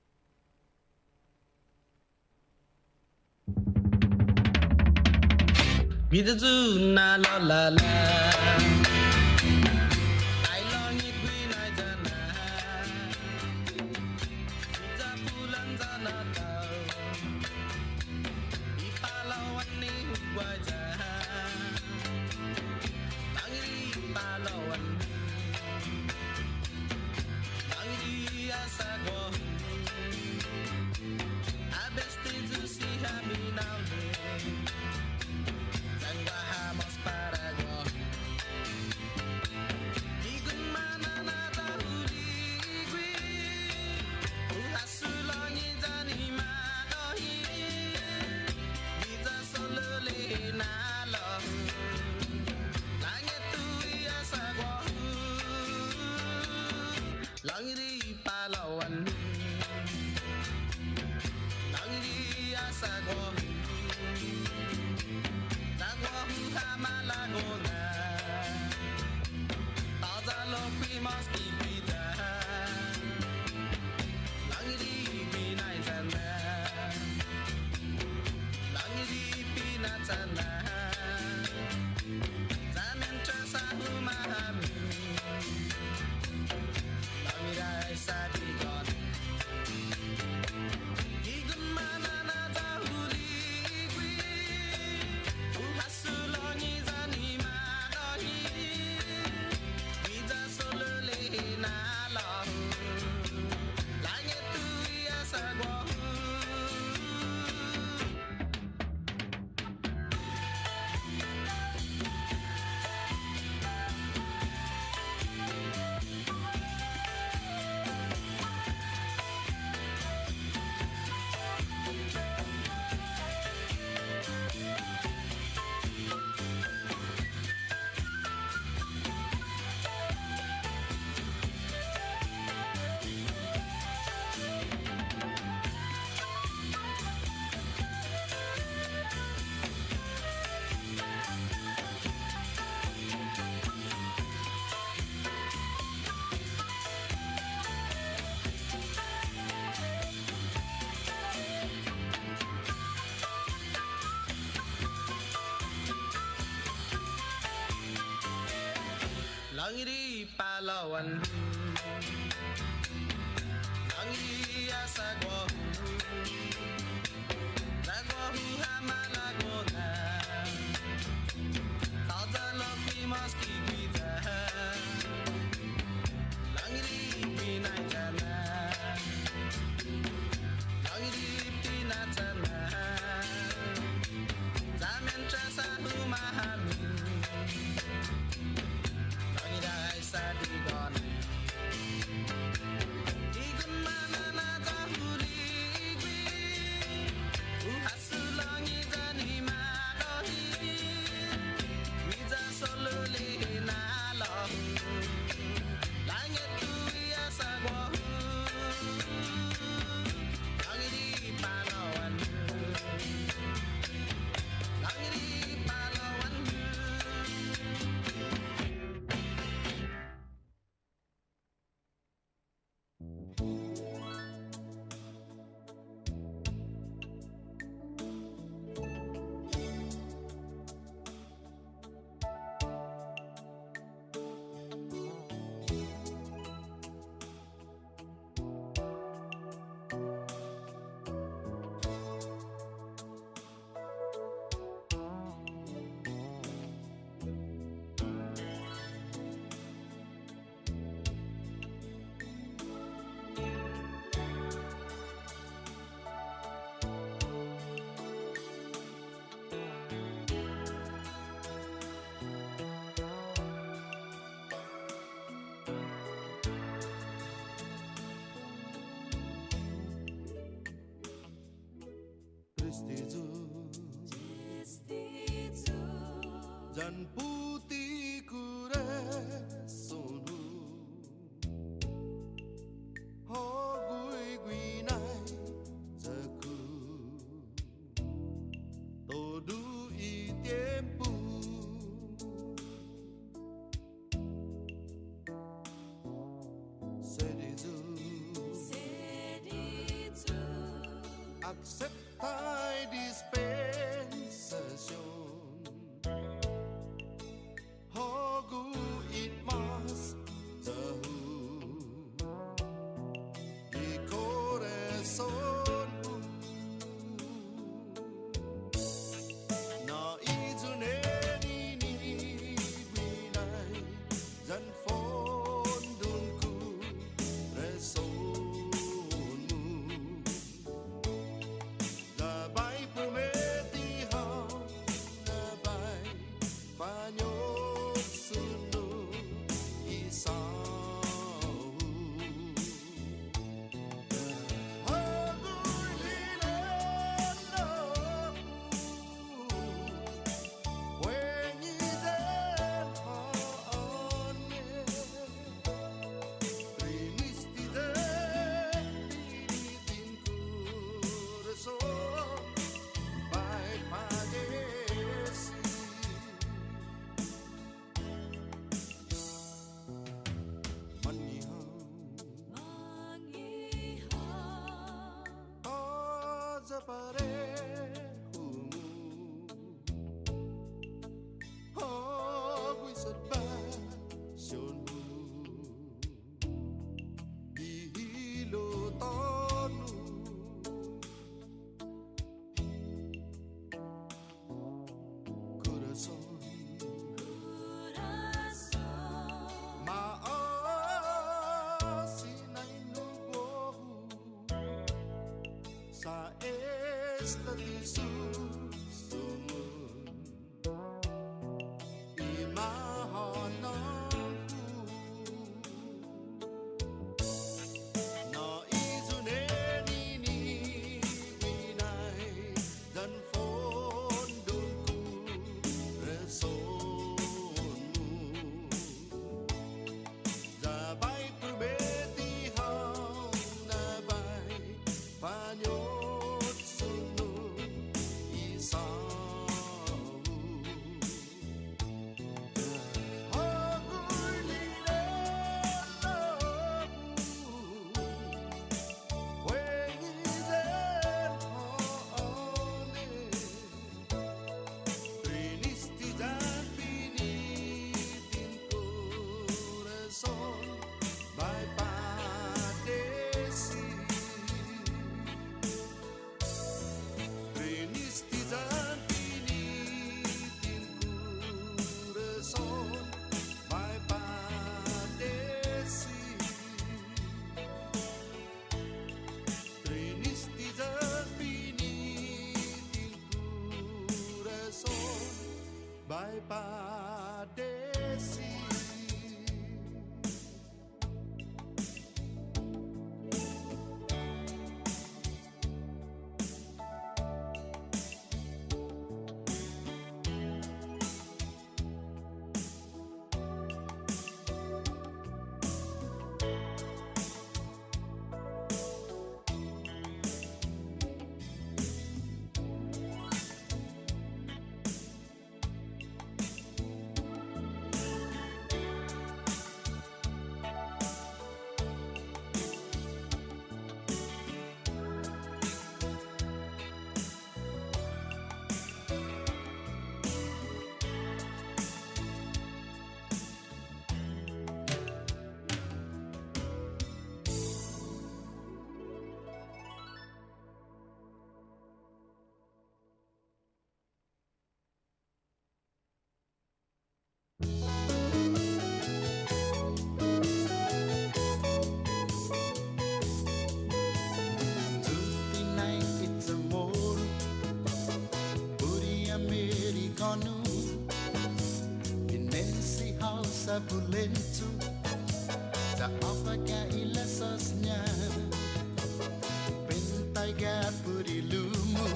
Langiri pahlawan, langi asagwa, nagwa hamala gona, dan putih sonu ho gui gui nai zaku todo y tiempo sedizu acceptai dispensation Hogu itmas zahu di corazonku na izuneni ni binai dan fondunku resonmu dabai prometi hau dabai panyo Bye bye Desi Bulentu tak apa kailah sosnya pentai gapuri lumu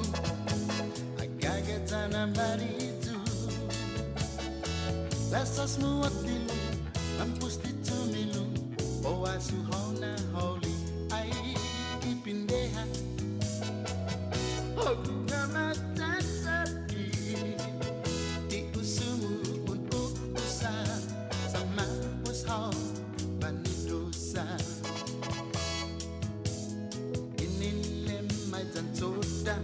marido Lesas muatilu Mampus di tumilu Oa suhona holi Ai kipindeha Hogu ngama tasaki Di usumu untuk usaha Sama ushau bani dosa Inile maitan soda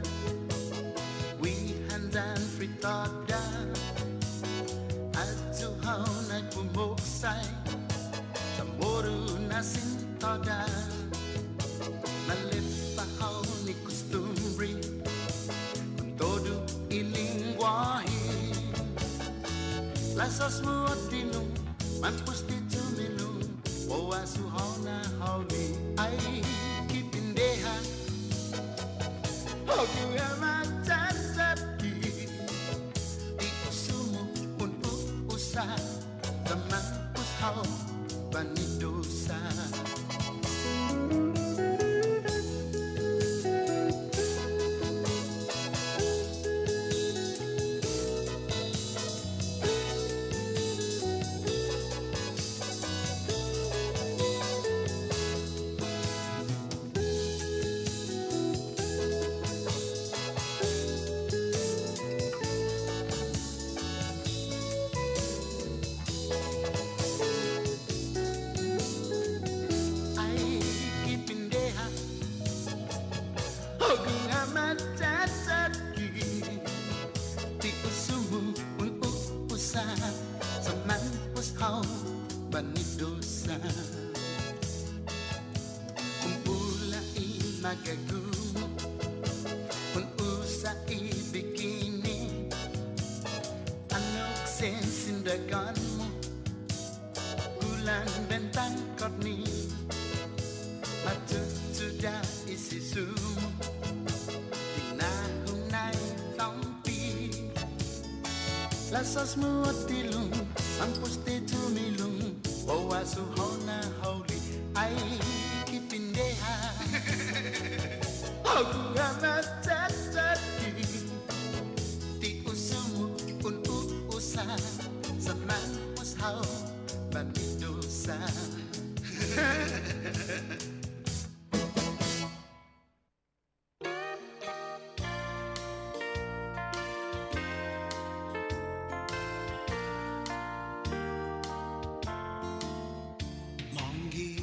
Wi handan fritada Atu hau naik pumoksai Samoru nasin toda Nalepa hau ni kustumri Kuntodu iling wahi Lasas muatinu Mampus di tumilu Oa suhona hauli Ai kipindeha Hogu ama tasaki Di usumu untuk usaha Teman ushau bani dosa Ai kipindeha Hogu ngama tasaki Di usumu untuk usaha Seman ushau bani dosa Kumpulai magagumu Pun usai bikini Anok sensindaganmu Bulan bentang korni Matu sudah isi sumu Tinahunai tompi Lasas muatilung Mampus di tumilung Oa suhona hauli Ai kipindeha Hogu ama tasaki Di usumu untuk usaha Seman ushau bani dosa Mongi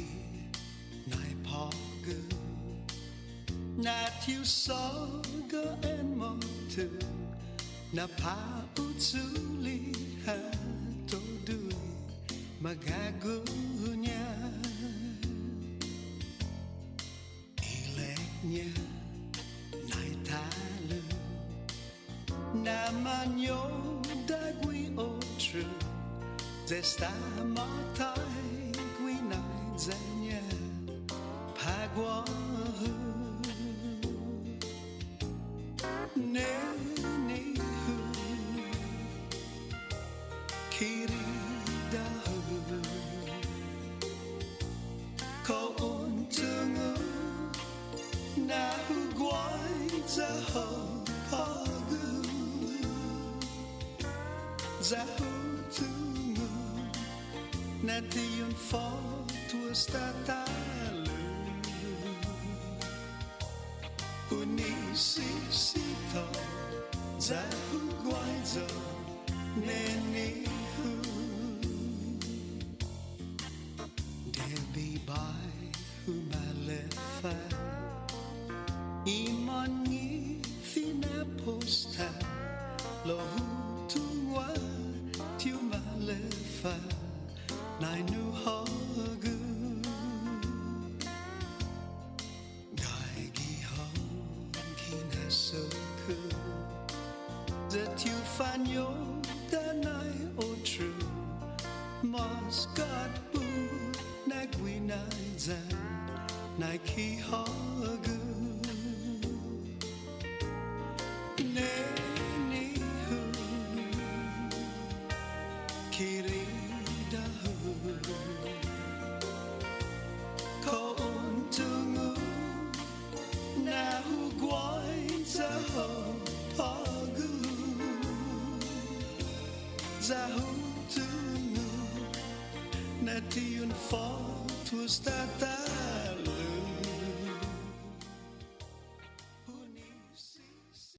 nai pogu Na tiu soga en motu Na pa utsuli hato dui Magagunya Ileknya nai talu Namanya dagui otru Zesta matai gui nai zanya Pagwahu Nenihu Kiri dahu Kau untungu Nahu guai zaho pagu Zahu tungu Nati yun fotu statalu Unisi sito Zahu guai zo Nenihu Debi bai humalefa Iman ngi fina posta Lohu tuwa tiu malefa Nai nu hogu Gai gi hon kina soku That you find your danai o true Maskat bu nagwi nai zan Nike hogu Nenihu Kiri dahu Ko untungu Nahu guai zaho pagu tu nu när tion far tu stata